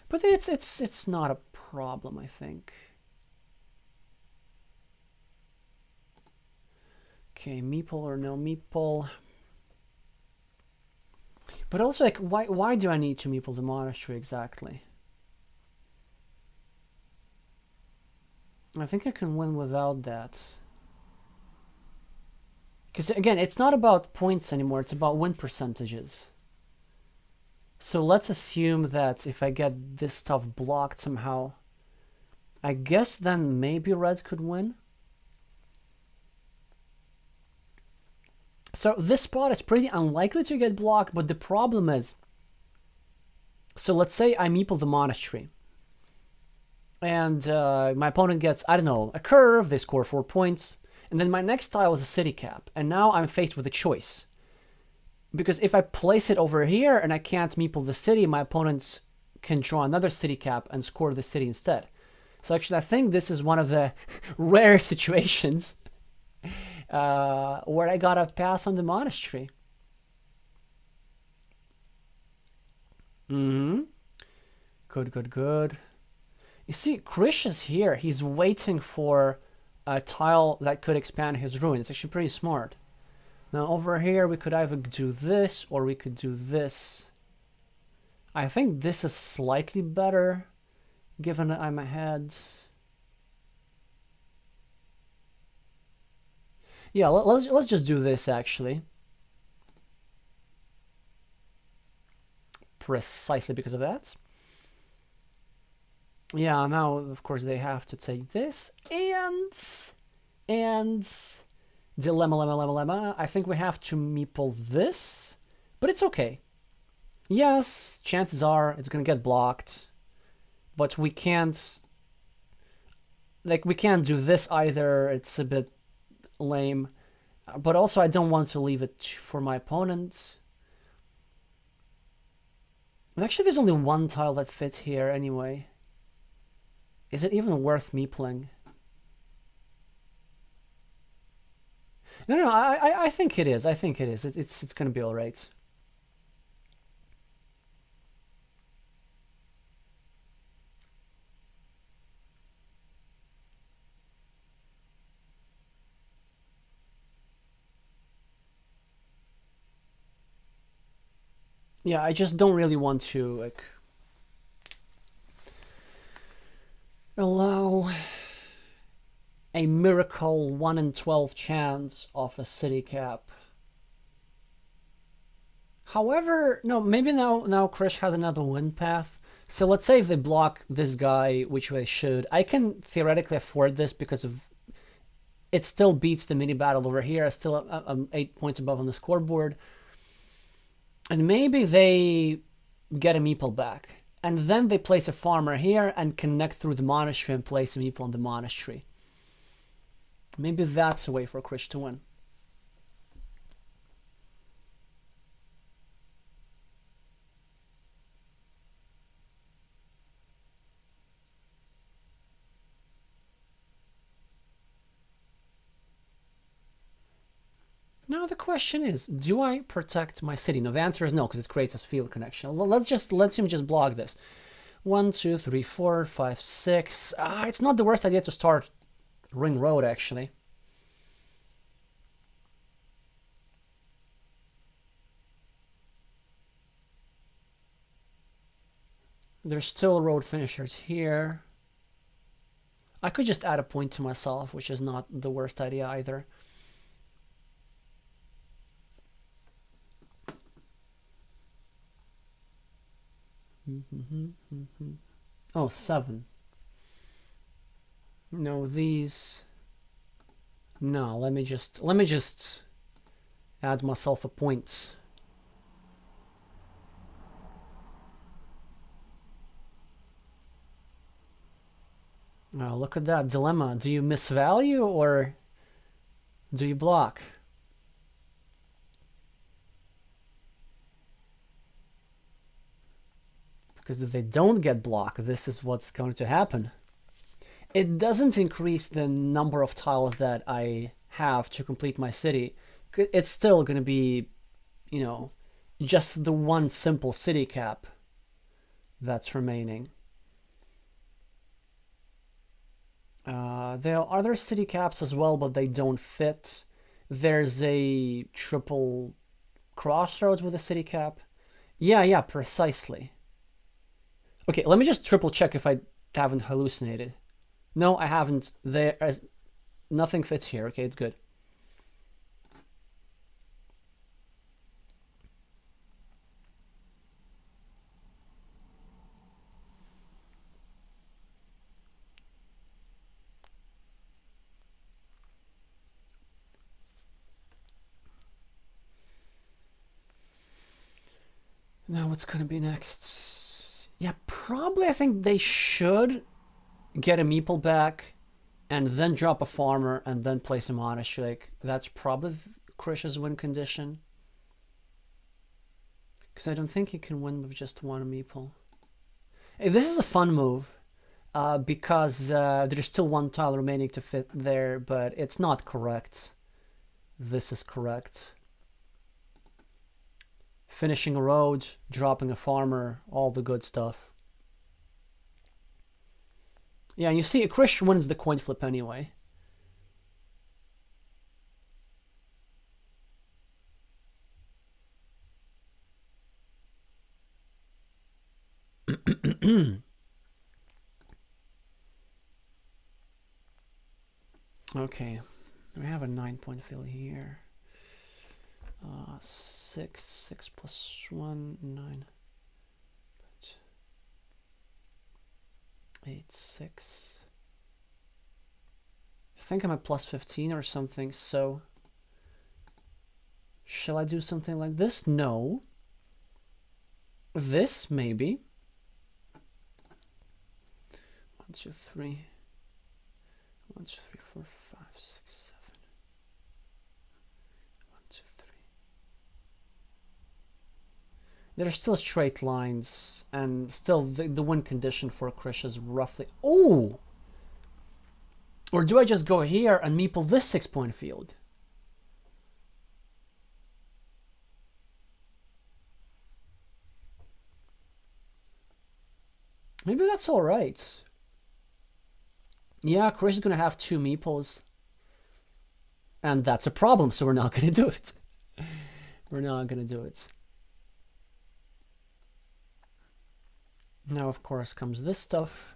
But it's not a problem, I think. Okay, meeple or no meeple. But also, like, why do I need to meeple the monastery exactly? I think I can win without that. Because, again, it's not about points anymore, it's about win percentages. So let's assume that if I get this stuff blocked somehow, I guess then maybe Reds could win. So this spot is pretty unlikely to get blocked, but the problem is, so let's say I meeple the monastery, and my opponent gets, I don't know, a curve, they score 4 points, and then my next tile is a city cap, and now I'm faced with a choice. Because if I place it over here and I can't meeple the city, my opponents can draw another city cap and score the city instead. So actually, I think this is one of the rare situations where I gotta pass on the monastery. Good. You see, Krish is here. He's waiting for a tile that could expand his ruin. It's actually pretty smart. Now over here, we could either do this or we could do this. I think this is slightly better, given that I'm ahead. Yeah, let's just do this, actually. Precisely because of that. Yeah, now, of course, they have to take this, and dilemma. I think we have to meeple this, but it's okay. Yes, chances are it's gonna get blocked, but we can't, like, we can't do this either. It's a bit lame, but also I don't want to leave it for my opponent. And actually, there's only one tile that fits here anyway. Is it even worth meepling? No, I think it is. I think it is. It's gonna be all right. Yeah, I just don't really want to, like, allow a miracle 1 in 12 chance of a city cap. However, no, maybe now Krish has another win path. So let's say if they block this guy, which they should, I can theoretically afford this because of it still beats the mini battle over here. I still am 8 points above on the scoreboard. And maybe they get a meeple back. And then they place a farmer here and connect through the monastery and place a meeple on the monastery. Maybe that's a way for Krish to win. Now the question is, do I protect my city? No, the answer is no, because it creates a field connection. Let's him just block this. 1, 2, 3, 4, 5, 6. It's not the worst idea to start Ring Road, actually. There's still road finishers here. I could just add a point to myself, which is not the worst idea either. Oh, 7. No, these. No, let me just add myself a point. Oh, look at that dilemma. Do you miss value or do you block? Because if they don't get blocked, this is what's going to happen. It doesn't increase the number of tiles that I have to complete my city. It's still going to be, you know, just the one simple city cap that's remaining. There are other city caps as well, but they don't fit. There's a triple crossroads with a city cap. Yeah, precisely. Okay, let me just triple check if I haven't hallucinated. No, I haven't. Nothing fits here. Okay, it's good. Now what's gonna be next? Yeah, probably I think they should get a meeple back and then drop a farmer and then place a monastery. Like, that's probably Krish's win condition. Because I don't think he can win with just one meeple. Hey, this is a fun move. Because there's still one tile remaining to fit there, but it's not correct. This is correct. Finishing a road, dropping a farmer, all the good stuff. Yeah, and you see, Krish wins the coin flip anyway. Okay, we have a 9-point fill here. 6 plus 1, 9. 8, 6. I think I'm at plus 15 or something, so shall I do something like this? No. This, maybe. 1, 2, 3. 1, 2, 3, 4, 5, 6, 7. 1, 2, 3. There are still straight lines, and still the win condition for Krish is roughly... Oh! Or do I just go here and meeple this 6-point field? Maybe that's alright. Yeah, Krish is going to have 2 meeples. And that's a problem, so we're not going to do it. We're not going to do it. Now, of course, comes this stuff.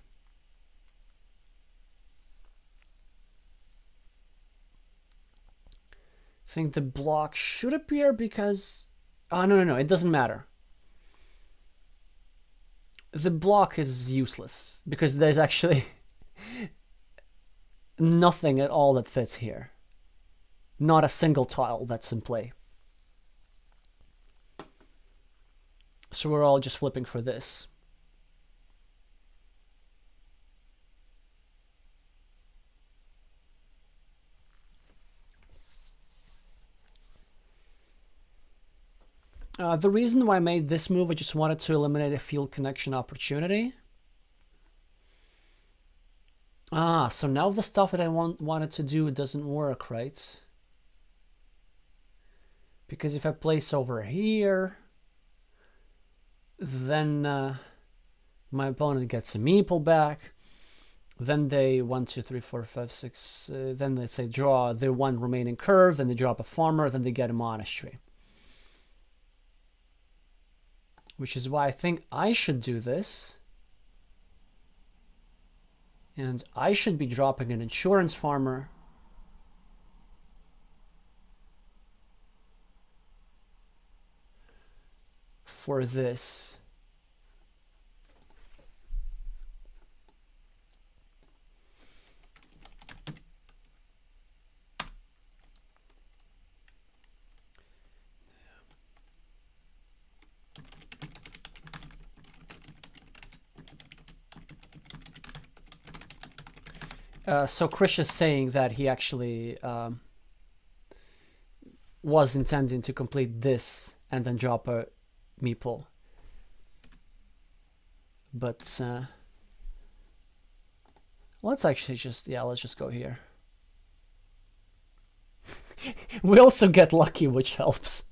I think the block should appear because... Oh, no, it doesn't matter. The block is useless because there's actually nothing at all that fits here. Not a single tile that's in play. So we're all just flipping for this. The reason why I made this move, I just wanted to eliminate a field connection opportunity. So now the stuff that I wanted to do doesn't work, right? Because if I place over here, then my opponent gets a meeple back. Then they 1, 2, 3, 4, 5, 6. Then they say draw their one remaining curve. Then they drop a farmer. Then they get a monastery. Which is why I think I should do this. And I should be dropping an insurance farmer. For this. So Krish is saying that he actually was intending to complete this and then drop a meeple. But let's actually just, let's just go here. We also get lucky, which helps.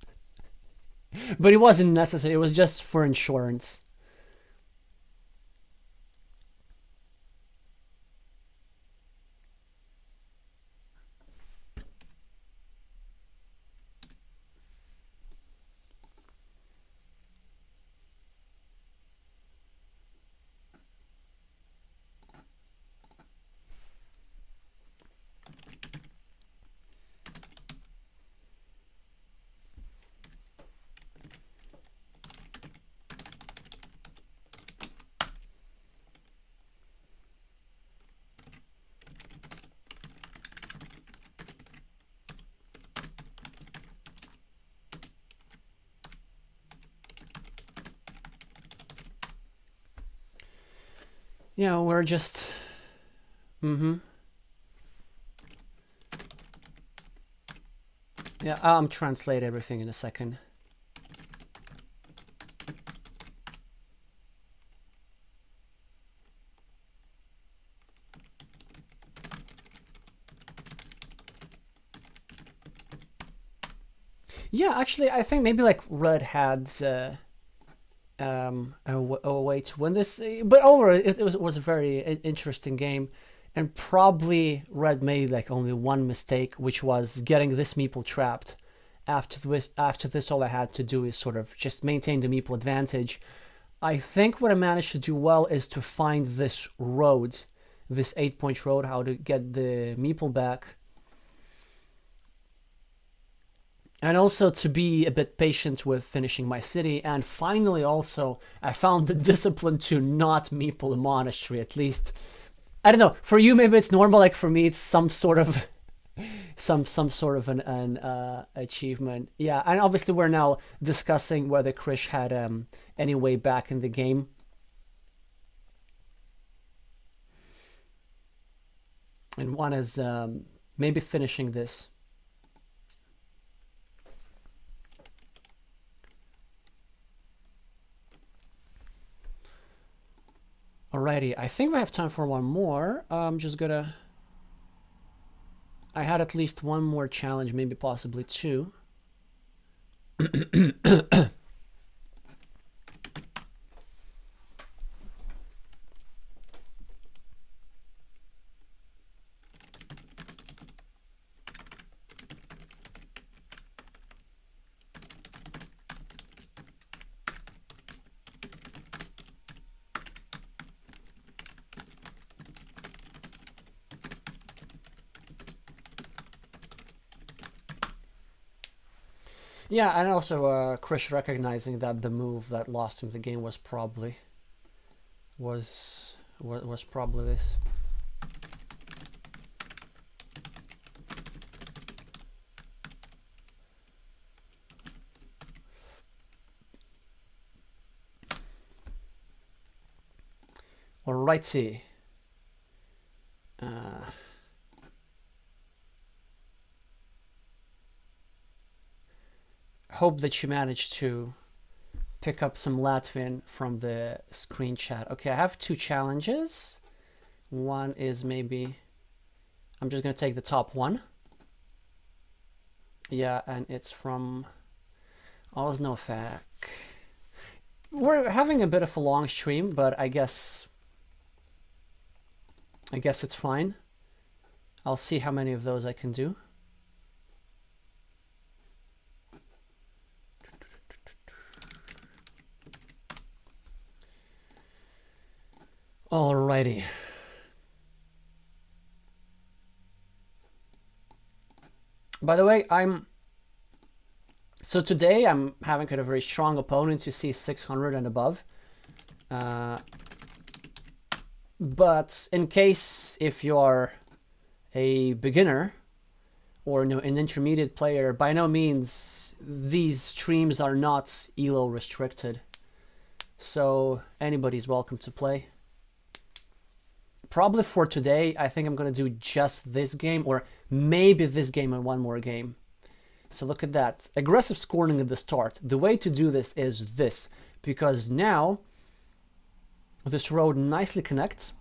But it wasn't necessary, it was just for insurance. Yeah, we're just... Mm-hmm. Yeah, I'll translate everything in a second. Yeah, actually, I think maybe like Red had a way to win this, but overall, it was a very interesting game, and probably Red made like only one mistake, which was getting this meeple trapped. After this, all I had to do is sort of just maintain the meeple advantage. I think what I managed to do well is to find this road, this 8-point road, how to get the meeple back. And also to be a bit patient with finishing my city. And finally, also, I found the discipline to not meeple a monastery, at least. I don't know, for you maybe it's normal, like for me it's some sort of some sort of an achievement. Yeah, and obviously we're now discussing whether Krish had any way back in the game. And one is maybe finishing this. Alrighty, I think we have time for one more. I'm just gonna... I had at least one more challenge, maybe possibly two. Yeah, and also Krish recognizing that the move that lost him the game was probably probably this. Alrighty. Hope that you managed to pick up some Latvian from the screen chat. Okay, I have two challenges. One is maybe... I'm just going to take the top one. Yeah, and it's from Osnofak. We're having a bit of a long stream, but I guess it's fine. I'll see how many of those I can do. Alrighty. By the way, so today I'm having kind of very strong opponents. You see 600 and above. But in case if you're a beginner or an intermediate player, by no means these streams are not ELO restricted. So anybody's welcome to play. Probably for today, I think I'm going to do just this game, or maybe this game and one more game. So look at that. Aggressive scoring at the start. The way to do this is this, because now this road nicely connects.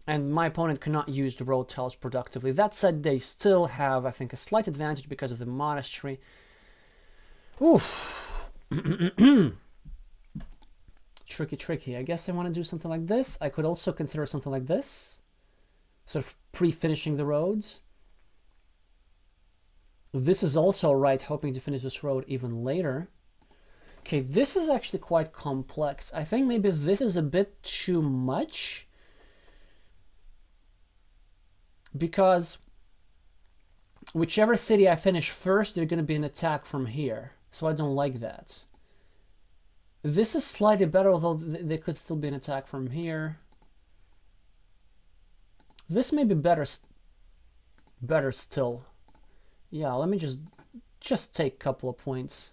And my opponent cannot use the road tiles productively. That said, they still have, I think, a slight advantage because of the monastery. Oof. Tricky. I guess I want to do something like this. I could also consider something like this. Sort of pre-finishing the roads. This is also right, hoping to finish this road even later. Okay, this is actually quite complex. I think maybe this is a bit too much. Because whichever city I finish first, there's going to be an attack from here. So I don't like that. This is slightly better, although there could still be an attack from here. This may be better. Better still. Yeah, let me just take a couple of points.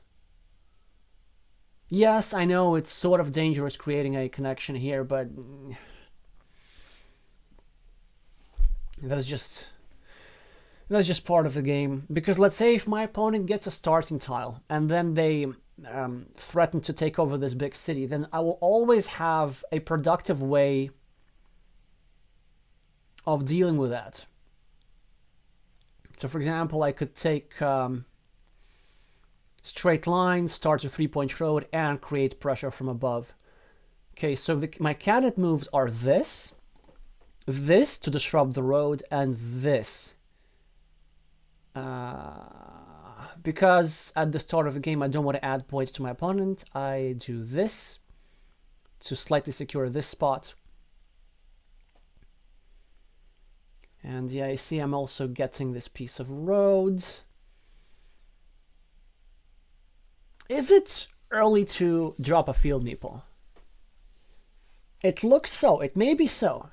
Yes, I know it's sort of dangerous creating a connection here, but that's just part of the game. Because let's say if my opponent gets a starting tile and then they threaten to take over this big city, then I will always have a productive way of dealing with that. So for example, I could take straight line, start a 3-point road, and create pressure from above. Okay, so my candidate moves are this to disrupt the road, and this. Because at the start of the game I don't want to add points to my opponent, I do this to slightly secure this spot. And yeah, you see I'm also getting this piece of road. Is it early to drop a field meeple? It looks so, it may be so.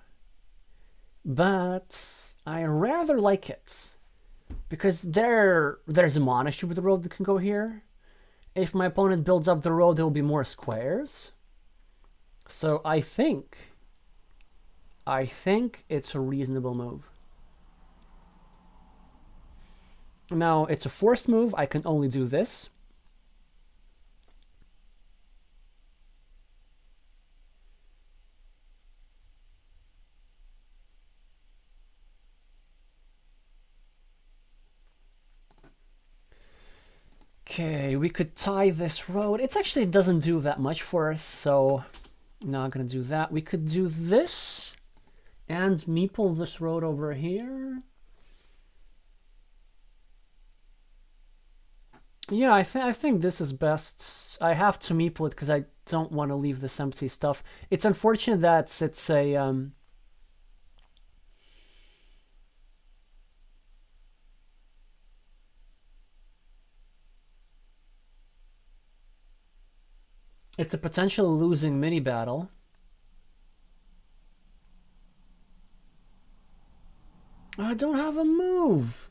But I rather like it. Because there's a monastery with the road that can go here. If my opponent builds up the road, there will be more squares. So I think it's a reasonable move. Now, it's a forced move. I can only do this. Okay, we could tie this road. It actually doesn't do that much for us, so I'm not going to do that. We could do this and meeple this road over here. Yeah, I think this is best. I have to meeple it because I don't want to leave this empty stuff. It's unfortunate that it's a... It's a potential losing mini battle. I don't have a move.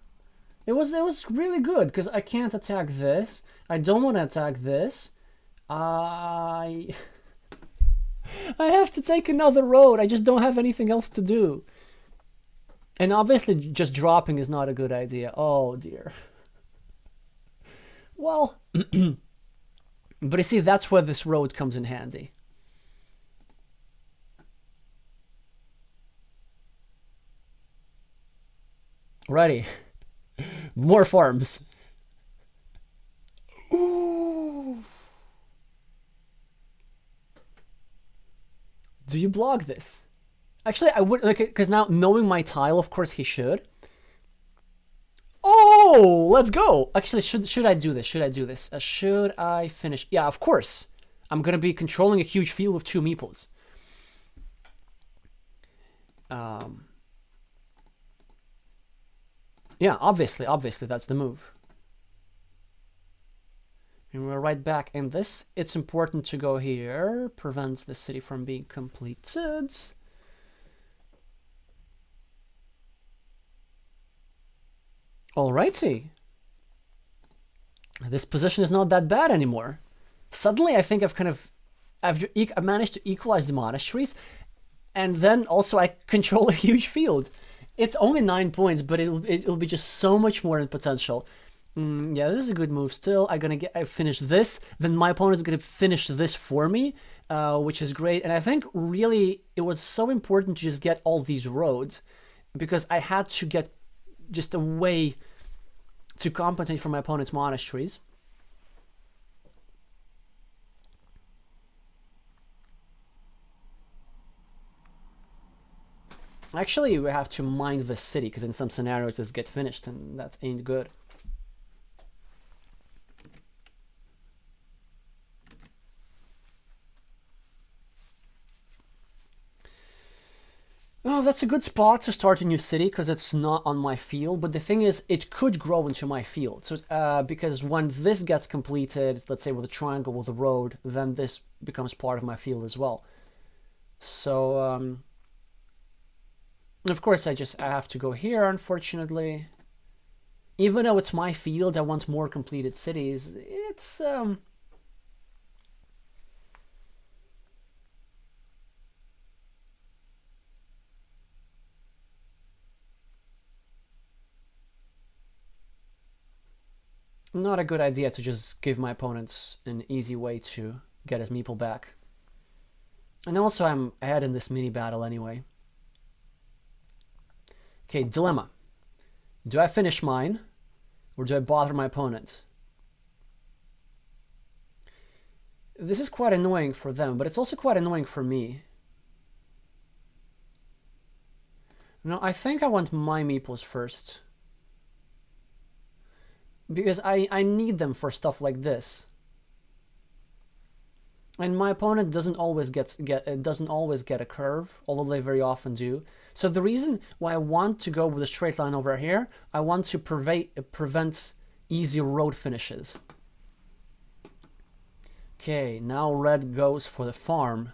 It was really good because I can't attack this. I don't want to attack this. I have to take another road. I just don't have anything else to do. And obviously just dropping is not a good idea. Oh dear. Well, but you see, that's where this road comes in handy. Righty. More farms. Ooh. Do you block this? Actually, I would, okay, because now knowing my tile, of course he should. Oh, let's go. Actually, should I do this? Should I do this? Should I finish? Yeah, of course. I'm going to be controlling a huge field with 2 meeples. Yeah, obviously, that's the move. And we're right back in this. It's important to go here. Prevents the city from being completed. Alrighty. This position is not that bad anymore. Suddenly, I think I've managed to equalize the monasteries, and then also I control a huge field. It's only 9 points, but it'll be just so much more in potential. Yeah, this is a good move still. I finish this, then my opponent's gonna finish this for me, which is great. And I think really it was so important to just get all these roads, because I had to get just a way to compensate for my opponent's monasteries. Actually, we have to mind the city, because in some scenarios this get finished, and that ain't good. Oh, that's a good spot to start a new city, because it's not on my field. But the thing is, it could grow into my field. So, because when this gets completed, let's say with a triangle with a road, then this becomes part of my field as well. So, Of course, I have to go here, unfortunately. Even though it's my field, I want more completed cities. It's not a good idea to just give my opponents an easy way to get his meeple back. And also, I'm ahead in this mini battle anyway. Okay, dilemma. Do I finish mine, or do I bother my opponent? This is quite annoying for them, but it's also quite annoying for me. No, I think I want my meeples first. Because I need them for stuff like this. And my opponent doesn't always get a curve, although they very often do. So the reason why I want to go with a straight line over here, I want to prevent easy road finishes. Okay, now red goes for the farm,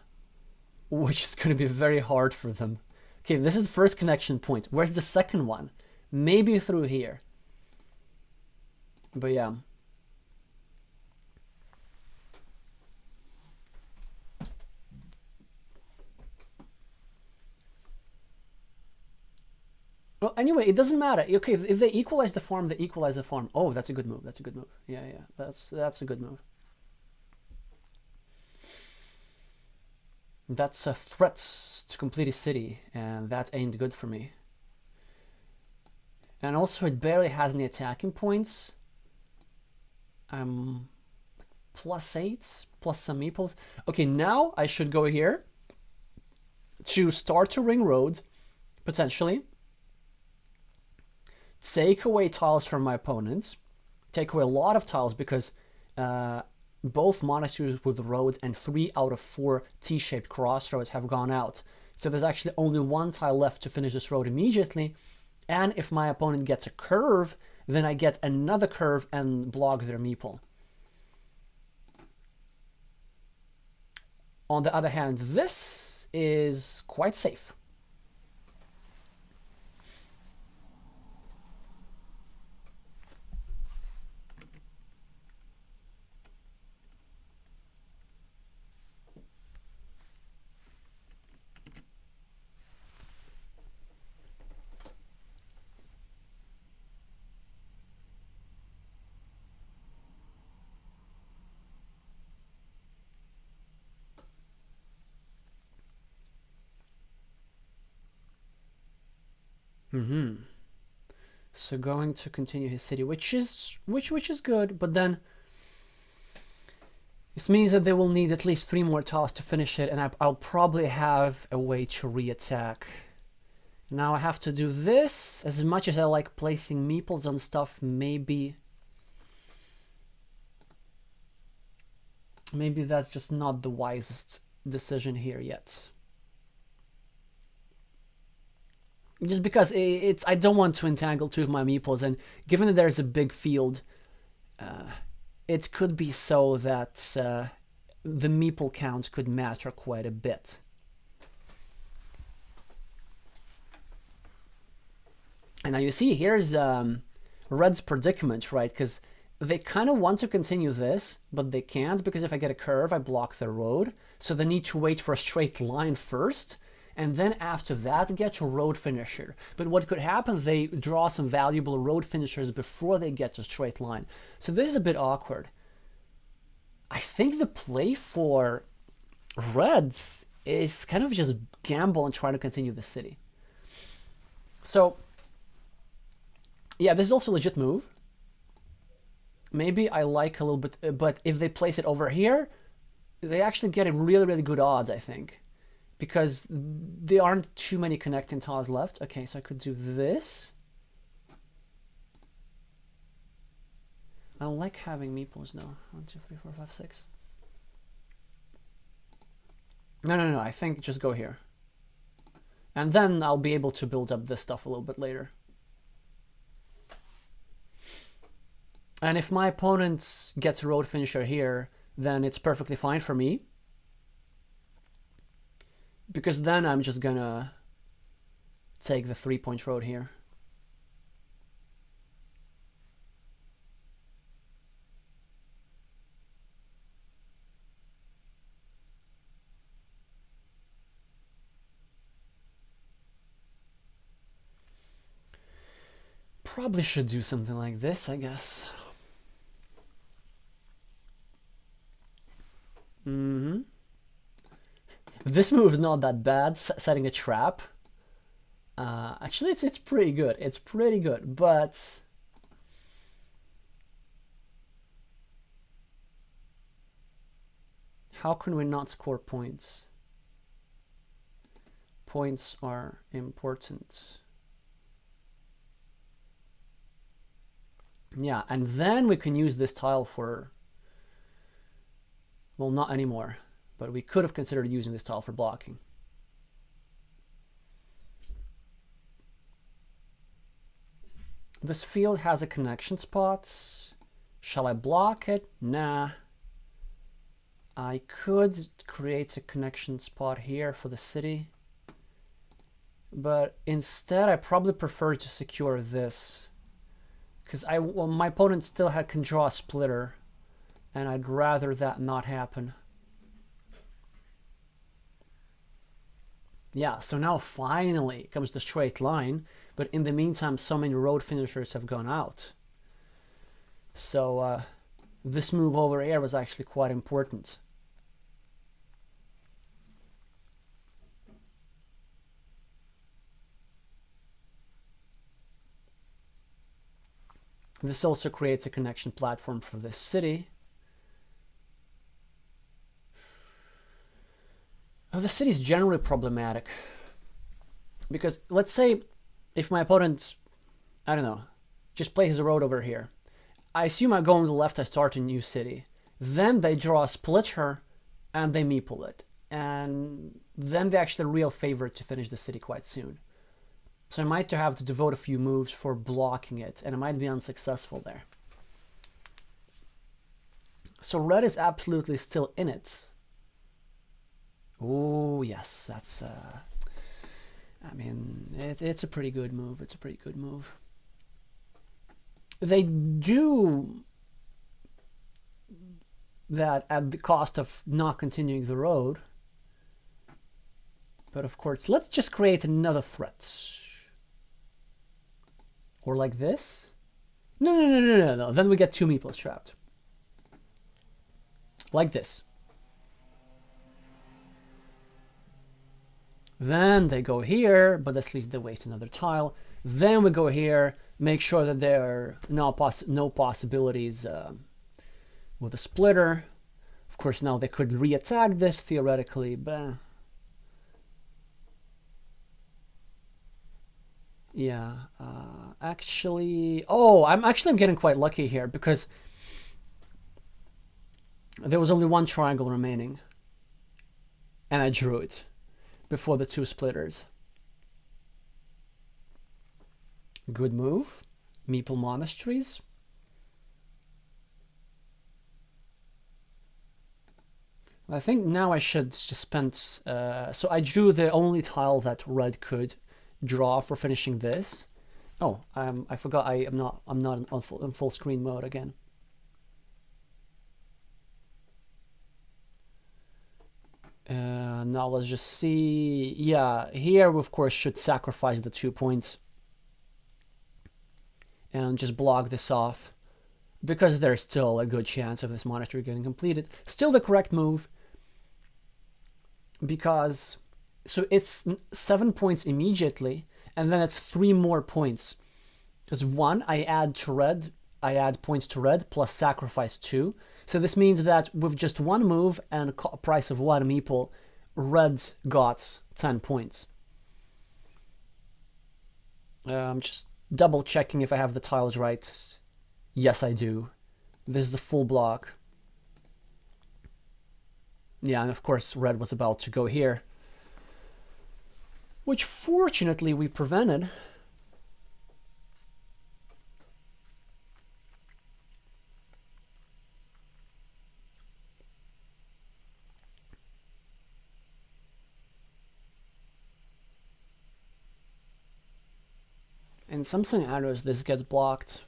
which is going to be very hard for them. Okay, this is the first connection point. Where's the second one? Maybe through here. But yeah. Well, anyway, it doesn't matter. Okay, if they equalize the farm, they equalize the farm. Oh, that's a good move. That's a good move. Yeah, that's a good move. That's a threat to complete a city, and that ain't good for me. And also, it barely has any attacking points. +8, plus some meeples. Okay, now I should go here to start to ring road, potentially. Take away tiles from my opponents. Take away a lot of tiles because both monasteries with road and 3 out of 4 T-shaped crossroads have gone out. So there's actually only 1 tile left to finish this road immediately. And if my opponent gets a curve, then I get another curve and block their meeple. On the other hand, this is quite safe. So going to continue his city, which is good, but then this means that they will need at least 3 more tiles to finish it, and I'll probably have a way to re-attack. Now I have to do this. As much as I like placing meeples on stuff, maybe that's just not the wisest decision here yet. Just because I don't want to entangle 2 of my meeples, and given that there's a big field, it could be so that the meeple count could matter quite a bit. And now you see, here's Red's predicament, right? Because they kind of want to continue this, but they can't, because if I get a curve, I block their road. So they need to wait for a straight line first, and then after that get to road finisher. But what could happen, they draw some valuable road finishers before they get to straight line. So this is a bit awkward. I think the play for Reds is kind of just gamble and try to continue the city. So yeah, this is also a legit move. Maybe I like a little bit, but if they place it over here, they actually get a really good odds, I think. Because there aren't too many connecting tiles left. Okay, so I could do this. I don't like having meeples now. 1, 2, 3, 4, 5, 6. No, I think just go here. And then I'll be able to build up this stuff a little bit later. And if my opponent gets a road finisher here, then it's perfectly fine for me. Because then I'm just gonna take the 3-point road here. Probably should do something like this, I guess. This move is not that bad, setting a trap. Actually, it's pretty good. It's pretty good, but how can we not score points? Points are important. Yeah, and then we can use this tile for, well, not anymore, but we could have considered using this tile for blocking. This field has a connection spot. Shall I block it? Nah. I could create a connection spot here for the city, but instead I probably prefer to secure this, because well, my opponent still can draw a splitter, and I'd rather that not happen. Yeah, so now finally comes the straight line, but in the meantime so many road finishers have gone out. So this move over here was actually quite important. This also creates a connection platform for this city. Well, the city is generally problematic, because let's say if my opponent, I don't know, just places a road over here. I assume I go on the left, I start a new city. Then they draw a splitter and they meeple it. And then they're actually a real favorite to finish the city quite soon. So I might have to devote a few moves for blocking it, and I might be unsuccessful there. So red is absolutely still in it. Oh, yes, that's... I mean, it's a pretty good move. It's a pretty good move. They do that at the cost of not continuing the road. But of course, let's just create another threat. Or like this? No. Then we get 2 meeples trapped. Like this. Then they go here, but at least they waste another tile. Then we go here, make sure that there are no possibilities with a splitter. Of course, now they could re-attack this theoretically, but yeah. Actually, I'm getting quite lucky here, because there was only one triangle remaining, and I drew it before the 2 splitters. Good move. Meeple monasteries. I think now I should just spend... so I drew the only tile that red could draw for finishing this. Oh, I forgot I'm not on full screen mode again. Now let's just see. Yeah, here we of course should sacrifice the 2 points and just block this off, because there's still a good chance of this monastery getting completed. Still the correct move, because so it's 7 points immediately, and then it's 3 more points, because 1 I add points to red plus sacrifice 2. So this means that with just 1 move and a price of 1 meeple, red got 10 points. I'm just double checking if I have the tiles right. Yes, I do. This is a full block. Yeah, and of course red was about to go here, which fortunately we prevented. in some scenarios this gets blocked.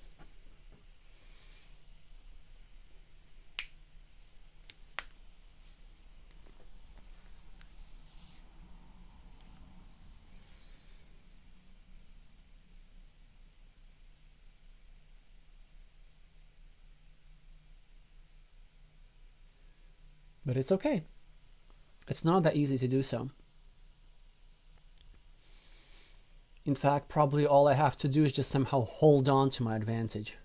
But it's okay. It's not that easy to do so. In fact, probably all I have to do is just somehow hold on to my advantage.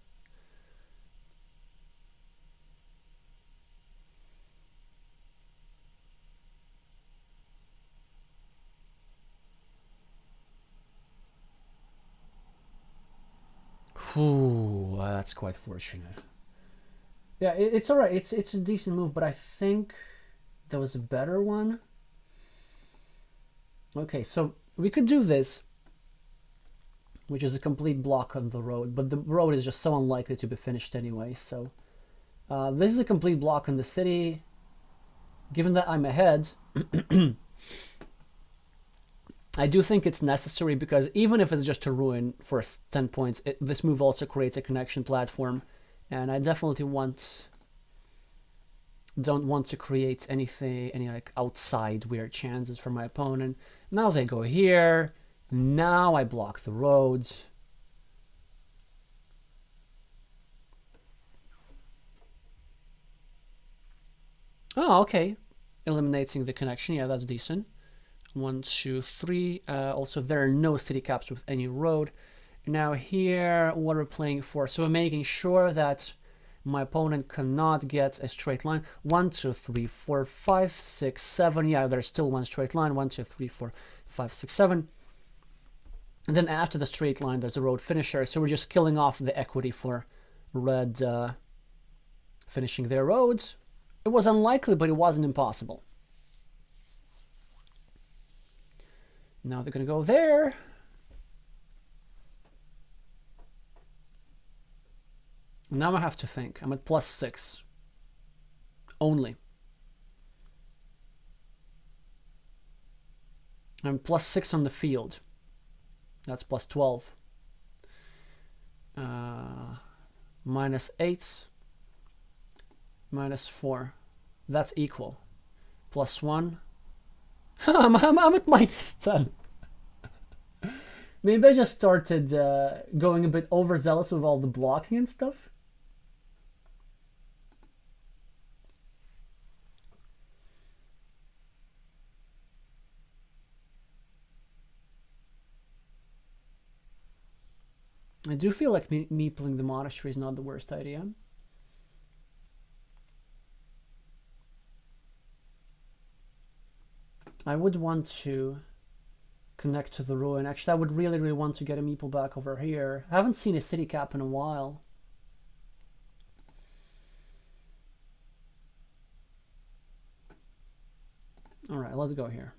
Whew, that's quite fortunate. Yeah, it's all right. It's a decent move, but I think there was a better one. Okay, so we could do this, which is a complete block on the road, but the road is just so unlikely to be finished anyway. So this is a complete block on the city. Given that I'm ahead, I do think it's necessary, because even if it's just a ruin for 10 points, this move also creates a connection platform, and I definitely don't want to create any like outside weird chances for my opponent. Now they go here. Now I block the roads. Oh, okay. Eliminating the connection. Yeah, that's decent. 1, 2, 3. Also, there are no city caps with any road. Now here, what we're playing for. So we're making sure that my opponent cannot get a straight line. 1, 2, 3, 4, 5, 6, 7. Yeah, there's still one straight line. 1, 2, 3, 4, 5, 6, 7. And then after the straight line, there's a road finisher. So we're just killing off the equity for red finishing their roads. It was unlikely, but it wasn't impossible. Now they're going to go there. Now I have to think. I'm at +6. Only. I'm +6 on the field. That's +12. -8. -4. That's equal. +1. I'm at -10. Maybe I just started going a bit overzealous with all the blocking and stuff. I do feel like meepling the monastery is not the worst idea. I would want to connect to the ruin. Actually, I would really want to get a meeple back over here. I haven't seen a city cap in a while. All right, let's go here.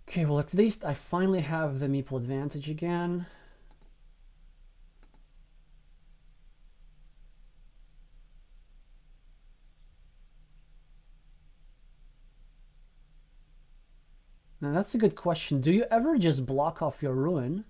Okay, well, at least I finally have the meeple advantage again. Now, that's a good question. Do you ever just block off your ruin?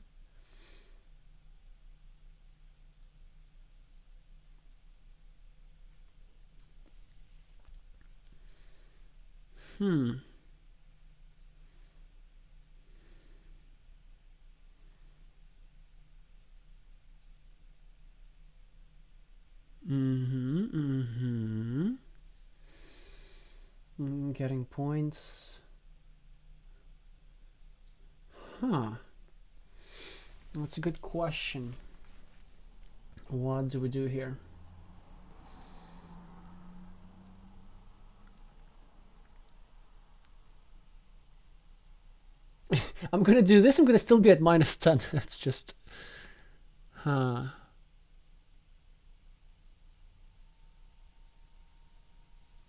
Getting points. That's a good question. What do we do here? I'm gonna do this. I'm gonna still be at -10. That's just...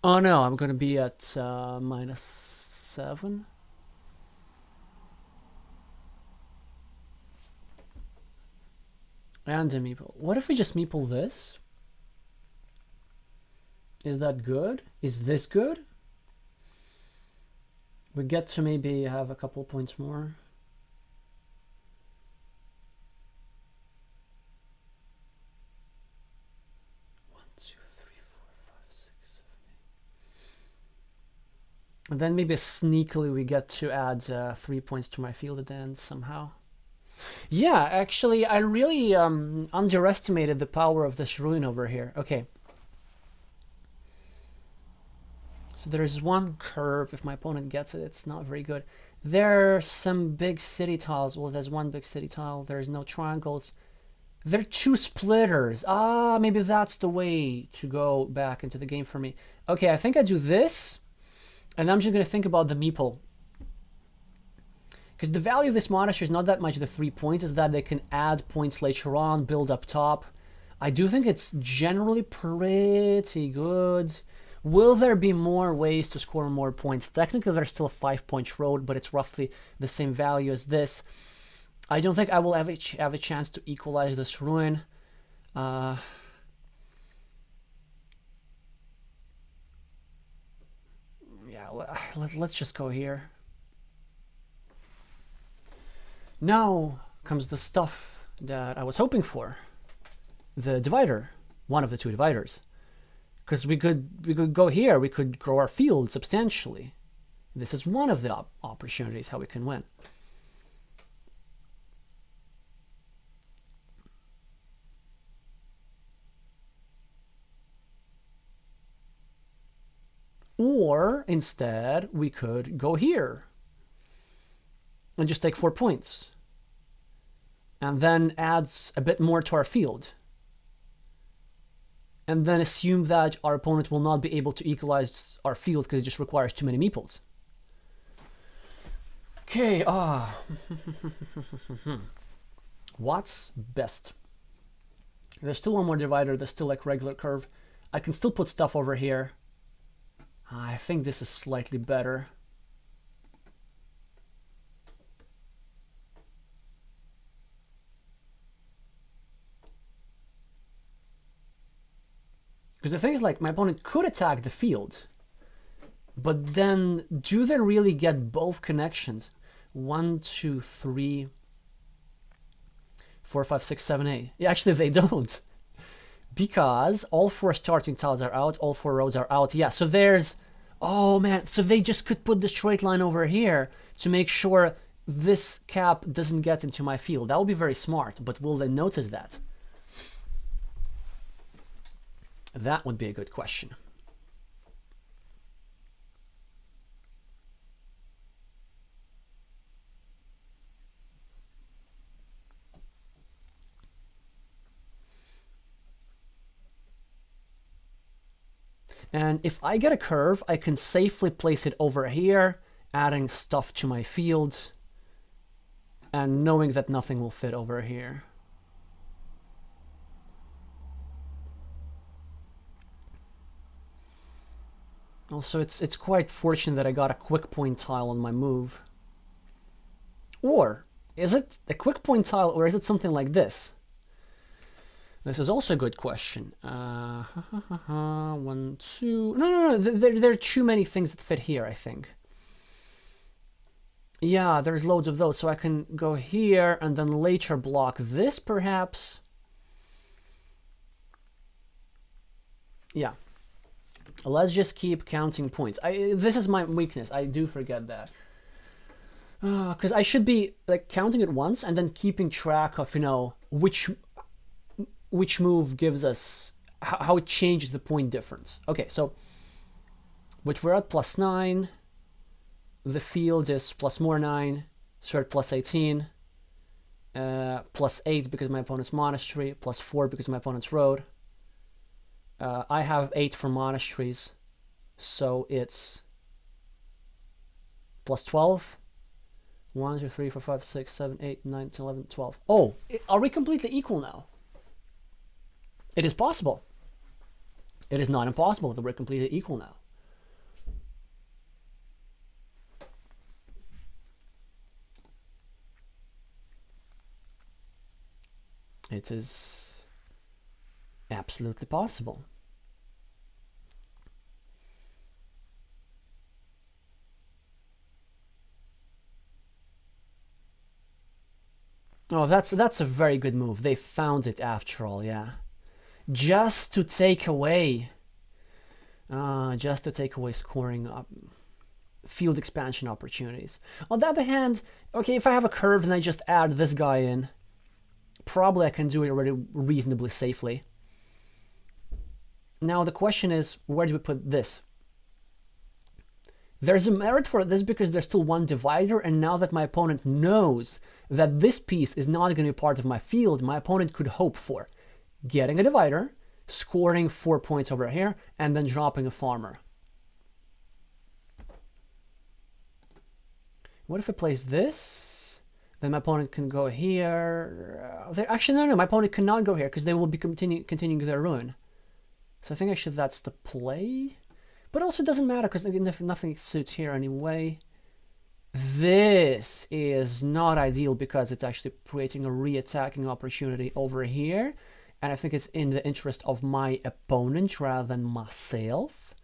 Oh no, I'm gonna be at -7. And a meeple. What if we just meeple this? Is that good? Is this good? We get to maybe have a couple points more. One, two, three, four, five, six, 7, 8. And then maybe sneakily we get to add 3 points to my field at the end somehow. Yeah, actually, I really underestimated the power of this ruin over here. Okay. So there's one curve. If my opponent gets it, it's not very good. There are some big city tiles. Well, there's one big city tile. There's no triangles. There are 2 splitters. Ah, maybe that's the way to go back into the game for me. Okay, I think I do this. And I'm just going to think about the meeple. Because the value of this monastery is not that much the 3 points. Is that they can add points later on, build up top. I do think it's generally pretty good. Will there be more ways to score more points? Technically, there's still a 5-point road, but it's roughly the same value as this. I don't think I will have a chance to equalize this ruin. Yeah, let's just go here. Now comes the stuff that I was hoping for. The divider. One of the 2 dividers. Because we could go here, we could grow our field substantially. This is one of the opportunities how we can win. Or instead, we could go here and just take 4 points. And then adds a bit more to our field. And then assume that our opponent will not be able to equalize our field because it just requires too many meeples. Okay, what's best? There's still one more divider, there's still like regular curve. I can still put stuff over here. I think this is slightly better. Because the thing is, like, my opponent could attack the field, but then do they really get both connections? 1, 2, 3, 4, 5, 6, 7, 8. Yeah, actually, they don't. Because all 4 starting tiles are out, all 4 roads are out. Yeah, so there's... Oh, man. So they just could put the straight line over here to make sure this cap doesn't get into my field. That would be very smart, but will they notice that? That would be a good question. And if I get a curve, I can safely place it over here, adding stuff to my field, and knowing that nothing will fit over here. Also, it's quite fortunate that I got a quick point tile on my move. Or, is it a quick point tile, or is it something like this? This is also a good question. 1, 2... No. There are too many things that fit here, I think. Yeah, there's loads of those, so I can go here and then later block this, perhaps. Yeah. Let's just keep counting points. This is my weakness. I do forget that. Because I should be like counting it once and then keeping track of, you know, which move gives us, how it changes the point difference. Okay, so, which we're at +9. The field is plus more 9. So we're at +18. +8 because my opponent's monastery. +4 because my opponent's road. I have 8 for monasteries, so it's +12. 1, 2, 3, 4, 5, 6, 7, 8, 9, 10, 11, 12. Oh, are we completely equal now? It is possible. It is not impossible that we're completely equal now. It is absolutely possible. Oh, that's a very good move. They found it after all, yeah. Just to take away scoring up field expansion opportunities. On the other hand, okay, if I have a curve and I just add this guy in, probably I can do it already reasonably safely. Now the question is, where do we put this? There's a merit for this because there's still one divider, and now that my opponent knows that this piece is not going to be part of my field, my opponent could hope for getting a divider, scoring 4 points over here, and then dropping a farmer. What if I place this? Then my opponent can go here. Actually, no, my opponent cannot go here because they will be continuing their ruin. So I think actually that's the play. But also it doesn't matter because nothing suits here anyway. This is not ideal because it's actually creating a re-attacking opportunity over here. And I think it's in the interest of my opponent rather than myself.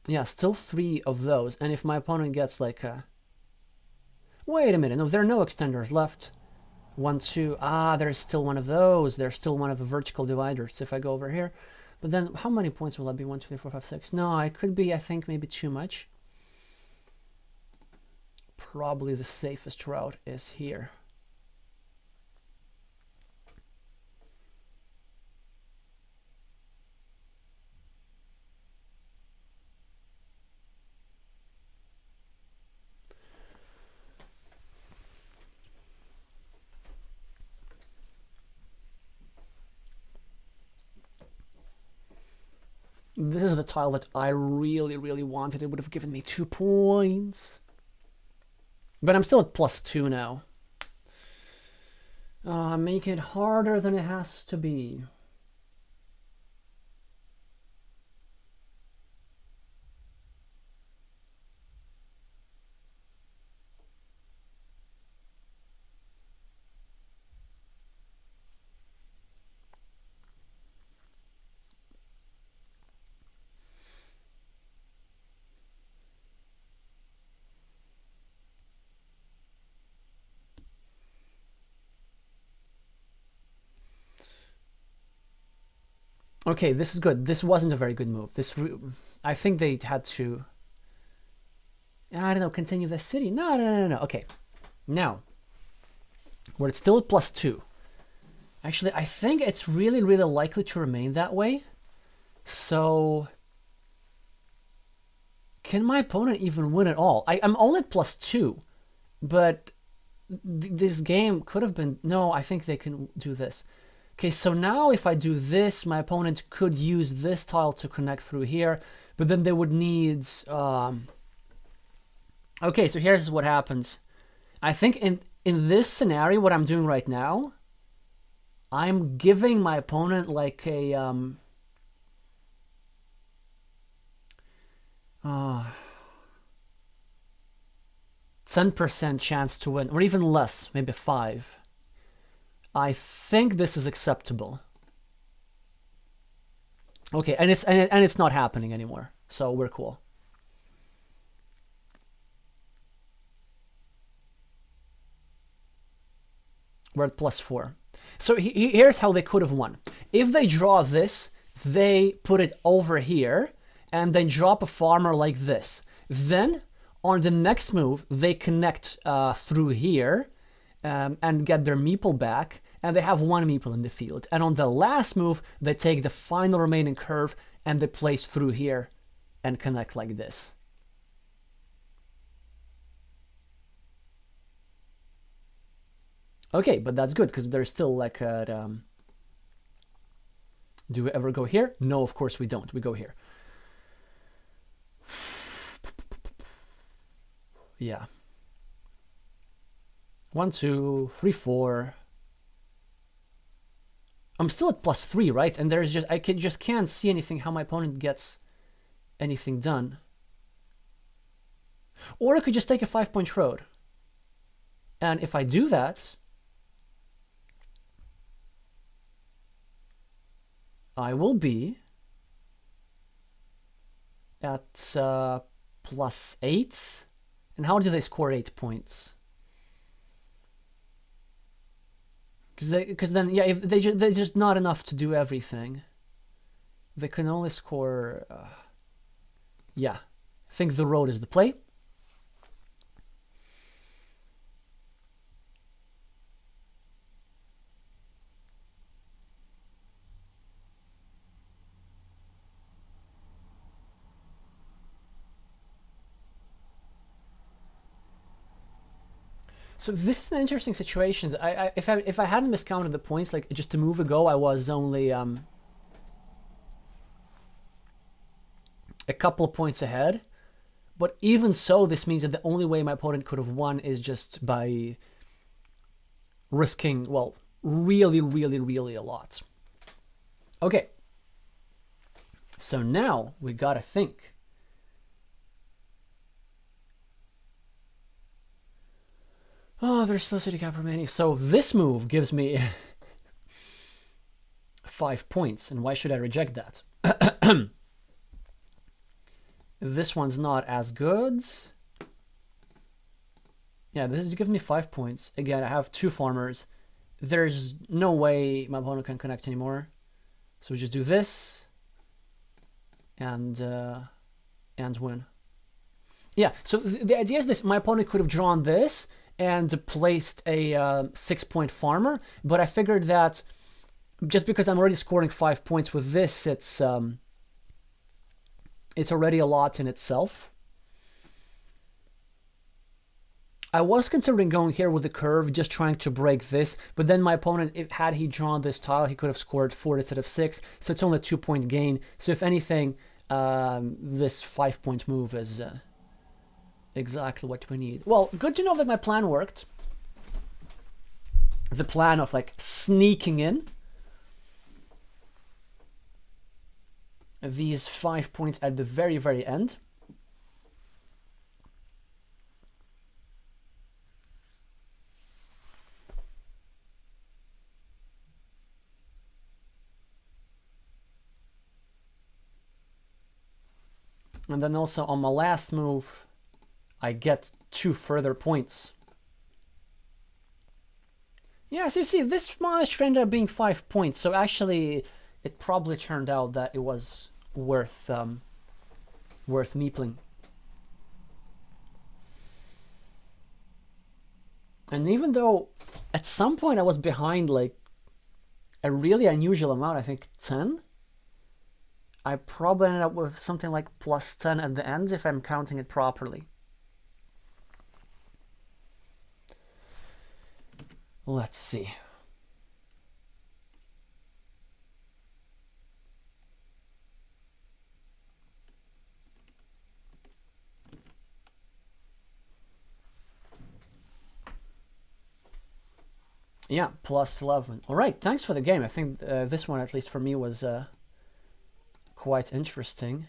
Yeah, still 3 of those. And if my opponent gets like a... Wait a minute, no, there are no extenders left. 1, 2, there's still one of those. There's still one of the vertical dividers if I go over here. But then how many points will that be? 1, 2, 3, 4, 5, 6. No, it could be, I think, maybe too much. Probably the safest route is here. This is the tile that I really, really wanted. It would have given me 2 points. But I'm still at +2 now. Make it harder than it has to be. Okay, this is good. This wasn't a very good move. I think they had to... I don't know, continue the city. No. Okay, now, we're still at +2. Actually, I think it's really, really likely to remain that way. So, can my opponent even win at all? I'm only at +2, but this game could have been... No, I think they can do this. Okay, so now if I do this, my opponent could use this tile to connect through here, but then they would need... Okay, so here's what happens. I think in this scenario, what I'm doing right now, I'm giving my opponent like a... 10% chance to win, or even less, maybe 5. I think this is acceptable. Okay, and it's not happening anymore, so we're cool. We're at +4. So here's how they could have won. If they draw this, they put it over here, and then drop a farmer like this. Then, on the next move, they connect through here, and get their meeple back, and they have 1 meeple in the field. And on the last move, they take the final remaining curve, and they place through here, and connect like this. Okay, but that's good, because there's still like a... Do we ever go here? No, of course we don't. We go here. Yeah. 1, 2, 3, 4. I'm still at +3, right? And there's just... I just can't see anything how my opponent gets anything done. Or I could just take a 5-point road. And if I do that... I will be at +5 +8. And how do they score 8 points? Because then, yeah, if they're just not enough to do everything. They can only score... yeah, I think the road is the play. So this is an interesting situation. If I hadn't miscounted the points, like just a move ago, I was only a couple of points ahead. But even so, this means that the only way my opponent could have won is just by risking, well, really, really, really a lot. Okay. So now we gotta think. Oh, there's still City Cap remaining. So this move gives me 5 points, and why should I reject that? This one's not as good. Yeah, this is giving me 5 points. Again, I have 2 farmers. There's no way my opponent can connect anymore. So we just do this and win. Yeah, so the idea is this. My opponent could have drawn this and placed a 6-point farmer, but I figured that just because I'm already scoring 5 points with this, it's already a lot in itself. I was considering going here with the curve, just trying to break this, but then my opponent, had he drawn this tile, he could have scored 4 instead of 6, so it's only a 2-point gain. So if anything, this 5-point move is exactly what we need. Well, good to know that my plan worked. The plan of like sneaking in these 5 points at the very, very end. And then also on my last move, I get 2 further points. Yeah, so you see, this monastery ended up being 5 points. So actually, it probably turned out that it was worth meepling. And even though at some point I was behind like a really unusual amount, I think 10, I probably ended up with something like +10 at the end if I'm counting it properly. Let's see. Yeah, +11. All right, thanks for the game. I think this one, at least for me, was quite interesting.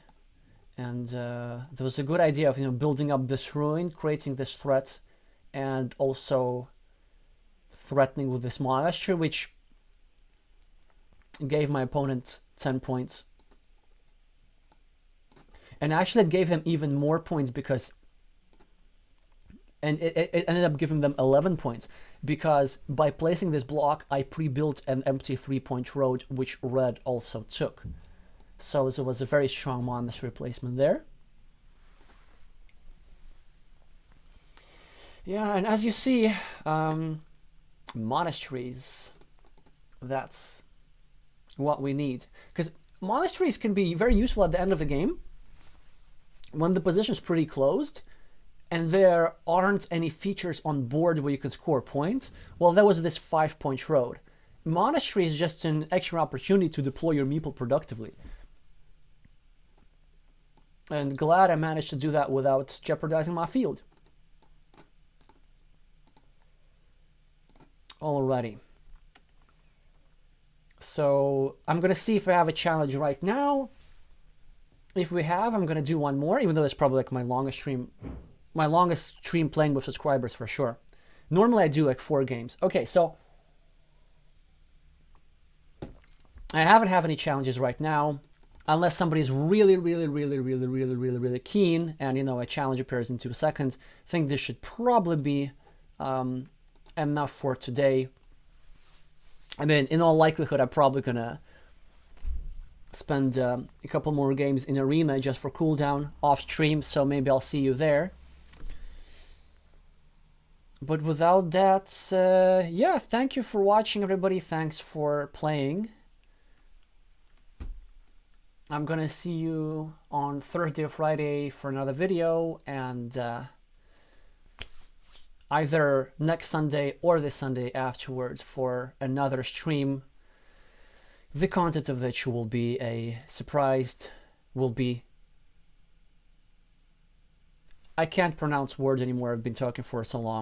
And there was a good idea of, building up this ruin, creating this threat, and also threatening with this monastery, which gave my opponent 10 points. And actually it gave them even more points because... And it ended up giving them 11 points because by placing this block, I pre-built an empty 3-point road, which red also took. So there was a very strong monastery placement there. Yeah, and as you see, monasteries, that's what we need. Because monasteries can be very useful at the end of the game when the position is pretty closed and there aren't any features on board where you can score points. Well, there was this 5-point road. Monastery is just an extra opportunity to deploy your meeple productively. And glad I managed to do that without jeopardizing my field. Alrighty. So I'm gonna see if I have a challenge right now. If we have, I'm gonna do one more, even though it's probably like my longest stream playing with subscribers for sure. Normally I do like 4 games. Okay, so I haven't had any challenges right now. unless somebody's really keen, and you know a challenge appears in 2 seconds. I think this should probably be enough for today. I mean, in all likelihood, I'm probably gonna spend a couple more games in Arena just for cooldown off stream, so maybe I'll see you there. But without that, yeah, thank you for watching, everybody. Thanks for playing. I'm gonna see you on Thursday or Friday for another video, and either next Sunday or this Sunday afterwards for another stream. The content of which will be I can't pronounce words anymore, I've been talking for so long.